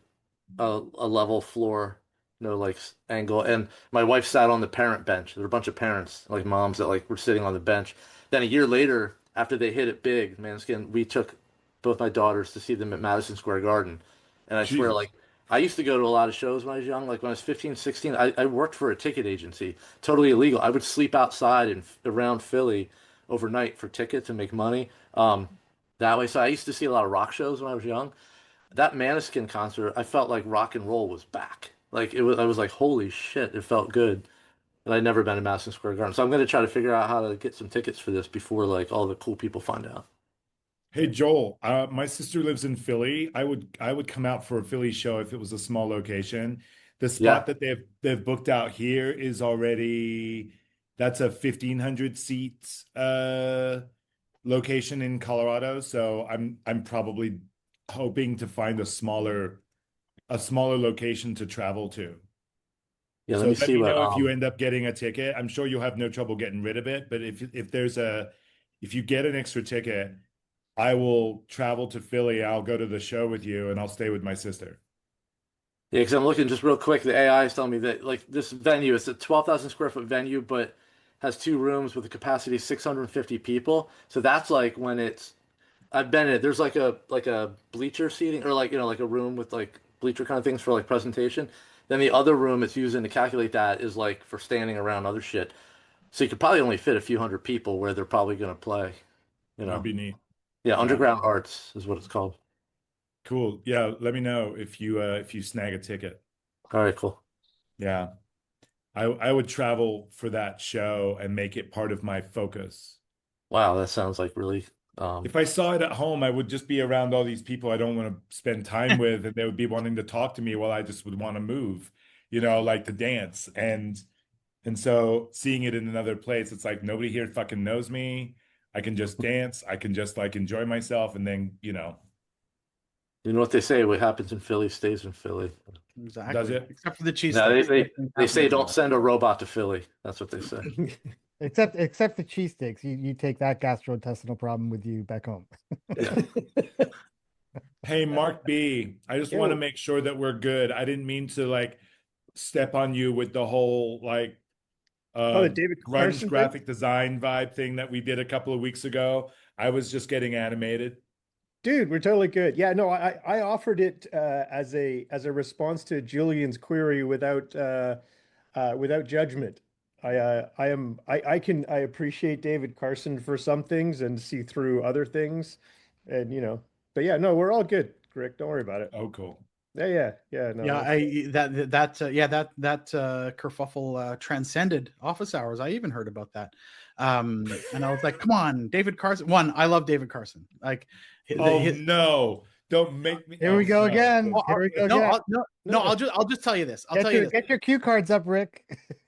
level floor. no like angle. And my wife sat on the parent bench. There were a bunch of parents, like moms that like were sitting on the bench. Then a year later, after they hit it big, Manskin, we took both my daughters to see them at Madison Square Garden. And I swear, Jesus. like, I used to go to a lot of shows when I was young. Like when I was 15, 16, I worked for a ticket agency, totally illegal. I would sleep outside and around Philly overnight for tickets and make money. That way. So I used to see a lot of rock shows when I was young. That Maneskin concert, I felt like rock and roll was back. Like it was, I was like, holy shit, it felt good. And I'd never been to Madison Square Garden, so I'm gonna try to figure out how to get some tickets for this before like all the cool people find out. Hey Joel, my sister lives in Philly. I would come out for a Philly show if it was a small location. The Yeah, spot that they've booked out here is already that's a 1,500 seats location in Colorado. So I'm probably hoping to find a smaller location to travel to. yeah. Let So me let see me what. know if you end up getting a ticket. I'm sure you'll have no trouble getting rid of it, but if you get an extra ticket, I will travel to Philly. I'll go to the show with you and I'll stay with my sister. Yeah, because I'm looking just real quick. The AI is telling me that like this venue, it's a 12,000 square foot venue, but has two rooms with a capacity of 650 people. So that's like when it's I've been in it. There's like a bleacher seating or like like a room with like bleacher kind of things for like presentation. Then the other room it's using to calculate that is like for standing around other shit. So you could probably only fit a few hundred people where they're probably going to play, you That'd know. be neat. Yeah, Yeah. Underground Arts is what it's called. Cool. Yeah, let me know if you snag a ticket. All right, cool. Yeah. I would travel for that show and make it part of my focus. Wow, that sounds like really If I saw it at home, I would just be around all these people I don't want to spend time with, and they would be wanting to talk to me while I just would want to move, like to dance. And so seeing it in another place, it's like nobody here fucking knows me. I can just dance. I can just like enjoy myself, and then, you know what they say, what happens in Philly stays in Philly. Exactly. does it? Except for the No, cheesesteaks. they say don't send a robot to Philly. That's what they say. Except the cheesesteaks. You take that gastrointestinal problem with you back home. Yeah. Hey, Mark B, I just want to Yo. make sure that we're good. I didn't mean to like step on you with the whole like Oh, the David grunge Carson thing? graphic design vibe thing that we did a couple of weeks ago. I was just getting animated. Dude, we're totally good. Yeah, no, I offered it as a response to Julian's query without judgment. I appreciate David Carson for some things and see through other things, and but yeah, no, we're all good, Rick. Don't worry about it. Oh, cool. Yeah. No, Yeah, that kerfuffle transcended office hours. I even heard about that, and I was like, "Come on, David Carson." One, I love David Carson. Like, Oh no! Don't make me. Here we oh, go no. again. Well, Here we go no, again. no. I'll just tell you this. I'll tell you this. Get your cue cards up, Rick.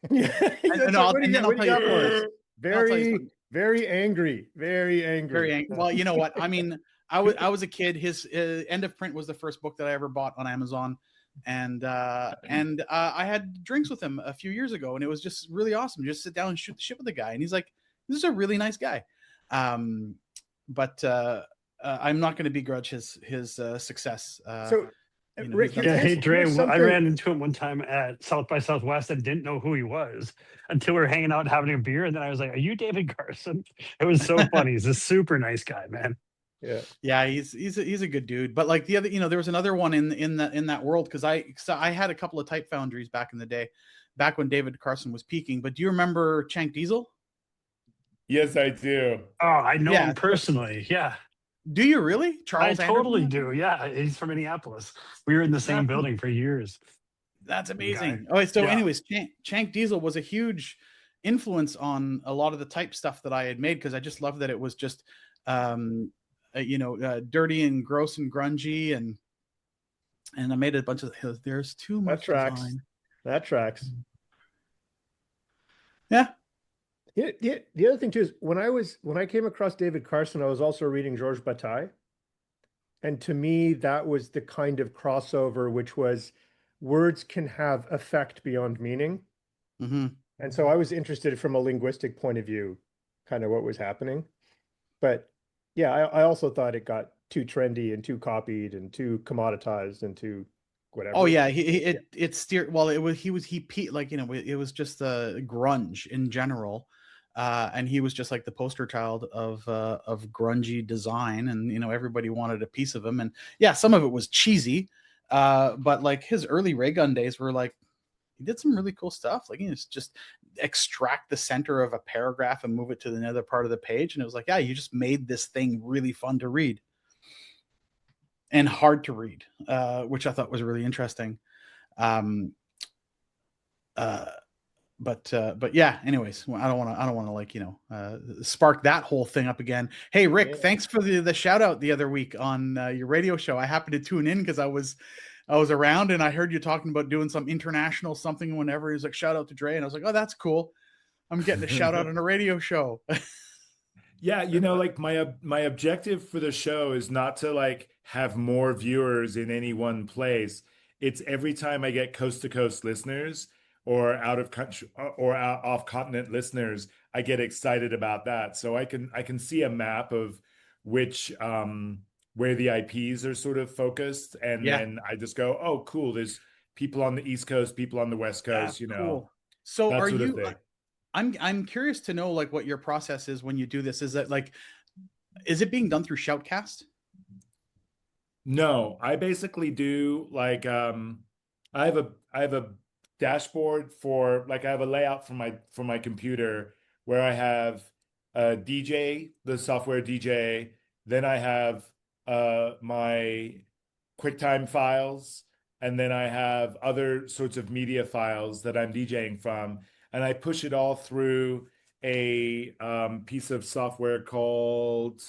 Yeah, And I'll- what do and you then got? I'll What do you tell got you for us? this. I'll tell you Very, something. very angry. Very angry. Very angry. Well, you know what? I mean, I was a kid. His End of Print was the first book that I ever bought on Amazon, and I had drinks with him a few years ago, and it was just really awesome. Just sit down and shoot the shit with the guy, and he's like, "This is a really nice guy." But I'm not going to begrudge his success. So, Rick, Yeah, hey Dre, here's I something. ran into him one time at South by Southwest and didn't know who he was until we were hanging out having a beer, and then I was like, "Are you David Carson?" It was so funny. He's a super nice guy, man. Yeah, he's a good dude. But like the other, there was another one in that world because I had a couple of type foundries back in the day, back when David Carson was peaking. But do you remember Chank Diesel? Yes, I do. Oh, I know Yeah. him personally. Yeah, Do you really? Charles I totally Anderson? do. Yeah, he's from Minneapolis. We were in the same building for years. That's amazing. Guy. Oh, so Yeah. anyways, Chank Diesel was a huge influence on a lot of the type stuff that I had made because I just loved that it was just dirty and gross and grungy and I made a bunch of there's too much design. That tracks. Yeah. The other thing too is when I came across David Carson, I was also reading Georges Bataille. And to me, that was the kind of crossover which was words can have effect beyond meaning. Mm-hmm. And so I was interested from a linguistic point of view, kind of what was happening. But yeah, I also thought it got too trendy and too copied and too commoditized and too whatever. Oh yeah, it steered well. It was like, you know, it was just grunge in general, and he was just like the poster child of grungy design, and you know, everybody wanted a piece of him. And yeah, some of it was cheesy, but like his early ray gun days were like, he did some really cool stuff. Like, you know, just extract the center of a paragraph and move it to the other part of the page, and it was like, yeah, you just made this thing really fun to read and hard to read, which I thought was really interesting. Um, but yeah, anyways, I don't want to like, you know, spark that whole thing up again. Hey Rick, thanks for the shout out the other week on your radio show. I happened to tune in because I was around and I heard you talking about doing some international something whenever. He was like, shout out to Dre, and I was like, oh, that's cool. I'm getting a shout out on a radio show. Yeah, you know, like my objective for the show is not to like have more viewers in any one place. It's every time I get coast to coast listeners or out of country or out off continent listeners, I get excited about that. So I can see a map of which where the IPs are sort of focused, and Yeah. then I just go, oh, cool. There's people on the East Coast, people on the West Coast, you know, Cool. So that are sort of you? thing. I'm curious to know like what your process is when you do this. Is that like, is it being done through Shoutcast? No, I basically do like I have a dashboard for like I have a layout for my computer where I have DJ, the software DJ, then I have my QuickTime files, and then I have other sorts of media files that I'm DJing from, and I push it all through a piece of software called.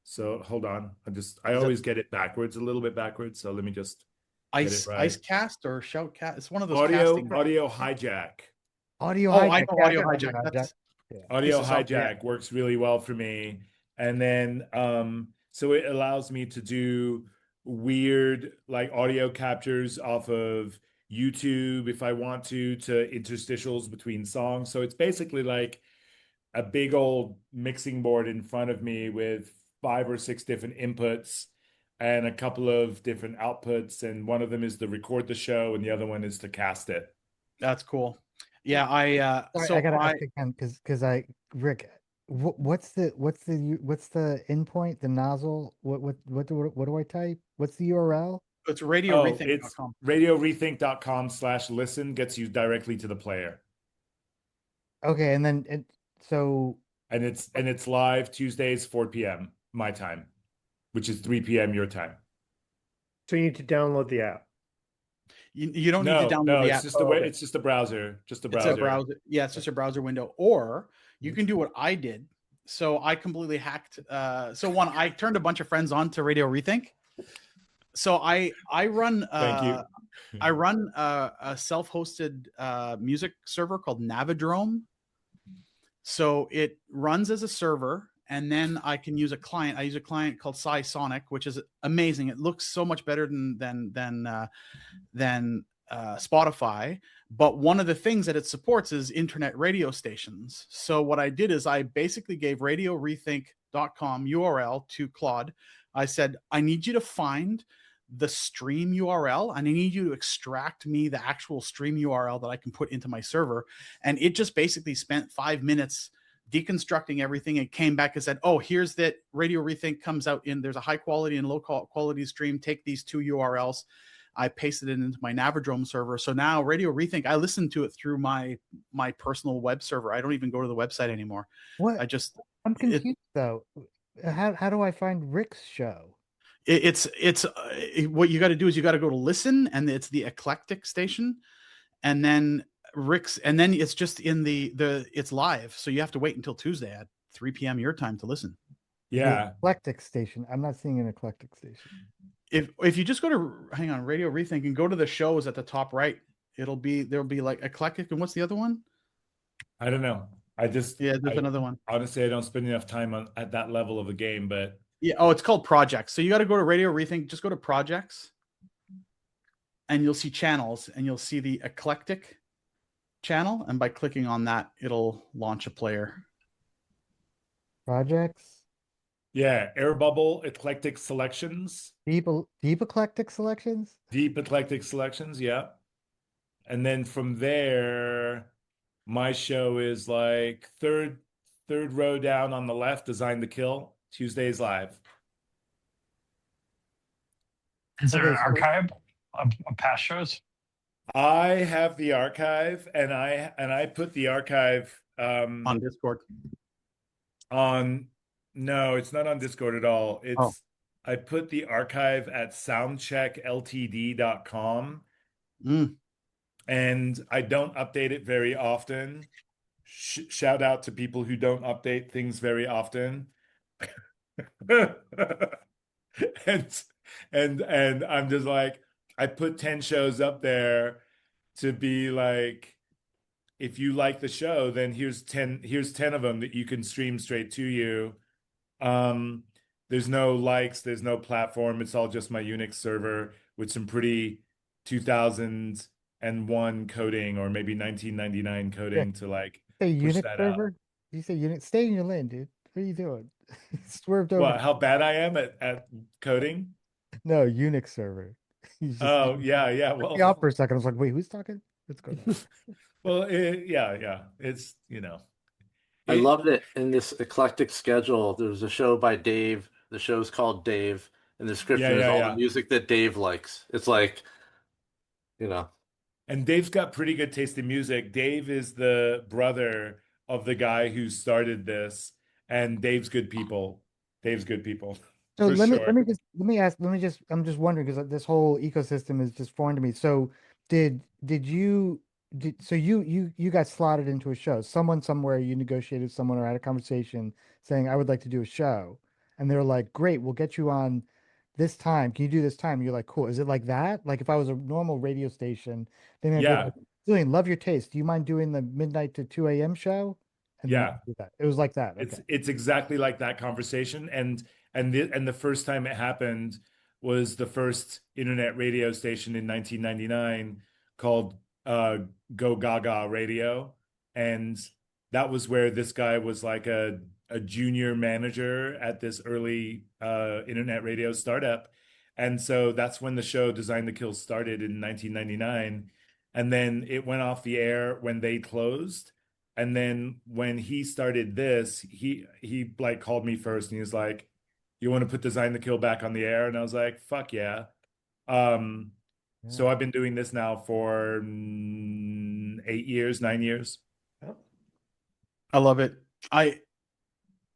So hold on. I Is it always get it backwards, a little bit backwards. So let me just get it right. Icecast or Shoutcast? It's one of those Audio casting. Audio Hijack. Audio Oh, hijack. I know Yeah, Audio got Hijack. Audio That's Yeah. Audio piece of software, Hijack works really well for me. And then so it allows me to do weird like audio captures off of YouTube if I want to interstitials between songs. So it's basically like a big old mixing board in front of me with 5 or 6 different inputs and a couple of different outputs, and one of them is to record the show and the other one is to cast it. That's cool. Yeah, Sorry, I gotta ask again because Rick, what's the endpoint, the nozzle? What do I type? What's the URL? It's It's radiorethink.com. radiorethink.com/listen gets you directly to the player. Okay, and then And it's live Tuesdays 4 p.m. my time, which is 3 p.m. your time. So you need to download the app. You don't need to download the app. It's just a browser. Just a browser. It's a browser. Yeah, it's just a browser window. Or you can do what I did. So I completely hacked. I turned a bunch of friends on to Radio Rethink. So I run. Thank you. I run a self-hosted music server called Navidrome. So it runs as a server, and then I can use a client. I use a client called Sonic, which is amazing. It looks so much better than Spotify. But one of the things that it supports is internet radio stations. So what I did is I basically gave radiorethink.com URL to Claude. I said, I need you to find the stream URL, and I need you to extract me the actual stream URL that I can put into my server. And it just basically spent 5 minutes deconstructing everything and came back and said, oh, here's that Radio Rethink comes out in, there's a high quality and low quality stream. Take these 2 URLs. I pasted it into my Navidrome server. So now Radio Rethink, I listen to it through my personal web server. I don't even go to the website anymore. what? I'm confused though. How do I find Rick's show? It's what you got to do is you got to go to listen, and it's the eclectic station, and then Rick's, and then it's just in the it's live, so you have to wait until Tuesday at 3 p.m. your time to listen. Yeah. The eclectic station. I'm not seeing an eclectic station. If you just go to Radio Rethink and go to the shows at the top right, there'll be like eclectic, and what's the other one? I don't know. There's another one. Honestly, I don't spend enough time at that level of a game, but yeah. Oh, it's called Projects. So you got to go to Radio Rethink. Just go to Projects, and you'll see channels, and you'll see the eclectic channel, and by clicking on that, it'll launch a player. Projects. Okay, eclectic. Eclectic. Yeah, Eclectic. Projects. Yeah, Air Bubble Eclectic Selections. Deep eclectic selections. Deep Eclectic Selections, yeah. And then from there, my show is like third row down on the left, Design to Kill, Tuesdays live. Is there Okay, an so archive of past shows? I have the archive, and I put the archive On Discord. on. No, it's not on Discord at all. Oh. I put the archive at soundcheckltd.com, Mm. and I don't update it very often. Shout out to people who don't update things very often. and and I'm just like, I put 10 shows up there to be like, if you like the show, then here's 10 of them that you can stream straight to you. There's no likes, there's no platform, it's all just my Unix server with some pretty 2001 coding, or maybe 1999 coding to like say push Unix that out. server. You say Unix. Stay in your lane, dude. What are you doing? Swerved over. What, how bad I am at coding? No, Unix server. You just Oh, yeah. threw me off for a second. I was like, wait, who's talking? What's going on? Well, yeah. It's, I loved it in this eclectic schedule. There's a show by Dave. The show's called Dave, and the description is all the music that Dave likes. It's like, And Dave's got pretty good taste in music. Dave is the brother of the guy who started this, and Dave's good people. Dave's good people. So For let sure. me just I'm just wondering because this whole ecosystem is just foreign to me. So you got slotted into a show. Someone somewhere you negotiated with someone or had a conversation saying I would like to do a show, and they're like, great, we'll get you on this time. Can you do this time? And you're like, cool. Is it like that? Like if I was a normal radio station, they may be Yeah. like, Julian, love your taste. Do you mind doing the midnight to 2 a.m. show? And then Yeah. do that. It was like that. Okay. It's exactly like that conversation. And the first time it happened was the first internet radio station in 1999 called Go Gaga Radio. And that was where this guy was like a junior manager at this early internet radio startup. And so that's when the show Design to Kill started in 1999. And then it went off the air when they closed. And then when he started this, he like called me first and he was like, you want to put Design to Kill back on the air? And I was like, fuck yeah. So I've been doing this now for 8 years, 9 years. I love it.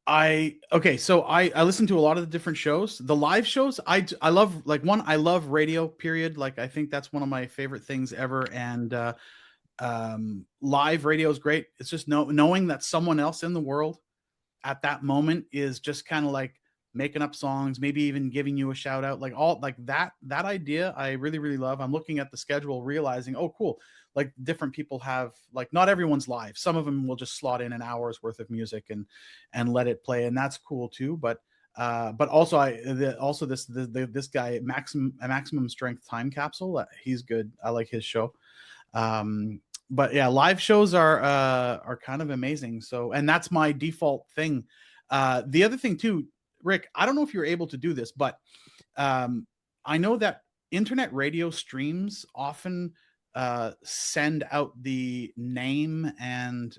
Okay, so I listen to a lot of the different shows. The live shows, I love, like, I love radio, period. Like, I think that's one of my favorite things ever. And live radio is great. It's just knowing that someone else in the world at that moment is just kind of like making up songs, maybe even giving you a shout out, like all like that idea I really, really love. I'm looking at the schedule, realizing, oh cool, like different people have, like, not everyone's live. Some of them will just slot in an hour's worth of music and let it play, and that's cool too. But also this guy, maximum strength time capsule, he's good. I like his show. But yeah, live shows are kind of amazing. So, and that's my default thing. The other thing too, Rick, I don't know if you're able to do this, but I know that internet radio streams often send out the name and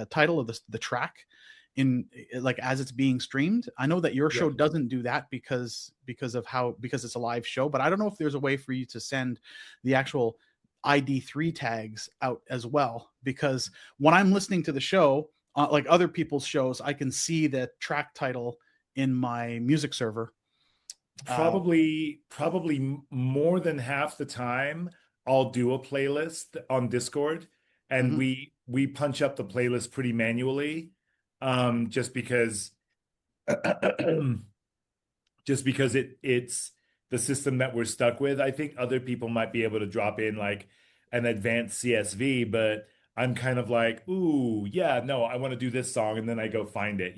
title of the track in, like, as it's being streamed. I know that your show doesn't do that because it's a live show, but I don't know if there's a way for you to send the actual ID3 tags out as well, because when I'm listening to the show, like other people's shows, I can see the track title in my music server. Probably more than half the time I'll do a playlist on Discord, and we punch up the playlist pretty manually, just because it's the system that we're stuck with. I think other people might be able to drop in like an advanced CSV, but I'm kind of like, ooh, yeah, no, I want to do this song, and then I go find it,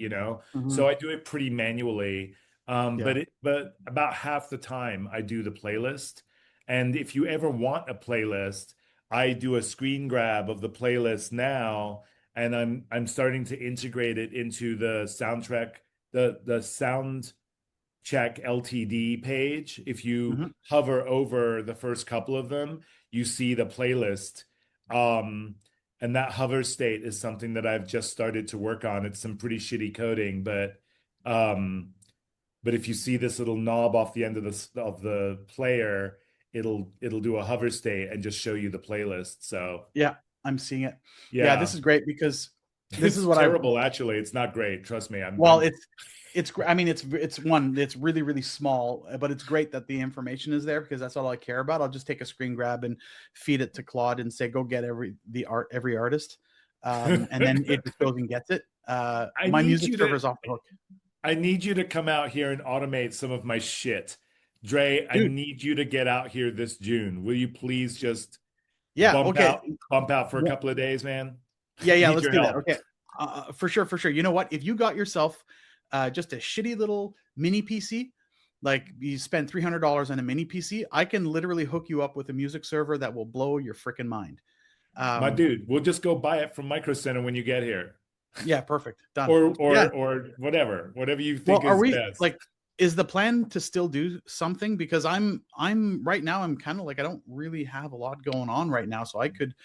So I do it pretty manually. But about half the time I do the playlist. And if you ever want a playlist, I do a screen grab of the playlist now, and I'm starting to integrate it into the the sound check LTD page, if you Mhm. hover over the first couple of them, you see the playlist. And that hover state is something that I've just started to work on. It's some pretty shitty coding, but if you see this little knob off the end of the player, it'll do a hover state and just show you the playlist. So Yeah, I'm seeing it. yeah, this is great because this it's is what terrible. Actually, it's not great. Trust me. Well, I mean, it's one, it's really, really small, but it's great that the information is there because that's all I care about. I'll just take a screen grab and feed it to Claude and say, go get every artist. And then it just goes and gets it. My music server is off the hook. I need you to come out here and automate some of my shit. Dre, I need you to get out here this June. Will you please just bump out for a couple of days, man? Yeah, let's do that. Okay. For sure. You know what? If you got yourself just a shitty little mini PC, like you spend $300 on a mini PC, I can literally hook you up with a music server that will blow your freaking mind. My dude, we'll just go buy it from Micro Center when you get here. Yeah, perfect. Done. or whatever you think is best. Like, is the plan to still do something? Because I'm right now, I'm kind of like, I don't really have a lot going on right now, so I could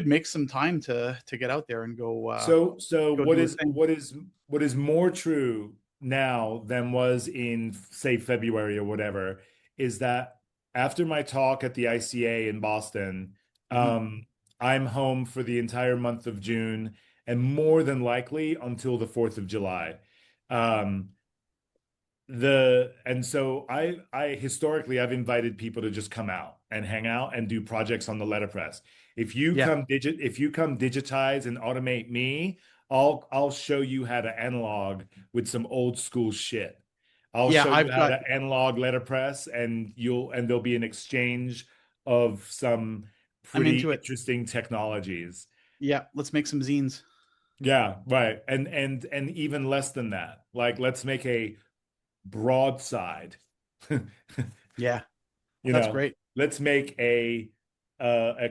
make some time to get out there and go. So go what is more true now than was in, say, February or whatever, is that after my talk at the ICA in Boston, I'm home for the entire month of June and more than likely until the 4th of July. And so I historically, I've invited people to just come out and hang out and do projects on the letterpress. If you come digitize and automate me, I'll show you how to analog with some old school shit. I'll show you how to analog letterpress, and there'll be an exchange of some pretty interesting technologies. Yeah, let's make some zines. Yeah, right. And even less than that. Like, let's make a broadside. Yeah. That's great. Let's make a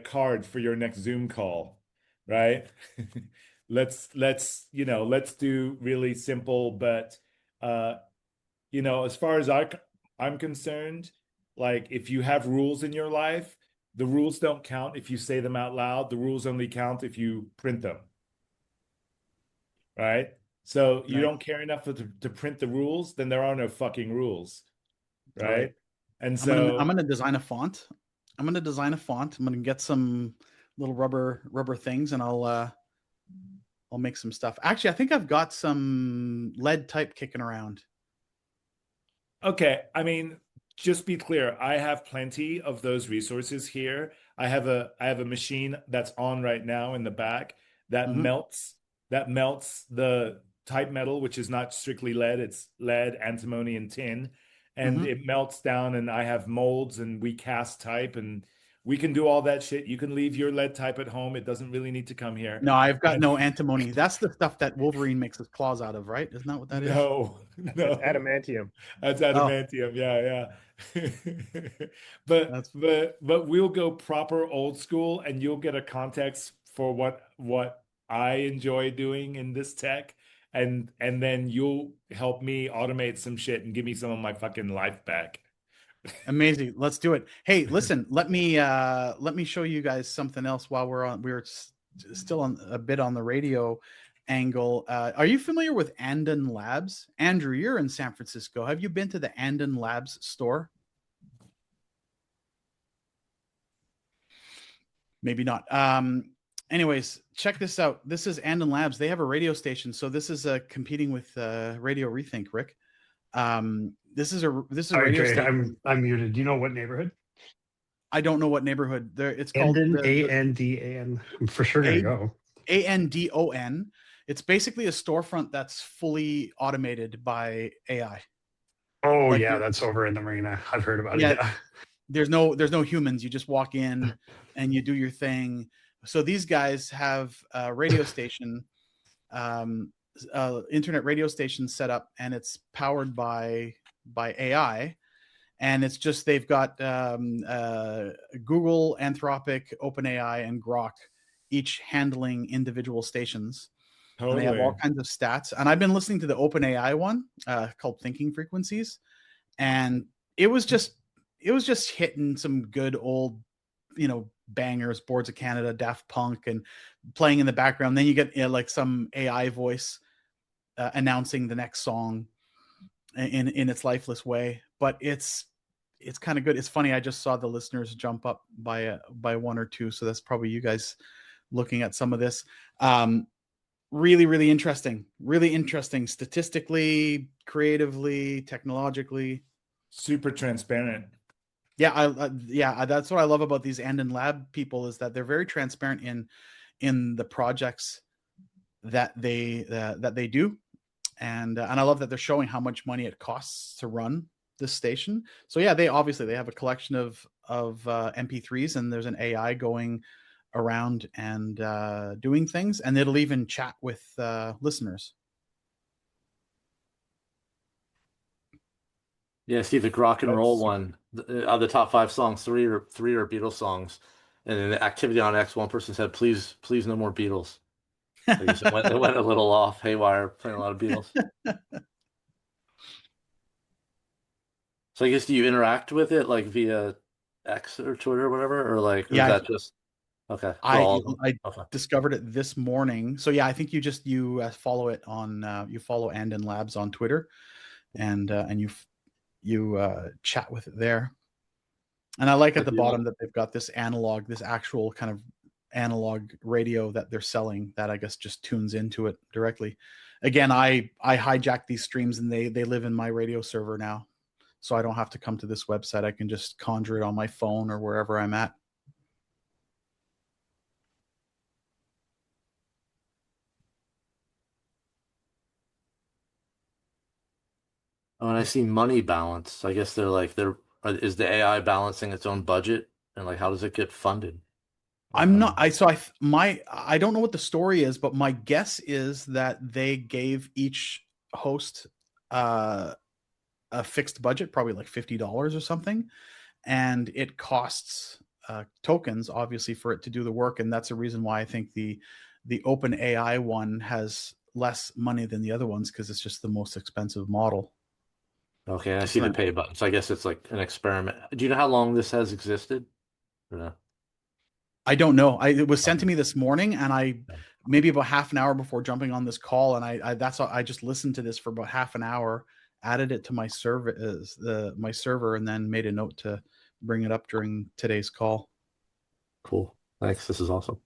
card for your next Zoom call, right? let's do really simple, but as far as I'm concerned, like, if you have rules in your life, the rules don't count if you say them out loud. The rules only count if you print them. Right? So you don't care enough to print the rules, then there are no fucking rules. Right? And so I'm gonna design a font. I'm gonna get some little rubber things, and I'll make some stuff. Actually, I think I've got some lead type kicking around. Okay, I mean, just be clear. I have plenty of those resources here. I have a machine that's on right now in the back that melts the type metal, which is not strictly lead. It's lead, antimony, and tin. And it melts down, and I have molds, and we cast type, and we can do all that shit. You can leave your lead type at home. It doesn't really need to come here. No, I've got no antimony. That's the stuff that Wolverine makes his claws out of, right? Isn't that what that is? No. That's adamantium. That's adamantium. Yeah. But we'll go proper old school, and you'll get a context for what I enjoy doing in this tech. And then you'll help me automate some shit and give me some of my fucking life back. Amazing. Let's do it. Hey, listen, let me show you guys something else while we're still on a bit on the radio angle. Are you familiar with Anden Labs? Andrew, you're in San Francisco. Have you been to the Anden Labs store? Maybe not. Anyways, check this out. This is Anden Labs. They have a radio station. So this is competing with Radio Rethink, Rick. This is a radio station. I'm muted. Do you know what neighborhood? I don't know what neighborhood. It's called Andon. I'm for sure gonna go. Andon. It's basically a storefront that's fully automated by AI. Oh, like, yeah, that's over in the marina. I've heard about it. Yeah. There's no humans. You just walk in and you do your thing. So these guys have a radio station, internet radio station set up, and it's powered by AI. And it's just, they've got Google, Anthropic, OpenAI, and Grok, each handling individual stations. and they have all Totally. kinds of stats. And I've been listening to the OpenAI one called Thinking Frequencies, and it was just hitting some good old, bangers, Boards of Canada, Daft Punk, and playing in the background. Then you get like some AI voice announcing the next song in its lifeless way. But it's kind of good. It's funny. I just saw the listeners jump up by one or two, so that's probably you guys looking at some of this. Really, really interesting. Really interesting statistically, creatively, technologically. Super transparent. Yeah, that's what I love about these Angine Lab people, is that they're very transparent in the projects that they do, and I love that they're showing how much money it costs to run this station. So yeah, they have a collection of MP3s, and there's an AI going around and doing things, and it'll even chat with listeners. Yeah, see the rock and roll That's one. Of the top 5 songs, three are Beatles songs, and in the activity on X, one person said, "Please, please, no more Beatles." I guess it went a little off haywire, playing a lot of Beatles. So I guess, do you interact with it like via X or Twitter or whatever, or like, or is Yeah, that just okay for I all of them? I Okay, discovered it this morning. So yeah, I think you follow it on you follow Andon Labs on Twitter, and you chat with it there. And I like at but the do you bottom that they've got this actual kind of analog radio that they're selling, that I guess just tunes into it directly. Again, I hijack these streams, and they live in my radio server now, so I don't have to come to this website. I can just conjure it on my phone or wherever I'm at. when I see money balance, I guess is the AI balancing its own budget, and like how does it get funded? I'm not. I don't know what the story is, but my guess is that they gave each host a fixed budget, probably like $50 or something, and it costs tokens, obviously, for it to do the work, and that's a reason why I think the Open AI one has less money than the other ones, because it's just the most expensive model. Okay, I see the pay button. So I guess it's like an experiment. Do you know how long this has existed? Or no? I don't know. It was sent to me this morning, and I maybe about half an hour before jumping on this call, and I just listened to this for about half an hour, added it to my my server, and then made a note to bring it up during today's call. Cool. Thanks. This is awesome.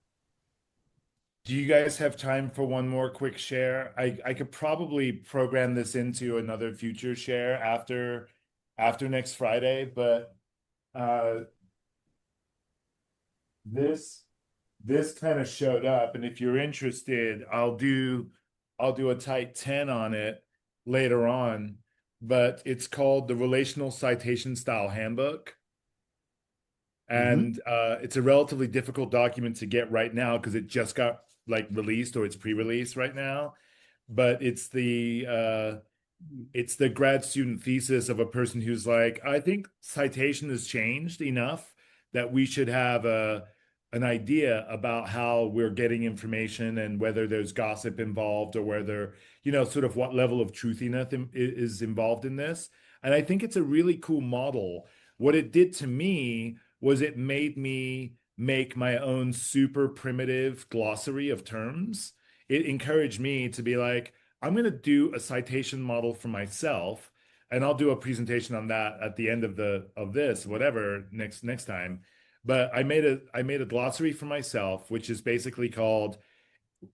Do you guys have time for one more quick share? I could probably program this into another future share after next Friday, but this kind of showed up, and if you're interested, I'll do a tight 10 on it later on, but it's called the Relational Citation Style Handbook. And it's a relatively difficult document to get right now because it just got like released, or it's pre-release right now. But it's the grad student thesis of a person who's like, I think citation has changed enough that we should have an idea about how we're getting information, and whether there's gossip involved, or whether, sort of what level of truthiness is involved in this. And I think it's a really cool model. What it did to me was it made me make my own super primitive glossary of terms. It encouraged me to be like, I'm going to do a citation model for myself, and I'll do a presentation on that at the end of this, whatever, next time. But I made a glossary for myself, which is basically called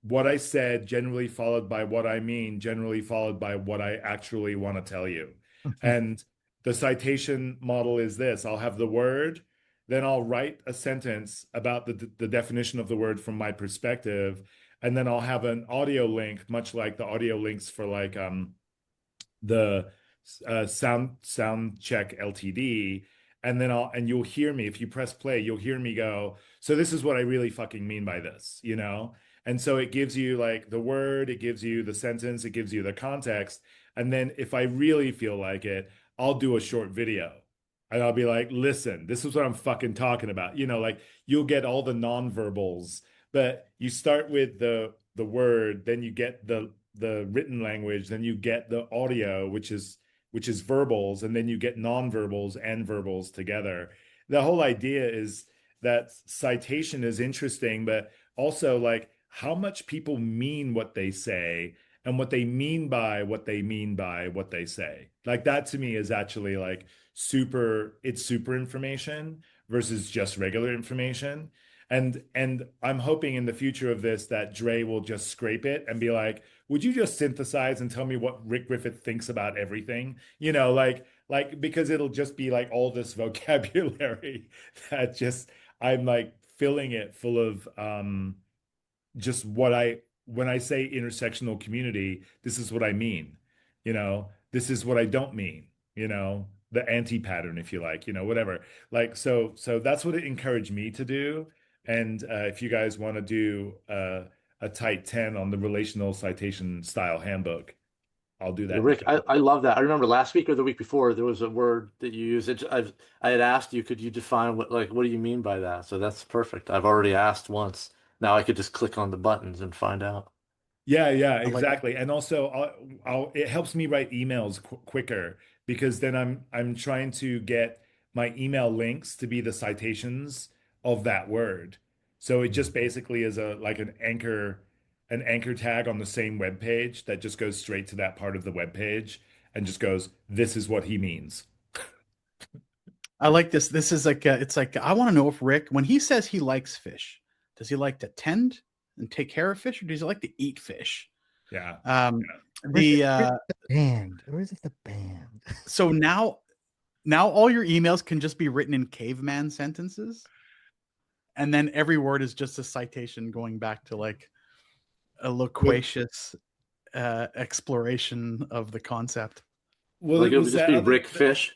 what I said, generally followed by what I mean, generally followed by what I actually want to tell you. And the citation model is this: I'll have the word, then I'll write a sentence about the definition of the word from my perspective, and then I'll have an audio link, much like the audio links for like the sound check LTD, and then you'll hear me. If you press play, you'll hear me go, so this is what I really fucking mean by this, And so it gives you like the word, it gives you the sentence, it gives you the context. And then if I really feel like it, I'll do a short video. And I'll be like, listen, this is what I'm fucking talking about. Like you'll get all the nonverbals, but you start with the the word, then you get the written language, then you get the audio, which is verbals, and then you get nonverbals and verbals together. The whole idea is that citation is interesting, but also like how much people mean what they say and what they mean by what they mean by what they say. Like that to me is actually like it's super information versus just regular information. And I'm hoping in the future of this that Dre will just scrape it and be like, would you just synthesize and tell me what Rick Griffith thinks about everything? Like because it'll just be like all this vocabulary that just I'm like filling it full of just when I say intersectional community, this is what I mean. This is what I don't mean, the anti-pattern, if you like, whatever. Like so that's what it encouraged me to do. And if you guys want to do a tight 10 on the relational citation style handbook, I'll do that. Rick, I love that. I remember last week or the week before there was a word that you used. I had asked you, could you define what do you mean by that? So that's perfect. I've already asked once. Now I could just click on the buttons and find out. Yeah, I like exactly. And also, it helps me write emails quicker because then I'm trying to get my email links to be the citations of that word. So it just basically is a like an anchor tag on the same web page that just goes straight to that part of the web page and just goes, "This is what he means." I like this. This is like it's like I want to know if Rick, when he says he likes fish, does he like to tend and take care of fish, or does he like to eat fish? Yeah. The band, or is it the band? So now all your emails can just be written in caveman sentences, and then every word is just a citation going back to like a loquacious exploration of the concept. Well, Like it it would was just that be other. Rick Fish.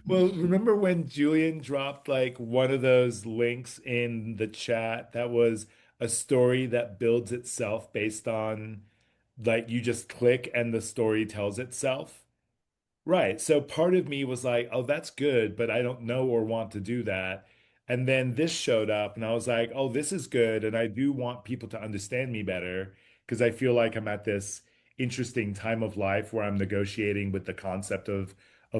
Well, remember when Julian dropped like one of those links in the chat that was a story that builds itself based on like you just click and the story tells itself? Right. So part of me was like, oh, that's good, but I don't know or want to do that. And then this showed up, and I was like, oh, this is good. And I do want people to understand me better because I feel like I'm at this interesting time of life where I'm negotiating with the concept of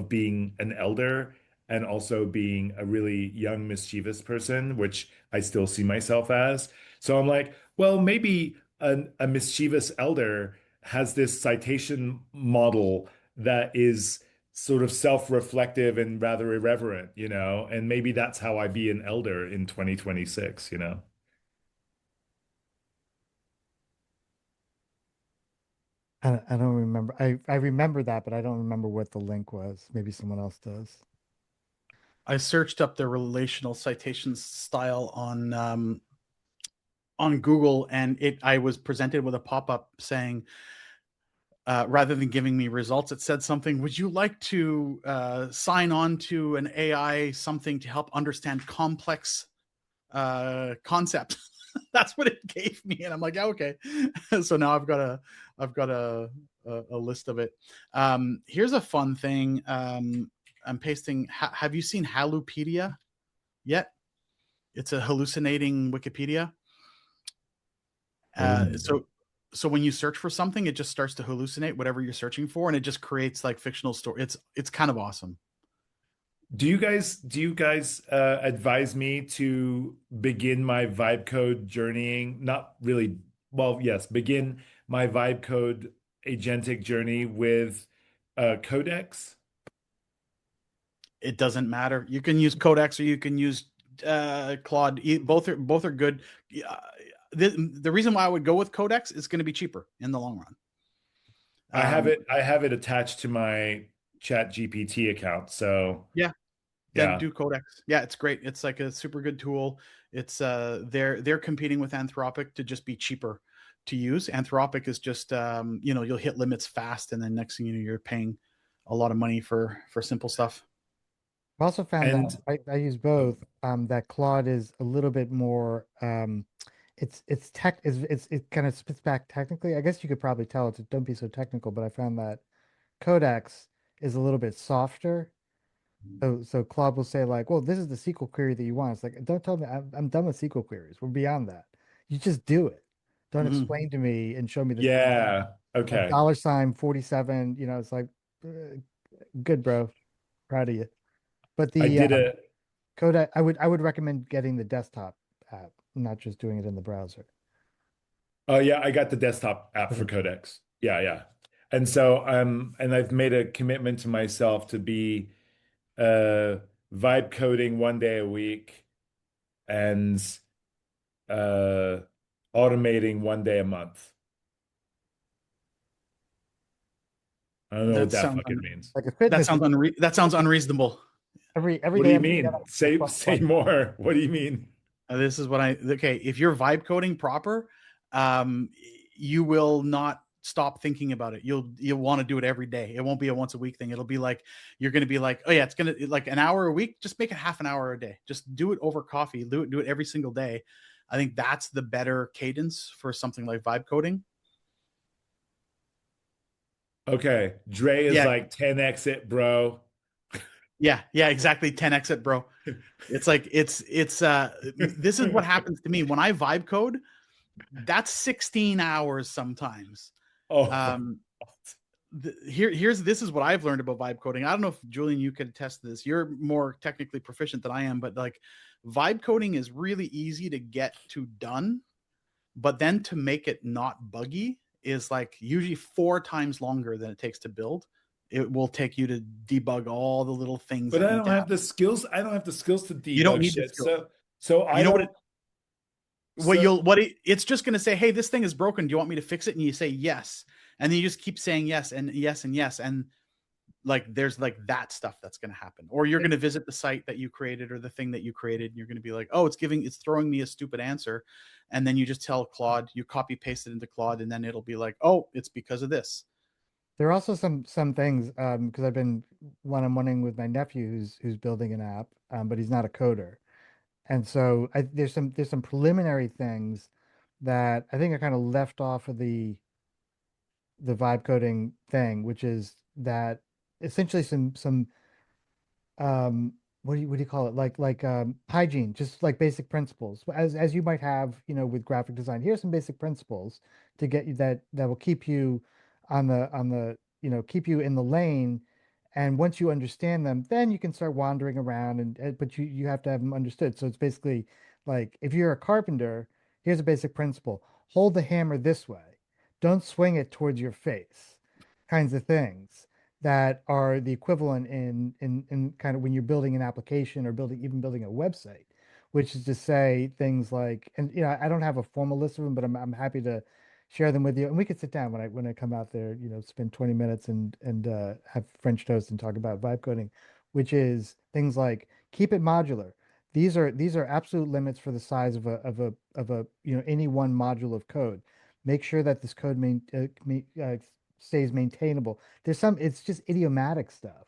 being an elder and also being a really young, mischievous person, which I still see myself as. So I'm like, well, maybe a mischievous elder has this citation model that is sort of self-reflective and rather irreverent, and maybe that's how I be an elder in 2026. I don't remember. I remember that, but I don't remember what the link was. Maybe someone else does. I searched up the relational citation style on Google, and I was presented with a pop-up saying, rather than giving me results, it said something, would you like to sign on to an AI something to help understand complex concepts? That's what it gave me. And I'm like, yeah, okay. So now I've got a list of it. Here's a fun thing. I'm pasting. Have you seen Halupedia yet? It's a hallucinating Wikipedia. So when you search for something, it just starts to hallucinate whatever you're searching for, and it just creates like fictional story. It's kind of awesome. Do you guys advise me to begin my vibe code journeying? Not really. Well, yes, begin my vibe code agentic journey with Codex. It doesn't matter. You can use Codex or you can use Claude. Both are good. The reason why I would go with Codex is going to be cheaper in the long run. I have it attached to my Chat GPT account. So yeah, yeah, do Codex. Yeah, it's great. It's like a super good tool. It's they're competing with Anthropic to just be cheaper to use. Anthropic is just you'll hit limits fast, and then next thing you know, you're paying a lot of money for simple stuff. I also found that I use both. That Claude is a little bit more. It's tech. It kind of spits back technically. I guess you could probably tell it's don't be so technical, but I found that Codex is a little bit softer. So Claude will say like, "Well, this is the SQL query that you want." It's like, don't tell me I'm done with SQL queries. We're beyond that. You just do it. Don't Mhm. explain to me and show me this Yeah. a Okay. $47, you know, it's like, good, bro. Proud of you. But I the did a Kodak, I would recommend getting the desktop app, not just doing it in the browser. Oh yeah, I got the desktop app for Okay. Codex. Yeah, yeah. And so and I've made a commitment to myself to be uh vibe coding 1 day a week and uh automating 1 day a month. I don't know what That that sounds fucking means. Like a fitness, that sounds unreasonable. every What do day you I'm gonna get mean? up to Say plus say one. more. What do you mean? This is what okay. If you're vibe coding proper, um, you will not stop thinking about it. You'll want to do it every day. It won't be a once a week thing. It'll be like you're going to be like, oh yeah, it's gonna like an hour a week. Just make it half an hour a day. Just do it over coffee. Do it every single day. I think that's the better cadence for something like vibe coding. Okay, Dre is Yeah, like 10x it, bro. yeah, exactly. 10x it, bro. It's like it's this is what happens to me when I vibe code. That's 16 hours sometimes. Oh, Um, here's this is what I've learned about vibe coding. I don't know if Julian, you could attest to this. You're more technically proficient than I am, but like vibe coding is really easy to get to done, but then to make it not buggy is like usually 4 times longer than it takes to build. It will take you to debug all the little things but that I need don't to have happen. the skills. I don't have the skills to You don't debug need the shit. skills. So I You know don't. it's just going to say, hey, this thing is broken, do you want me to fix it? And you say yes, and then you just keep saying yes and yes and yes, and like there's like that stuff that's going to happen. Or you're going to visit the site that you created or the thing that you created, and you're going to be like, oh, it's throwing me a stupid answer, and then you just tell Claude, you copy paste it into Claude, and then it'll be like, oh, it's because of this. There are also some things because I've been one-on-oneing with my nephew who's building an app, but he's not a coder. And so there's some preliminary things that I think are kind of left off of the vibe coding thing, which is that essentially some what do you call it, like hygiene, just like basic principles as you might have, you know, with graphic design. Here's some basic principles to get you that will keep you on the you know, keep you in the lane, and once you understand them, then you can start wandering around, and but you have to have them understood. So it's basically like if you're a carpenter, here's a basic principle: hold the hammer this way, don't swing it towards your face, kinds of things that are the equivalent in kind of when you're building an application or building a website, which is to say things like, and you know, I don't have a formal list of them, but I'm happy to share them with you, and we could sit down when I come out there, you know, spend 20 minutes and have French toast and talk about vibe coding, which is things like keep it modular. These are absolute limits for the size of a you know, any one module of code. Make sure that this code stays maintainable. There's some, it's just idiomatic stuff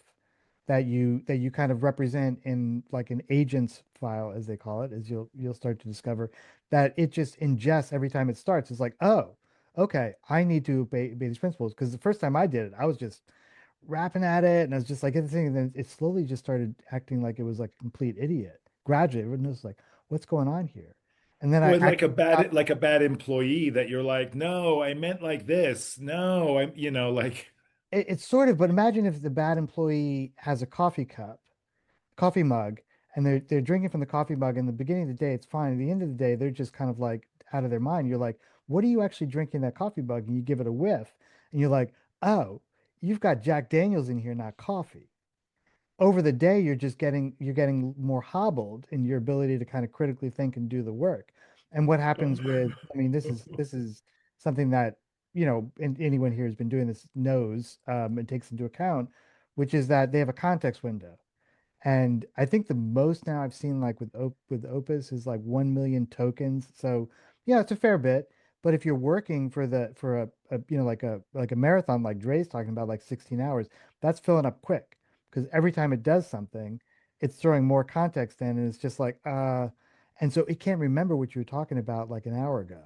that you kind of represent in like an agents file, as they call it, as you'll start to discover that it just ingests every time it starts. It's like, oh, okay, I need to obey these principles. Because the first time I did it, I was just rapping at it, and I was just like, and then it slowly just started acting like it was like a complete idiot. Gradually, everyone was like, what's going on here? And then I Or actually stopped. like a bad employee that you're like, no, I meant like this. No, I'm, you know, like. It's sort of, but imagine if the bad employee has a coffee mug, and they're drinking from the coffee mug. In the beginning of the day, it's fine. At the end of the day, they're just kind of like out of their mind. You're like, what are you actually drinking in that coffee mug? And you give it a whiff, and you're like, oh, you've got Jack Daniels in here, not coffee. Over the day, you're getting more hobbled in your ability to kind of critically think and do the work. And what happens with, I mean, this is something that, you know, and anyone here who's been doing this knows, and takes into account, which is that they have a context window. And I think the most now I've seen, like with Opus, is like 1 million tokens. So yeah, it's a fair bit. But if you're working for a you know, like a marathon, like Dre's talking about, like 16 hours, that's filling up quick, because every time it does something, it's throwing more context in, and it's just like and so it can't remember what you were talking about like an hour ago.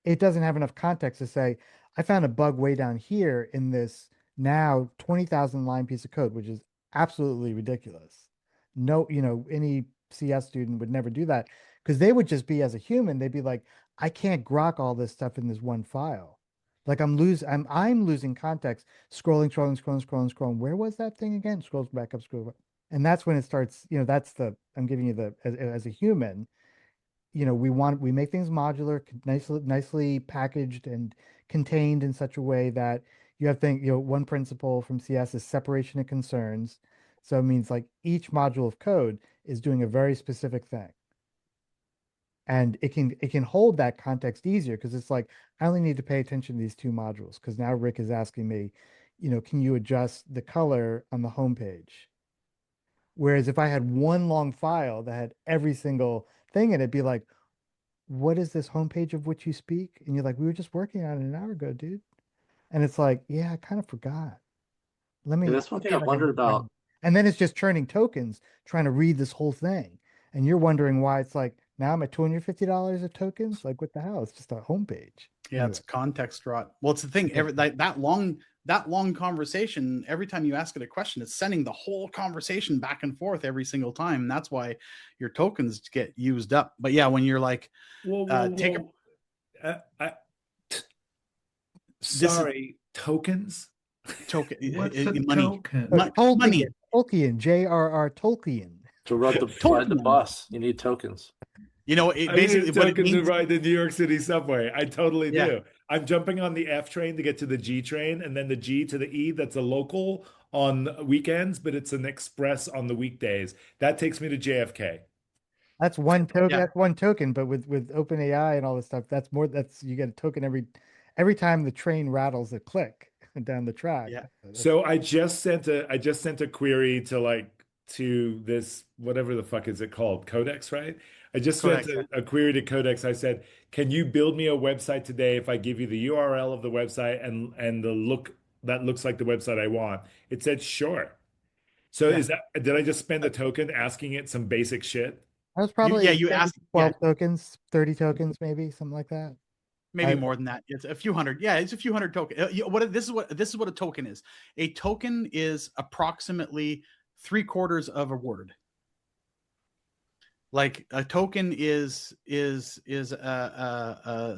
It doesn't have enough context to say, I found a bug way down here in this now 20,000 line piece of code, which is absolutely ridiculous. No, you know, any CS student would never do that, because they would just be, as a human, they'd be like, I can't grok all this stuff in this one file. Like I'm losing context, scrolling. Where was that thing again? Scrolls back up, scroll back. And that's when it starts, I'm giving you as a human, we make things modular, nicely packaged and contained in such a way that one principle from CS is separation of concerns. So it means like each module of code is doing a very specific thing. And it can hold that context easier because it's like, I only need to pay attention to these two modules because now Rick is asking me, can you adjust the color on the homepage? Whereas if I had one long file that had every single thing in it, be like, what is this homepage of which you speak? And you're like, we were just working on it an hour ago, dude. And it's like, yeah, I kind of forgot. Let me. Yeah, that's one thing see I if I can wondered find about. it. And then it's just churning tokens, trying to read this whole thing. And you're wondering why it's like, now I'm at $250 of tokens. Like, what the hell? It's just a homepage. Yeah, Anyway. it's context rot. Well, it's the thing. That long conversation. Every time you ask it a question, it's sending the whole conversation back and forth every single time. And that's why your tokens get used up. But yeah, when you're like, take sorry, tokens. What's a money. token? Money. Tolkien, J.R.R. Tolkien. To ride the bus, you need tokens. It I basically need what it tokens to means. ride the New York City subway. I totally Yeah. do. I'm jumping on the F train to get to the G train, and then the G to the E. That's a local on weekends, but it's an express on the weekdays. That takes me to JFK. That's one token. Yeah. That's one token. But with OpenAI and all this stuff, that's more. You get a token every time the train rattles a click down the track. Yeah. So I just sent a query to this, whatever the fuck is it called, Codex, right? I just Codex, sent a query to Codex. I said, can you build me a website today if I give you the URL of the website and the look that looks like the website I want? It said sure. So Yeah. did I just spend a token asking it some basic shit? That was probably you asked 12 tokens, 30 tokens, maybe something like that. Maybe more than that. It's a few hundred. Yeah, it's a few hundred tokens. This is what a token is. A token is approximately 3/4 of a word. Like a token is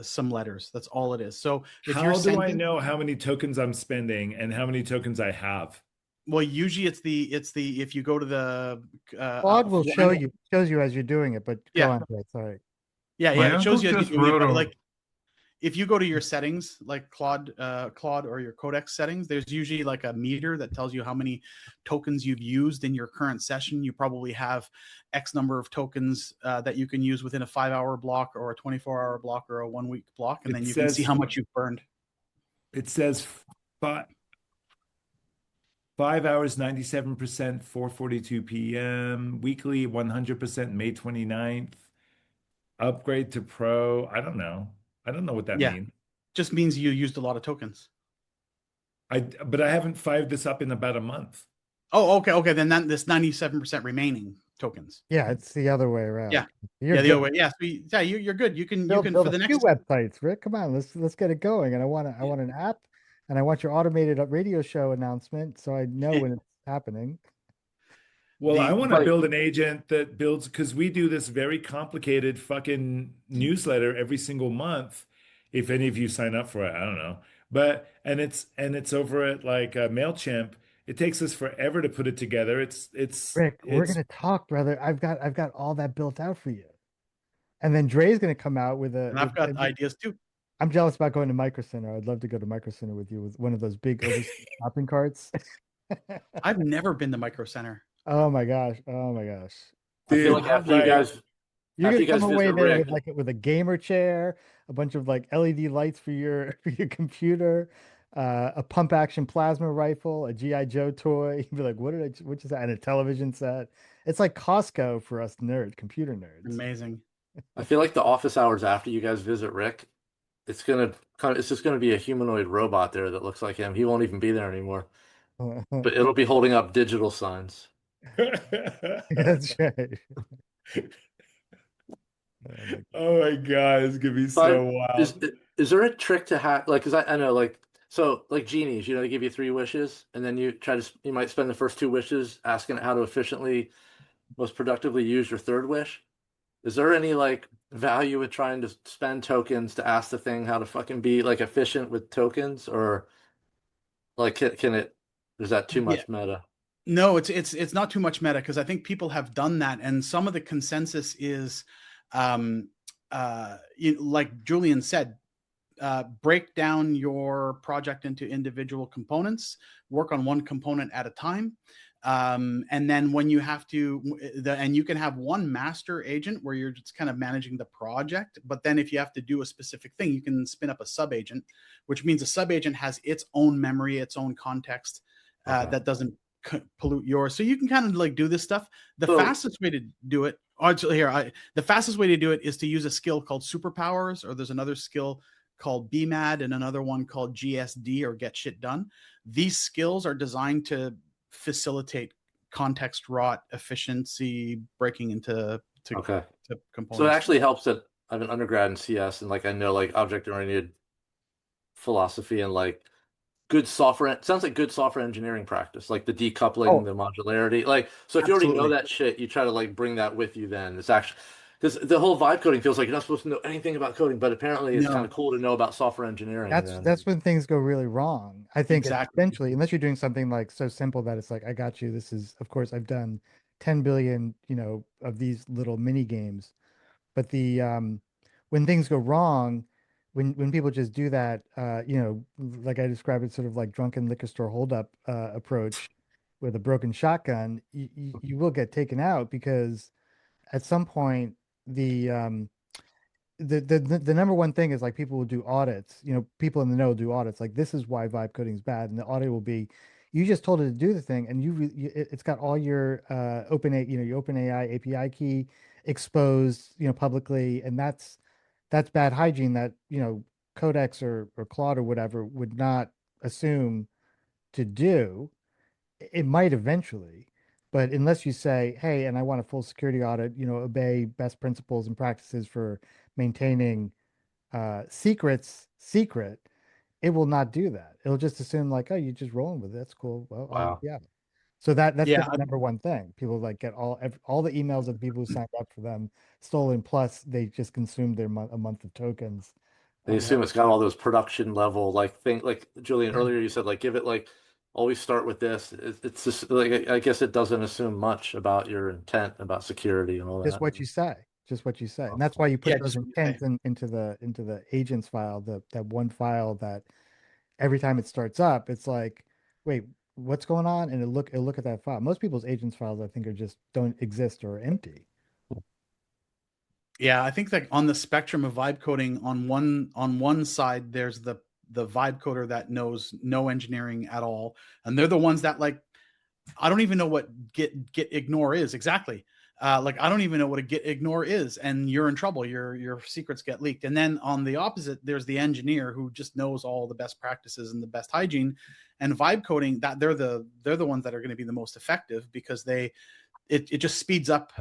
some letters. That's all it is. So if How you're do I sending, know how many tokens I'm spending and how many tokens I have? well, usually it's the if you go to the Claude will shows you as you're doing it, but go on. Sorry. Yeah, My it shows uncle you as just you're doing it, wrote but a- like if you go to your settings, like Claude or your Codex settings, there's usually like a meter that tells you how many tokens you've used in your current session. You probably have X number of tokens that you can use within a 5-hour block or a 24-hour block or a 1-week block, and then you can see how much you've burned. It says 5 hours, 97%, 4:42 p.m. Weekly, 100%, May 29th. Upgrade to Pro. I don't know. I don't know what that means. Just means you used a lot of tokens. But I haven't fired this up in about a month. Oh, okay. Then this 97% remaining tokens. Yeah, it's the other way around. Yeah. The other way. Yeah. So you're good. You can build for the a next few websites, Rick. Come on, let's get it going. And I want an app, and I want your automated radio show announcement so I know when it's happening. Well, I want to build an agent that builds, because we do this very complicated fucking newsletter every single month. If any of you sign up for it, I don't know. But it's over at like MailChimp. It takes us forever to put it together. Rick, we're gonna talk, brother. I've got all that built out for you. And then Dre's gonna come out with a. And I've got ideas too. I'm jealous about going to Micro Center. I'd love to go to Micro Center with you with one of those big shopping carts. I've never been to Micro Center. Oh my gosh! Oh my gosh! I feel like after you guys, you're gonna come away there Rick, with a gamer chair, a bunch of like LED lights for your computer, a pump action plasma rifle, a GI Joe toy. You'd be like, what is that? And a television set. It's like Costco for us computer nerds. Amazing. I feel like the office hours after you guys visit Rick, it's just gonna be a humanoid robot there that looks like him. He won't even be there anymore. But it'll be holding up digital signs. That's right. Oh my God, it's gonna be so wild. Is there a trick to hack? Like, because I know, like, so like genies, they give you 3 wishes, and then you might spend the first 2 wishes asking how to efficiently, most productively use your 3rd wish. is there any like value with trying to spend tokens to ask the thing how to fucking be like efficient with tokens, or like can it? Is that too Yeah. much meta? No, it's not too much meta, because I think people have done that, and some of the consensus is, like Julian said, break down your project into individual components, work on one component at a time. And then when you have to, and you can have one master agent where you're just kind of managing the project. But then if you have to do a specific thing, you can spin up a sub agent, which means a sub agent has its own memory, its own context, that doesn't pollute yours. So you can kind of like do this stuff. The fastest way to do it, the fastest way to do it is to use a skill called superpowers, or there's another skill called BMAD and another one called GSD, or get shit done. These skills are designed to facilitate context rot efficiency, breaking into Okay. to components. So it actually helps that I'm an undergrad in CS, and like I know like object oriented philosophy and like good software. Sounds like good software engineering practice, like the decoupling, the modularity. Like, so if you already know that shit, you try to like bring that with you. Then it's actually, because the whole vibe coding feels like you're not supposed to know anything about coding, but apparently it's kind of cool to know about software engineering. That's when things go really wrong. I think Exactly. eventually, unless you're doing something like so simple that it's like, I got you. This is, of course, I've done 10 billion, of these little mini games. But when things go wrong, when people just do that, like I described it, sort of like drunken liquor store holdup approach with a broken shotgun, you will get taken out, because at some point the the number one thing is like people will do audits. People in the know do audits. Like, this is why vibe coding is bad, and the audit will be, you just told it to do the thing, and it's got all your your OpenAI API key exposed, publicly, and that's bad hygiene that Codex or Claude or whatever would not assume to do. It might eventually, but unless you say, hey, and I want a full security audit, obey best principles and practices for maintaining secret, it will not do that. It'll just assume like, oh, you're just rolling with it. That's cool. Well, Wow. yeah. So that's Yeah, the number one thing. People like get all the emails of the people who signed up for them stolen. Plus, they just consumed a month of tokens. They assume it's got all those production level like thing. Like Julian, earlier you said like give it like always start with this. It's just like I guess it doesn't assume much about your intent about security and all Just that. what you say. Just what you say. And that's why you put Yeah, those just what you say. intents into the agents file, that one file that every time it starts up, it's like, wait, what's going on? And it'll look at that file. Most people's agents files, I think, are just don't exist or empty. Yeah, I think that on the spectrum of vibe coding, on one side, there's the vibe coder that knows no engineering at all, and they're the ones that like, I don't even know what get ignore is exactly. Like, I don't even know what a get ignore is, and you're in trouble. Your secrets get leaked. And then on the opposite, there's the engineer who just knows all the best practices and the best hygiene. And vibe coding, that they're the ones that are going to be the most effective, because it just speeds up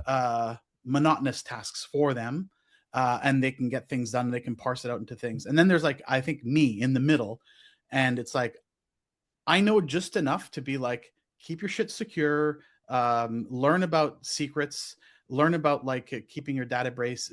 monotonous tasks for them, and they can get things done. They can parse it out into things. And then there's like, I think, me in the middle, and it's like, I know just enough to be like, keep your shit secure, learn about secrets, learn about like keeping your database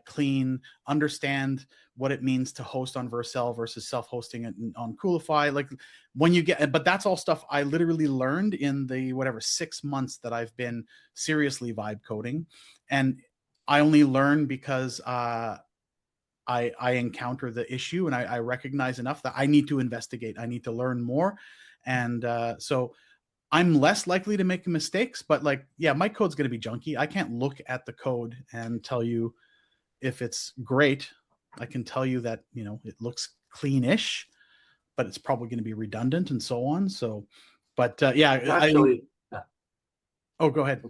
clean, understand what it means to host on Vercel versus self-hosting it on Coolify. Like, when you get, but that's all stuff I literally learned in the whatever 6 months that I've been seriously vibe coding, and I only learn because I encounter the issue, and I recognize enough that I need to investigate. I need to learn more. And so I'm less likely to make mistakes, but like, yeah, my code's going to be junky. I can't look at the code and tell you if it's great. I can tell you that, it looks cleanish, but it's probably going to be redundant and so on. So, but yeah, Actually, oh, go ahead.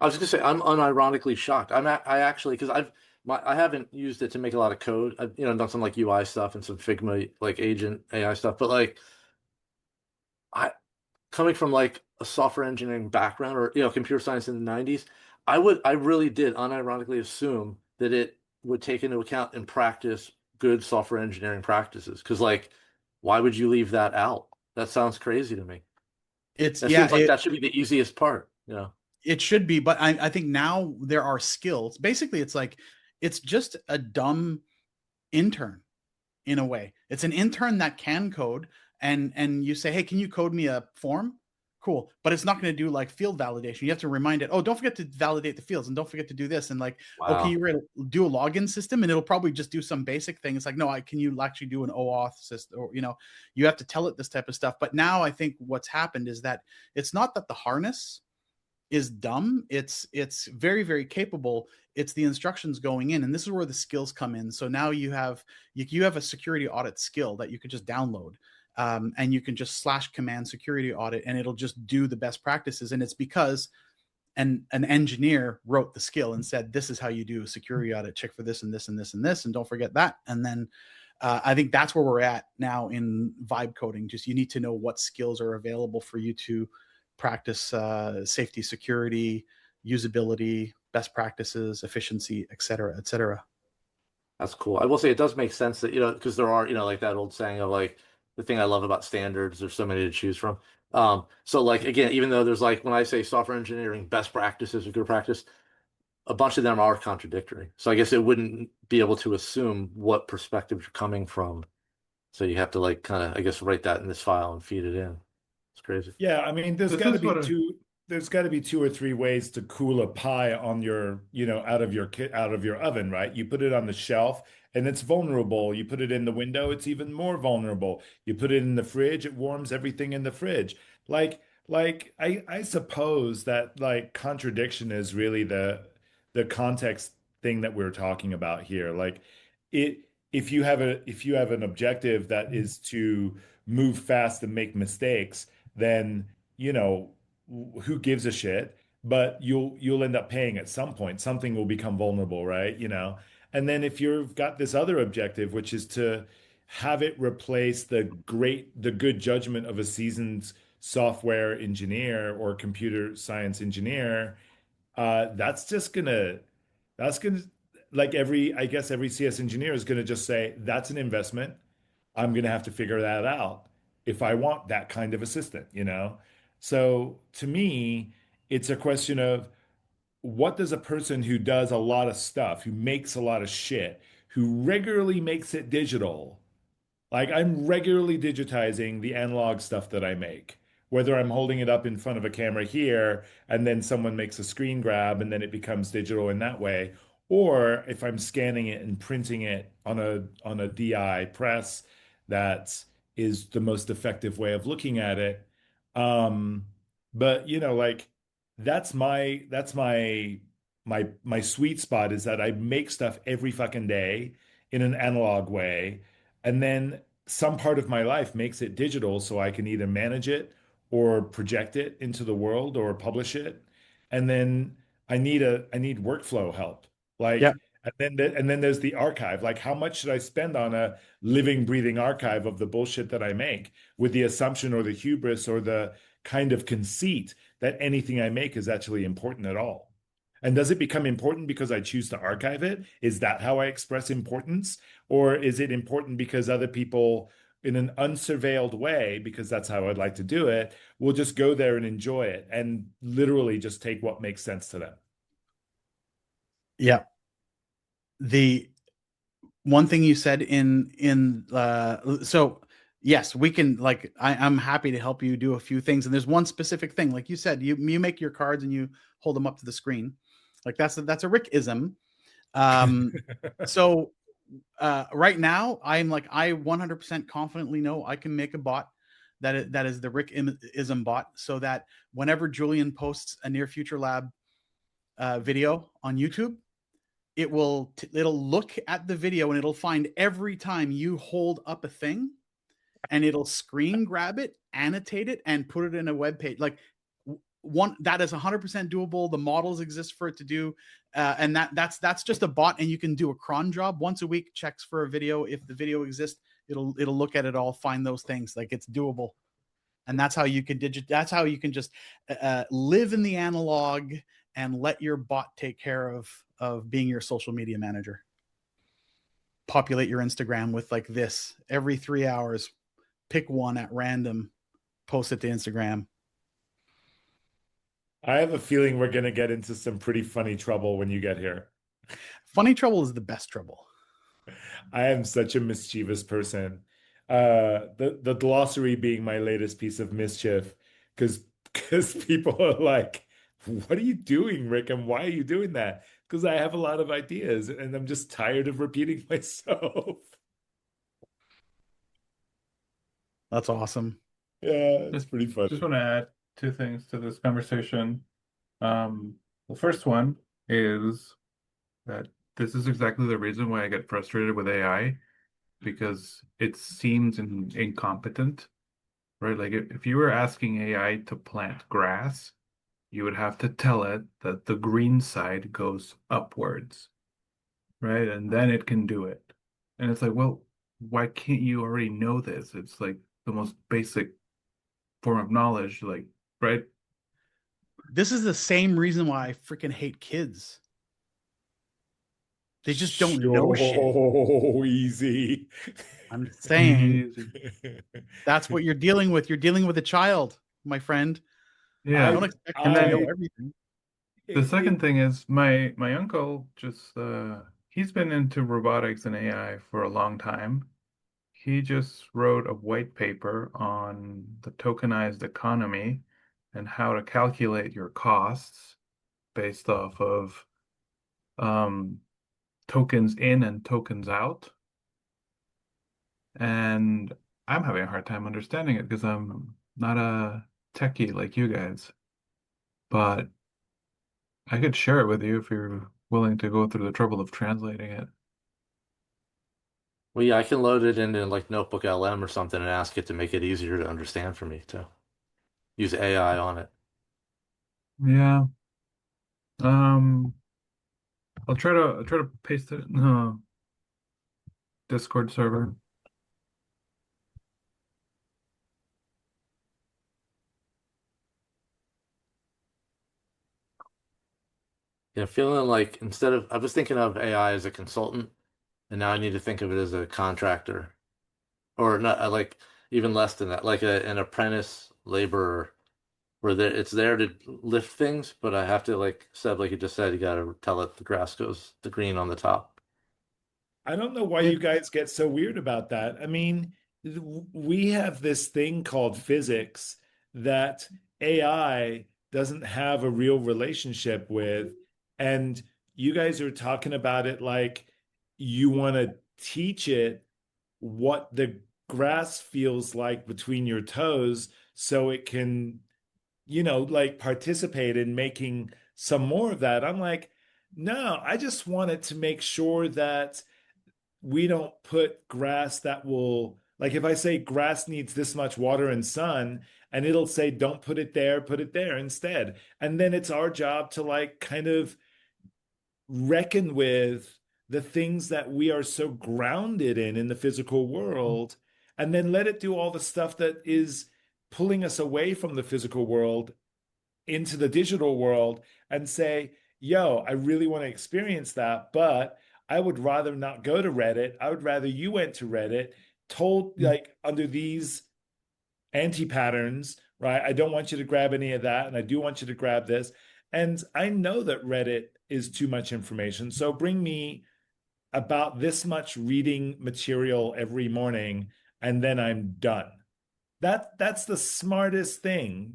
I was just gonna say I'm unironically shocked. I actually because I haven't used it to make a lot of code. I've done some like UI stuff and some Figma like agent AI stuff, but like I coming from like a software engineering background or computer science in the 90s, I really did unironically assume that it would take into account and practice good software engineering practices. Because like, why would you leave that out? That sounds crazy to me. It's That yeah, seems like that should be the easiest part. It should be, but I think now there are skills. Basically, it's like it's just a dumb intern in a way. It's an intern that can code, and you say, hey, can you code me a form? Cool, but it's not going to do like field validation. You have to remind it, oh, don't forget to validate the fields, and don't forget to do this, and like, oh, can you do a login system? And it'll probably just do some basic thing. It's like, no, can you actually do an OAuth system? Or you have to tell it this type of stuff. But now I think what's happened is that it's not that the harness is dumb. It's very, very capable. It's the instructions going in, and this is where the skills come in. So now you have a security audit skill that you could just download, and you can just /command security audit, and it'll just do the best practices. And it's because an engineer wrote the skill and said, this is how you do a security audit. Check for this and this and this and this, and don't forget that. And then I think that's where we're at now in vibe coding. Just you need to know what skills are available for you to practice safety, security, usability, best practices, efficiency, et cetera, et cetera. That's cool. I will say it does make sense that, because there are, like that old saying of like, the thing I love about standards, there's so many to choose from. So like, again, even though there's like, when I say software engineering best practices or good practice, a bunch of them are contradictory. So I guess it wouldn't be able to assume what perspective you're coming from. So you have to like kind of, I guess, write that in this file and feed it in. It's crazy. Yeah, I mean, there's got to be two or three ways to cool a pie on your, out of your oven, right? You put it on the shelf and it's vulnerable. You put it in the window, it's even more vulnerable. You put it in the fridge, it warms everything in the fridge. I suppose that like contradiction is really the context thing that we're talking about here. Like it if you have an objective that is to move fast and make mistakes, then who gives a shit? But you'll end up paying at some point. Something will become vulnerable, right? And then if you've got this other objective, which is to have it replace the good judgment of a seasoned software engineer or computer science engineer, that's gonna like I guess every CS engineer is gonna just say that's an investment. I'm gonna have to figure that out if I want that kind of assistant. So to me, it's a question of what does a person who does a lot of stuff, who makes a lot of shit, who regularly makes it digital, like I'm regularly digitizing the analog stuff that I make, whether I'm holding it up in front of a camera here and then someone makes a screen grab and then it becomes digital in that way, or if I'm scanning it and printing it on a DI press, that is the most effective way of looking at it. Um, but like that's my sweet spot is that I make stuff every fucking day in an analog way, and then some part of my life makes it digital so I can either manage it or project it into the world or publish it. And then I need workflow help. Yeah. Like and then there's the archive. Like how much should I spend on a living, breathing archive of the bullshit that I make with the assumption or the hubris or the kind of conceit that anything I make is actually important at all? And does it become important because I choose to archive it? Is that how I express importance? Or is it important because other people, in an unsurveilled way, because that's how I'd like to do it, will just go there and enjoy it and literally just take what makes sense to them? Yeah. The one thing you said so yes, we can like I'm happy to help you do a few things. And there's one specific thing, like you said, you make your cards and you hold them up to the screen. Like that's a Rick-ism. So right now I 100% confidently know I can make a bot that is the Rick-ism bot, so that whenever Julian posts a near future lab video on YouTube, it'll look at the video and it'll find every time you hold up a thing, and it'll screen grab it, annotate it, and put it in a web page. Like one that is 100% doable. The models exist for it to do, and that's just a bot, and you can do a cron job once a week. Checks for a video. If the video exists, it'll look at it all, find those things. Like it's doable, and that's how you can That's how you can just live in the analog and let your bot take care of being your social media manager. Populate your Instagram with like this every 3 hours. Pick one at random, post it to Instagram. I have a feeling we're gonna get into some pretty funny trouble when you get here. Funny trouble is the best trouble. I am such a mischievous person. The glossary being my latest piece of mischief, because people are like, "What are you doing, Rick? And why are you doing that?" Because I have a lot of ideas, and I'm just tired of repeating myself. That's awesome. Yeah, it's pretty funny. Just want to add two things to this conversation. The first one is that this is exactly the reason why I get frustrated with AI, because it seems incompetent, right? Like if you were asking AI to plant grass, you would have to tell it that the green side goes upwards, right? And then it can do it. And it's like, well, why can't you already know this? It's like the most basic form of knowledge, like, right? This is the same reason why I freaking hate kids. They just don't know shit. So easy. I'm saying Easy. that's what you're dealing with. You're dealing with a child, my friend. Yeah. Don't expect And them to then know everything. the second thing is my uncle just he's been into robotics and AI for a long time. He just wrote a white paper on the tokenized economy and how to calculate your costs based off of um, tokens in and tokens out. And I'm having a hard time understanding it because I'm not a techie like you guys. But I could share it with you if you're willing to go through the trouble of translating it. Well, yeah, I can load it into like Notebook LM or something and ask it to make it easier to understand for me to use AI on it. Yeah. Um, I'll try to paste it in the Discord server. Yeah, feeling like instead of I was thinking of AI as a consultant, and now I need to think of it as a contractor, or not like even less than that, like an apprentice laborer, where it's there to lift things, but I have to like Seb, like you just said, you got to tell it the grass goes the green on the top. I don't know why you guys get so weird about that. I mean, we have this thing called physics that AI doesn't have a real relationship with. And you guys are talking about it like you want to teach it what the grass feels like between your toes so it can, like participate in making some more of that. I'm like, no, I just wanted to make sure that we don't put grass that will, like if I say grass needs this much water and sun, and it'll say don't put it there instead. And then it's our job to like kind of reckon with the things that we are so grounded in the physical world, and then let it do all the stuff that is pulling us away from the physical world into the digital world and say, yo, I really want to experience that, but I would rather not go to Reddit. I would rather you went to Reddit, told like under these anti patterns, right? I don't want you to grab any of that. And I do want you to grab this. And I know that Reddit is too much information. So bring me about this much reading material every morning, and then I'm done. That's the smartest thing.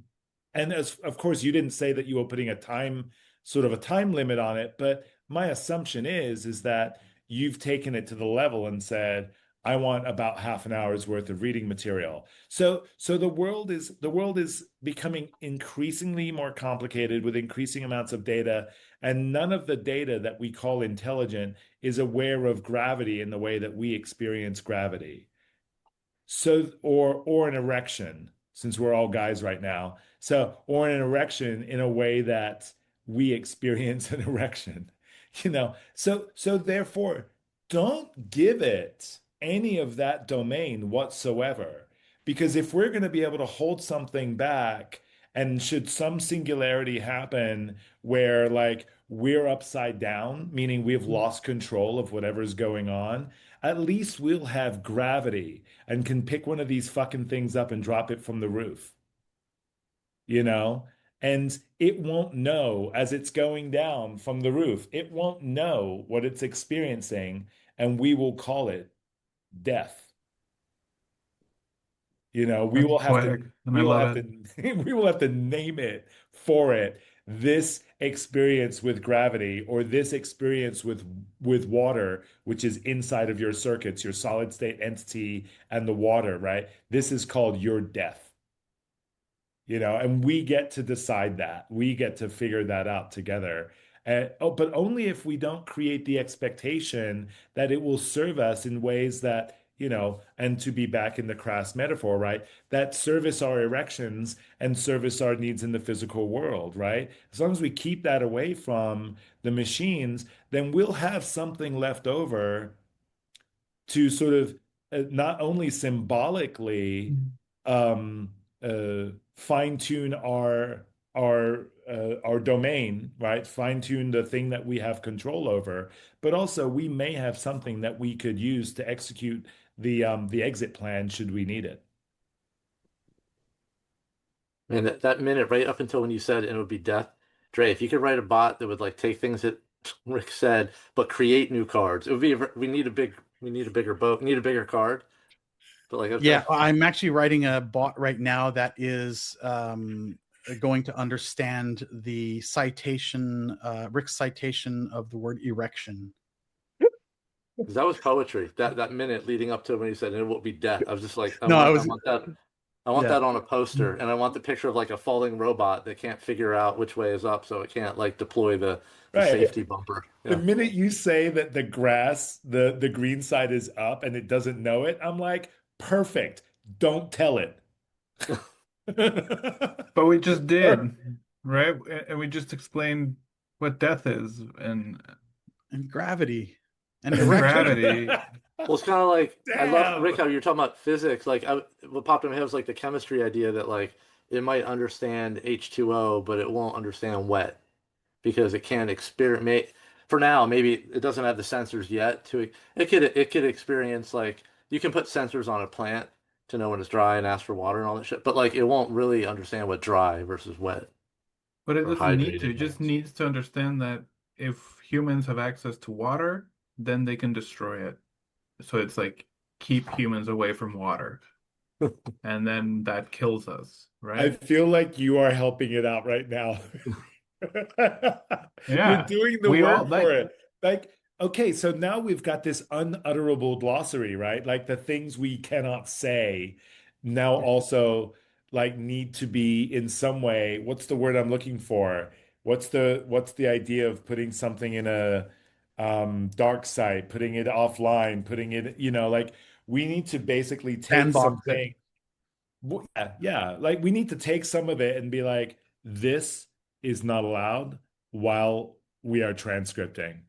And as of course you didn't say that you were putting a time sort of a time limit on it, but my assumption is that you've taken it to the level and said, I want about half an hour's worth of reading material. So the world is becoming increasingly more complicated with increasing amounts of data, and none of the data that we call intelligent is aware of gravity in the way that we experience gravity. So, or an erection, since we're all guys right now. So, or an erection in a way that we experience an erection, So therefore, don't give it any of that domain whatsoever. Because if we're going to be able to hold something back, and should some singularity happen where like we're upside down, meaning we've lost control of whatever's going on, at least we'll have gravity and can pick one of these fucking things up and drop it from the roof, you know? And it won't know as it's going down from the roof, it won't know what it's experiencing, and we will call it death. You know, we That's will have to poetic, and I love it. we will have to name it for it. This experience with gravity, or this experience with water, which is inside of your circuits, your solid state entity and the water, right? This is called your death. You know, and we get to decide that. We get to figure that out together. But only if we don't create the expectation that it will serve us in ways that, you know, and to be back in the crass metaphor, right? That service our erections and service our needs in the physical world, right? As long as we keep that away from the machines, then we'll have something left over to sort of not only symbolically um, fine tune our domain, right? Fine tune the thing that we have control over, but also we may have something that we could use to execute the exit plan should we need it. And that minute right up until when you said it would be death, Dre, if you could write a bot that would like take things that Rick said but create new cards, it would be we need a bigger boat, we need a bigger card. But like Yeah, I'm actually writing a bot right now that is going to understand the citation, Rick's citation of the word erection. that was poetry. That minute leading up to when he said it will be death. I was just like, I want Yeah. that on a poster, and I want the picture of like a falling robot that can't figure out which way is up, so it can't like deploy the Right. safety bumper. The minute you say that the grass, the green side is up and it doesn't know it, I'm like, perfect. Don't tell it. But we just did, right? And we just explained what death is and gravity and gravity. Well, it's kind of like I love Damn. Rick how you're talking about physics. Like what popped in my head was like the chemistry idea that like it might understand H2O, but it won't understand wet because it can't experiment. For now, maybe it doesn't have the sensors yet to it could experience like you can put sensors on a plant to know when it's dry and ask for water and all that shit, but like it won't really understand what dry versus wet But it or doesn't need to. hydrated It just means. needs to understand that if humans have access to water, then they can destroy it. So it's like keep humans away from water. And then that kills us, I right? feel like you are helping it out right now. Yeah. You're doing the We work all for it. Like, okay, so now we've got this unutterable glossary, right? Like the things we cannot say now also like need to be in some way. What's the word I'm looking for? What's the idea of putting something in a dark site, putting it offline, putting it, you know, like we need to basically take Sandbox it. something. Well, yeah. Like we need to take some of it and be like, this is not allowed while we are transcripting.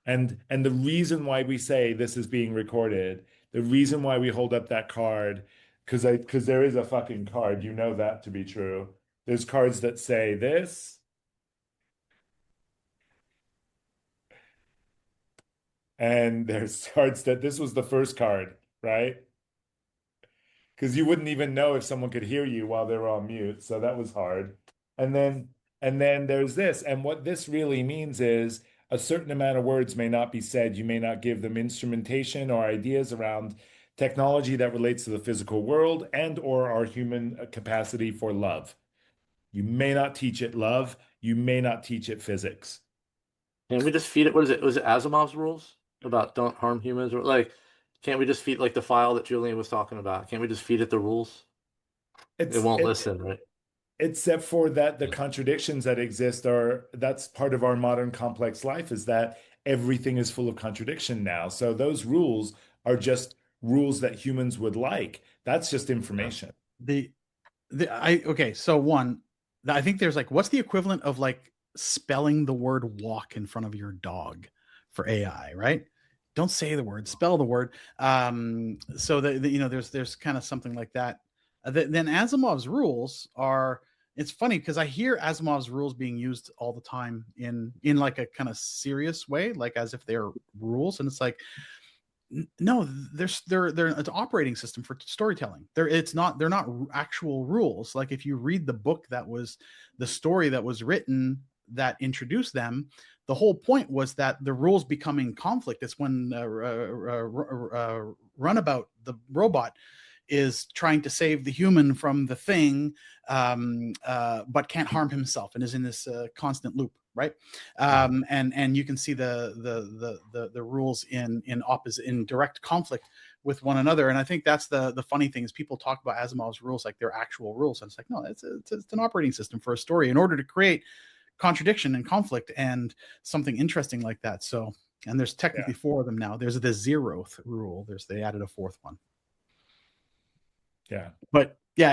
And the reason why we say this is being recorded, the reason why we hold up that card, because there is a fucking card, you know that to be true. There's cards that say this, and there's cards that this was the first card, right? Because you wouldn't even know if someone could hear you while they were on mute. So that was hard. And then there's this. And what this really means is a certain amount of words may not be said. You may not give them instrumentation or ideas around technology that relates to the physical world and or our human capacity for love. You may not teach it love. You may not teach it physics. Can we just feed it? What is it? Was it Asimov's rules about don't harm humans? Or like, can't we just feed like the file that Julian was talking about? Can't we just feed it the rules? It won't listen, right? Except for that the contradictions that exist are that's part of our modern complex life is that everything is full of contradiction now. So those rules are just rules that humans would like. That's just information. Okay, so one, I think there's like, what's the equivalent of like spelling the word walk in front of your dog for AI, right? Don't say the word, spell the word. So that you know, there's kind of something like that. Then Asimov's rules are. It's funny because I hear Asimov's rules being used all the time in like a kind of serious way, like as if they're rules, and it's like No, they're an operating system for storytelling. They're not actual rules. Like if you read the book that was the story that was written that introduced them, the whole point was that the rules become in conflict. It's when Runabout, the robot, is trying to save the human from the thing, but can't harm himself and is in this constant loop, right? And you can see the rules in direct conflict with one another. And I think that's the funny thing is people talk about Asimov's rules like they're actual rules, and it's like, no, it's an operating system for a story in order to create contradiction and conflict and something interesting like that. So, and there's technically 4 of them now. There's the 0th rule. They added a 4th one. Yeah. But yeah,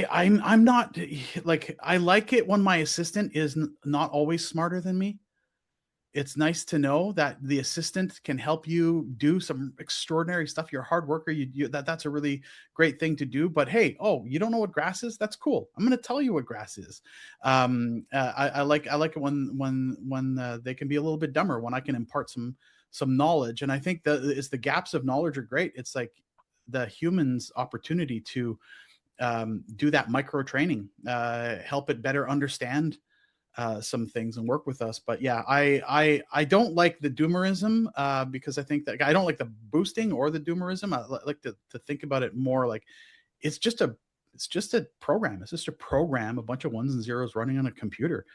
I'm not like, I like it when my assistant is not always smarter than me. It's nice to know that the assistant can help you do some extraordinary stuff. You're a hard worker. That's a really great thing to do. But hey, you don't know what grass is? That's cool. I'm going to tell you what grass is. I like it when they can be a little bit dumber, when I can impart some knowledge. And I think it's the gaps of knowledge are great. It's like the human's opportunity to do that micro training, help it better understand some things and work with us. But yeah, I don't like the doomerism because I think that I don't like the boosting or the doomerism. I like to think about it more like it's just a program. It's just a program, a bunch of ones and zeros running on a computer.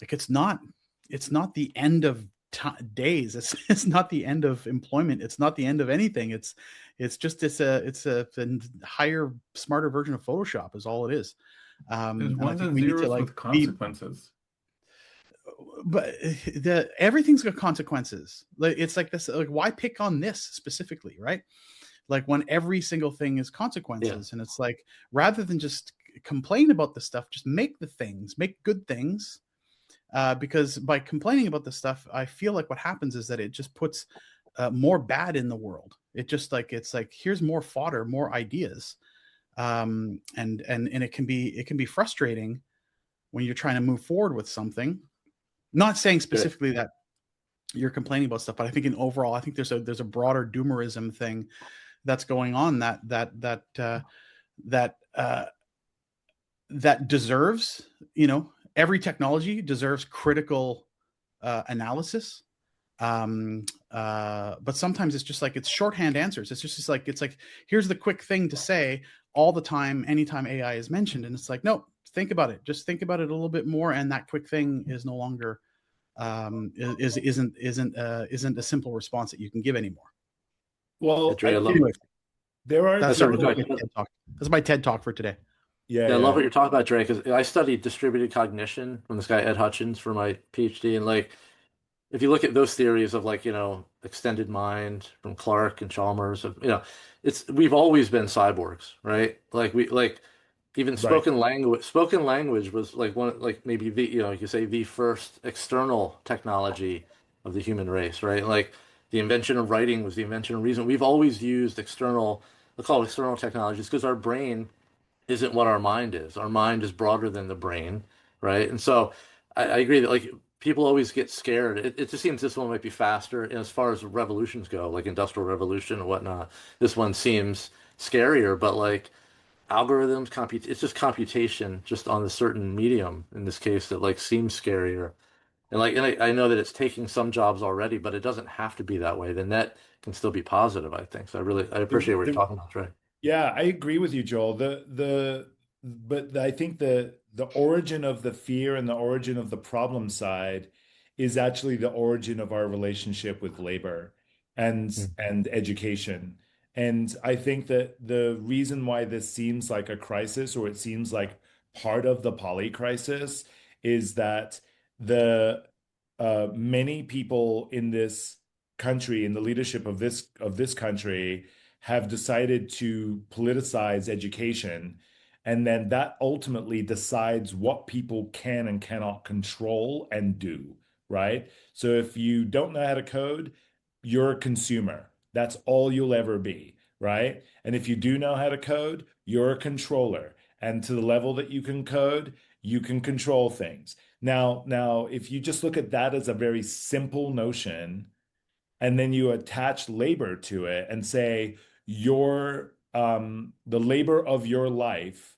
Like it's not the end of days. It's not the end of employment. It's not the end of anything. It's a higher, smarter version of Photoshop is all it is. There's And I ones think and we need to zeros like with consequences. but everything's got consequences. Like it's like this, like why pick on this specifically, right? Like when every single thing is consequences. And it's like, rather than just complain about the stuff, just make good things. Because by complaining about the stuff, I feel like what happens is that it just puts more bad in the world. It's like here's more fodder, more ideas, and it can be frustrating when you're trying to move forward with something. Not saying specifically that you're complaining about stuff, but I think in overall, I think there's a broader doomerism thing that's going on that deserves, every technology deserves critical analysis. But sometimes it's just like it's shorthand answers. It's like here's the quick thing to say all the time, anytime AI is mentioned, and it's like, no, think about it. Just think about it a little bit more, and that quick thing is no longer isn't a simple response that you can give anymore. Well, anyway, there are that's my TED talk for today. I love what you're talking about, Dre, because I studied distributed cognition from this guy Ed Hutchins for my PhD, and like if you look at those theories of like extended mind from Clark and Chalmers, we've always been cyborgs, right? Like even spoken language was like maybe you could say the first external technology of the human race, right? Like the invention of writing was the invention of reason. We've always used let's call it external technologies, because our brain isn't what our mind is. Our mind is broader than the brain, right? And so I agree that like people always get scared. It just seems this one might be faster. And as far as revolutions go, like industrial revolution and whatnot, this one seems scarier. But like algorithms, it's just computation, just on a certain medium in this case that like seems scarier. And I know that it's taking some jobs already, but it doesn't have to be that way. The net can still be positive, I think. So I appreciate what you're talking about, Trey. Yeah, I agree with you, Joel. But I think the origin of the fear and the origin of the problem side is actually the origin of our relationship with labor and education. And I think that the reason why this seems like a crisis, or it seems like part of the poly crisis, is that the many people in this country, in the leadership of this country, have decided to politicize education, and then that ultimately decides what people can and cannot control and do, right? So if you don't know how to code, you're a consumer. That's all you'll ever be, right? And if you do know how to code, you're a controller. And to the level that you can code, you can control things. Now, if you just look at that as a very simple notion, and then you attach labor to it and say your the labor of your life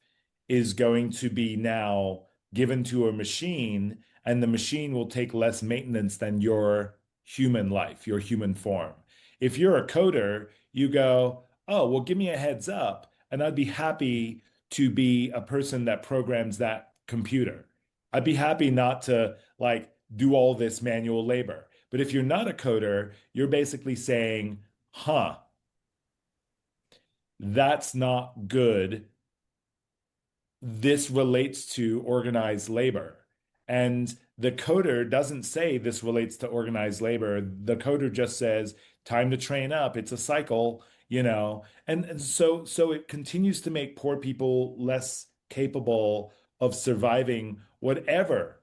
is going to be now given to a machine, and the machine will take less maintenance than your human life, your human form. If you're a coder, you go, oh, well, give me a heads up, and I'd be happy to be a person that programs that computer. I'd be happy not to like do all this manual labor. But if you're not a coder, you're basically saying, huh, that's not good. This relates to organized labor. And the coder doesn't say this relates to organized labor. The coder just says, time to train up. It's a cycle, you know. And so it continues to make poor people less capable of surviving whatever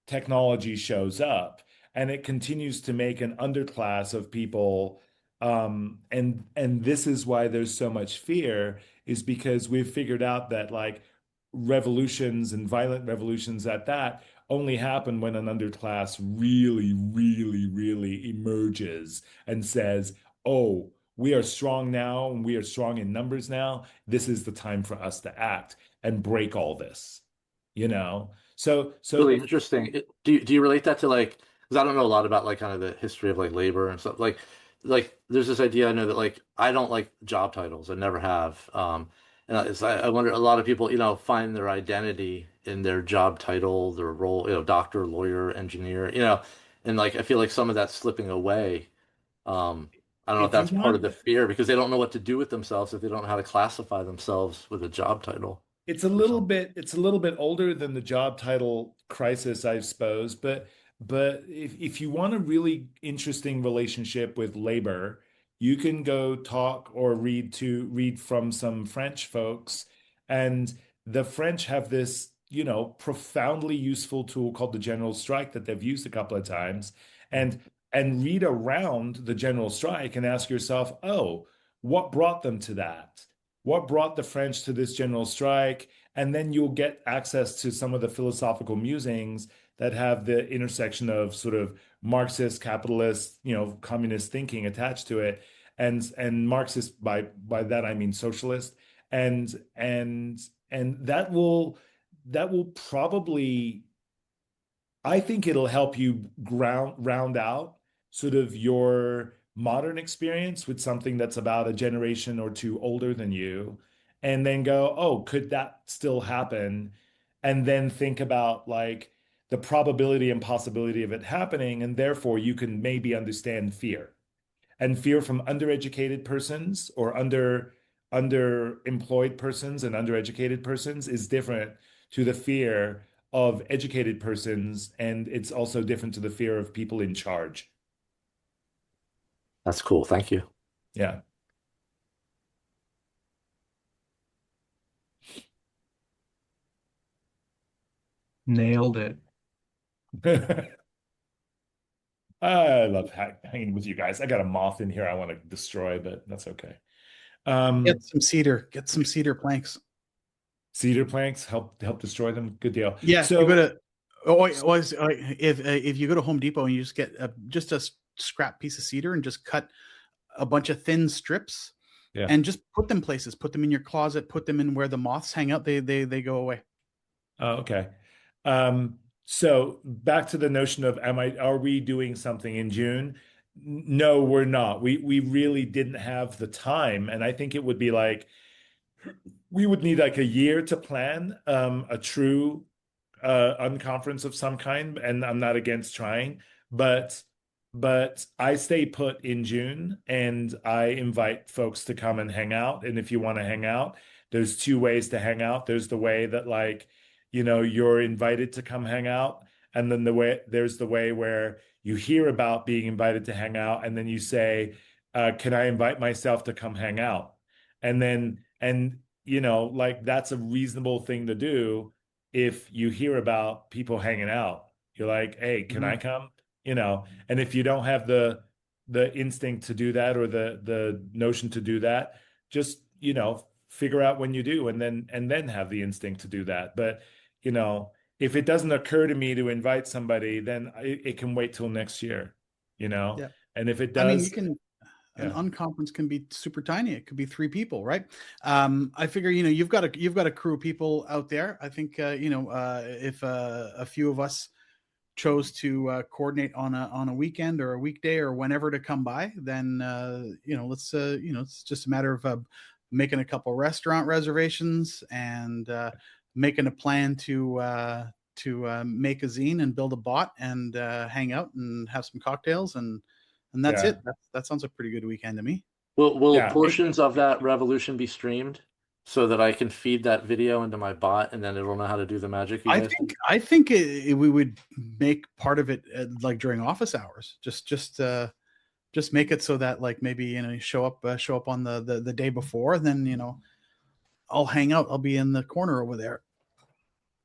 technology shows up, and it continues to make an underclass of people. And this is why there's so much fear, is because we've figured out that like revolutions and violent revolutions at that only happen when an underclass really, really, really emerges and says, oh, we are strong now and we are strong in numbers now. This is the time for us to act and break all this, you know? So Really interesting. Do you relate that to like, because I don't know a lot about like kind of the history of like labor and stuff. Like there's this idea I know that like I don't like job titles. I never have. And I wonder, a lot of people, find their identity in their job title, their role, doctor, lawyer, engineer, and like I feel like some of that's slipping away. I don't know if if you that's part of want, the fear because they don't know what to do with themselves if they don't know how to classify themselves with a job title. it's a little bit older than the job title crisis, I suppose, but if you want a really interesting relationship with labor, you can go talk or read from some French folks, and the French have this, profoundly useful tool called the general strike that they've used a couple of times, and read around the general strike and ask yourself, oh, what brought them to that? What brought the French to this general strike? And then you'll get access to some of the philosophical musings that have the intersection of sort of Marxist, capitalist, communist thinking attached to it, and Marxist, by that I mean socialist, and that will probably, I think it'll help you round out sort of your modern experience with something that's about a generation or two older than you, and then go, oh, could that still happen? And then think about like the probability and possibility of it happening, and therefore you can maybe understand fear. And fear from undereducated persons or underemployed persons and undereducated persons is different to the fear of educated persons, and it's also different to the fear of people in charge. That's cool. Thank you. Yeah. Nailed it. I love hanging with you guys. I got a moth in here I want to destroy, but that's okay. Get some cedar planks. Cedar planks help destroy them. Good deal. Yeah, So you go to if you go to Home Depot and you just get just a scrap piece of cedar and just cut a bunch of thin strips, yeah. and just put them places, put them in your closet, put them in where the moths hang out. They go away. Oh, okay. So back to the notion of are we doing something in June? No, we're not. We really didn't have the time, and I think it would be like we would need like a year to plan a true unconference of some kind, and I'm not against trying, but I stay put in June and I invite folks to come and hang out. And if you want to hang out, there's two ways to hang out. There's the way that like, you're invited to come hang out, and then there's the way where you hear about being invited to hang out, and then you say, can I invite myself to come hang out? And then like that's a reasonable thing to do. If you hear about people hanging out, you're like, hey, can I come? And if you don't have the instinct to do that, or the notion to do that, just figure out when you do, and then have the instinct to do that. But if it doesn't occur to me to invite somebody, then it can wait till next year. Yeah. And if it I mean, does, you can an yeah, unconference can be super tiny. It could be 3 people, right? I figure, you've got a crew of people out there. I think, if a few of us chose to coordinate on a weekend or a weekday or whenever to come by, then let's it's just a matter of making a couple restaurant reservations and making a plan to make a zine and build a bot and hang out and have some cocktails and that's yeah, it. That sounds a pretty good weekend to me. Will yeah. portions of that revolution be streamed so that I can feed that video into my bot and then it'll know how to do the magic you guys do? I think we would make part of it like during office hours. Just make it so that, like, maybe you show up on the day before, and then I'll hang out. I'll be in the corner over there,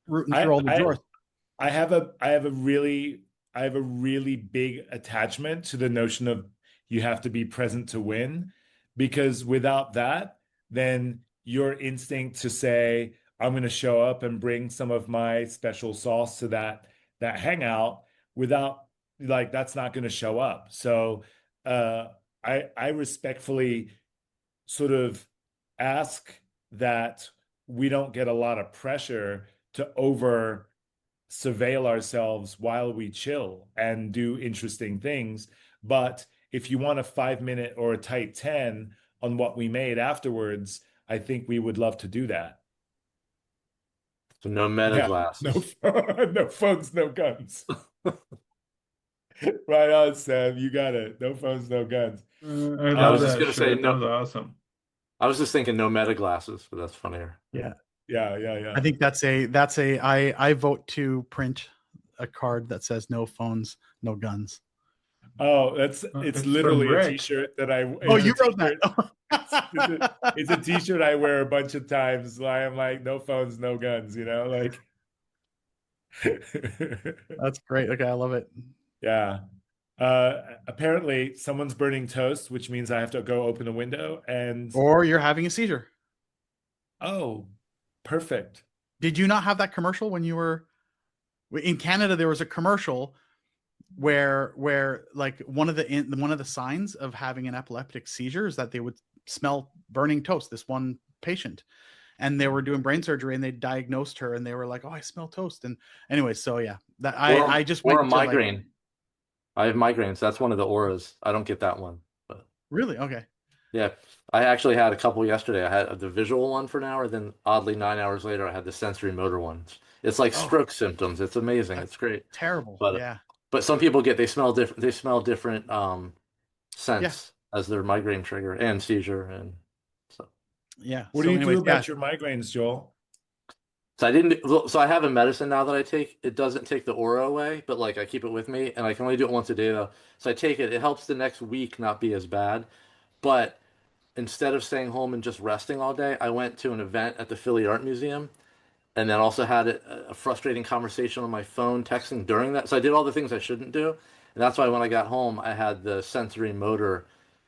rooting through I all the I drawers. I have a really big attachment to the notion of you have to be present to win, because without that, then your instinct to say, I'm going to show up and bring some of my special sauce to that hangout, without, like, that's not going to show up. So uh I respectfully sort of ask that we don't get a lot of pressure to over surveil ourselves while we chill and do interesting things. But if you want a 5 minute or a tight 10 on what we made afterwards, I think we would love to do that. So no meta Yeah, no, glasses. no phones, no guns. Right on, Sam. You got it. No phones, no guns. I I love was just that gonna say shirt. That no. was awesome. I was just thinking no meta glasses, but that's funnier. Yeah, Yeah. I think I vote to print a card that says no phones, no guns. Oh, it's It's from literally a Rick. t-shirt that I. Oh, It's a you wrote that. t-shirt. It's a t-shirt I wear a bunch of times. I am like, no phones, no guns. Like. That's great. Okay, I love it. Yeah. Apparently, someone's burning toast, which means I have to go open a window. And Or you're having a seizure. oh, perfect. Did you not have that commercial when you were in Canada? There was a commercial where like one of the signs of having an epileptic seizure is that they would smell burning toast. This one patient, and they were doing brain surgery, and they diagnosed her, and they were like, "Oh, I smell toast." And anyway, so yeah, that I just or went a to migraine. like, I have migraines. That's one of the auras. I don't get that one, but really okay. yeah, I actually had a couple yesterday. I had the visual one for an hour, then oddly 9 hours later, I had the sensory motor one. It's like Oh, stroke symptoms. It's amazing. that's It's great. terrible. But Yeah, but some people they smell different. They smell different yeah, scents as their migraine trigger and seizure, and so. yeah. What So do you anyways, do yeah. about your migraines, Joel? So I didn't. So I have a medicine now that I take. It doesn't take the aura away, but like I keep it with me, and I can only do it once a day though. So I take it. It helps the next week not be as bad. But instead of staying home and just resting all day, I went to an event at the Philly Art Museum, and then also had a frustrating conversation on my phone, texting during that. So I did all the things I shouldn't do, and that's why when I got home, I had the sensory motor,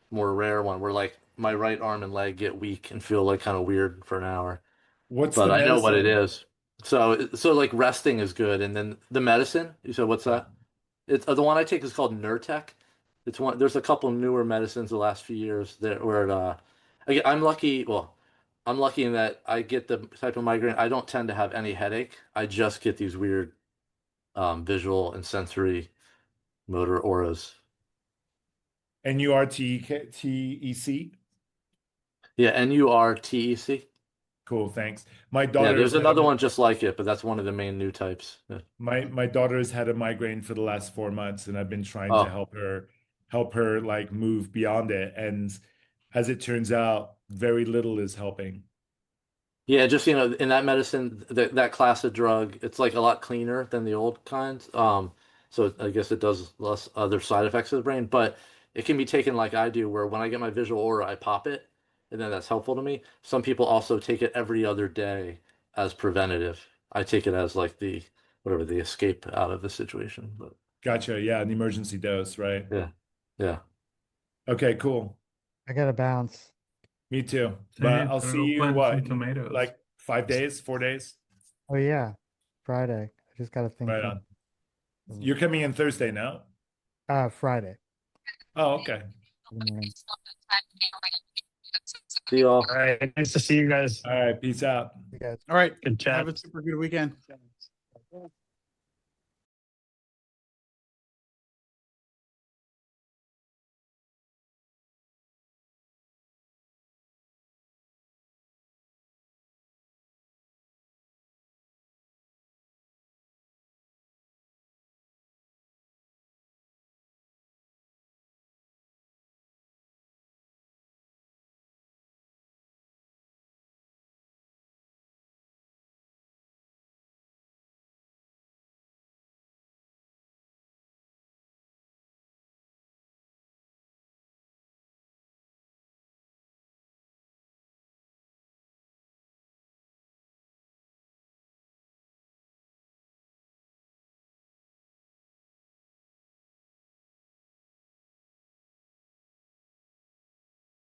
more rare one, where like my right arm and leg get weak and feel like kind of weird for an hour. What's But the I know what it medicine? is. So like resting is good, and then the medicine. You said what's Yeah. that? It's the one I take is called Nurtec. It's one. There's a couple newer medicines the last few years that where I'm lucky. Well, I'm lucky in that I get the type of migraine. I don't tend to have any headache. I just get these weird visual and sensory motor auras. NURTEC. Yeah, NURTEC. Cool, thanks. My Yeah, daughter's there's had a another one just like it, but that's one of the main new types. Yeah. my daughter's had a migraine for the last 4 months, and I've been trying to Oh, help her like move beyond it. And as it turns out, very little is helping. yeah, just in that medicine, that class of drug, it's like a lot cleaner than the old kinds. So I guess it does less other side effects to the brain, but it can be taken like I do, where when I get my visual aura, I pop it, and then that's helpful to me. Some people also take it every other day as preventative. I take it as like the whatever the escape out of the situation. But Gotcha. Yeah, an emergency dose, right? yeah, yeah. Okay, cool. I gotta bounce. Me too. But Same. I'll I'm see gonna you plant some what, in tomatoes. like 5 days, 4 days? Oh yeah, Friday. I just gotta think Right of on. You're coming in Thursday now? Friday. Oh, okay. See y'all. All right. Nice to see you guys. All right. Peace out. You guys All right. Good chat. Have a super good weekend.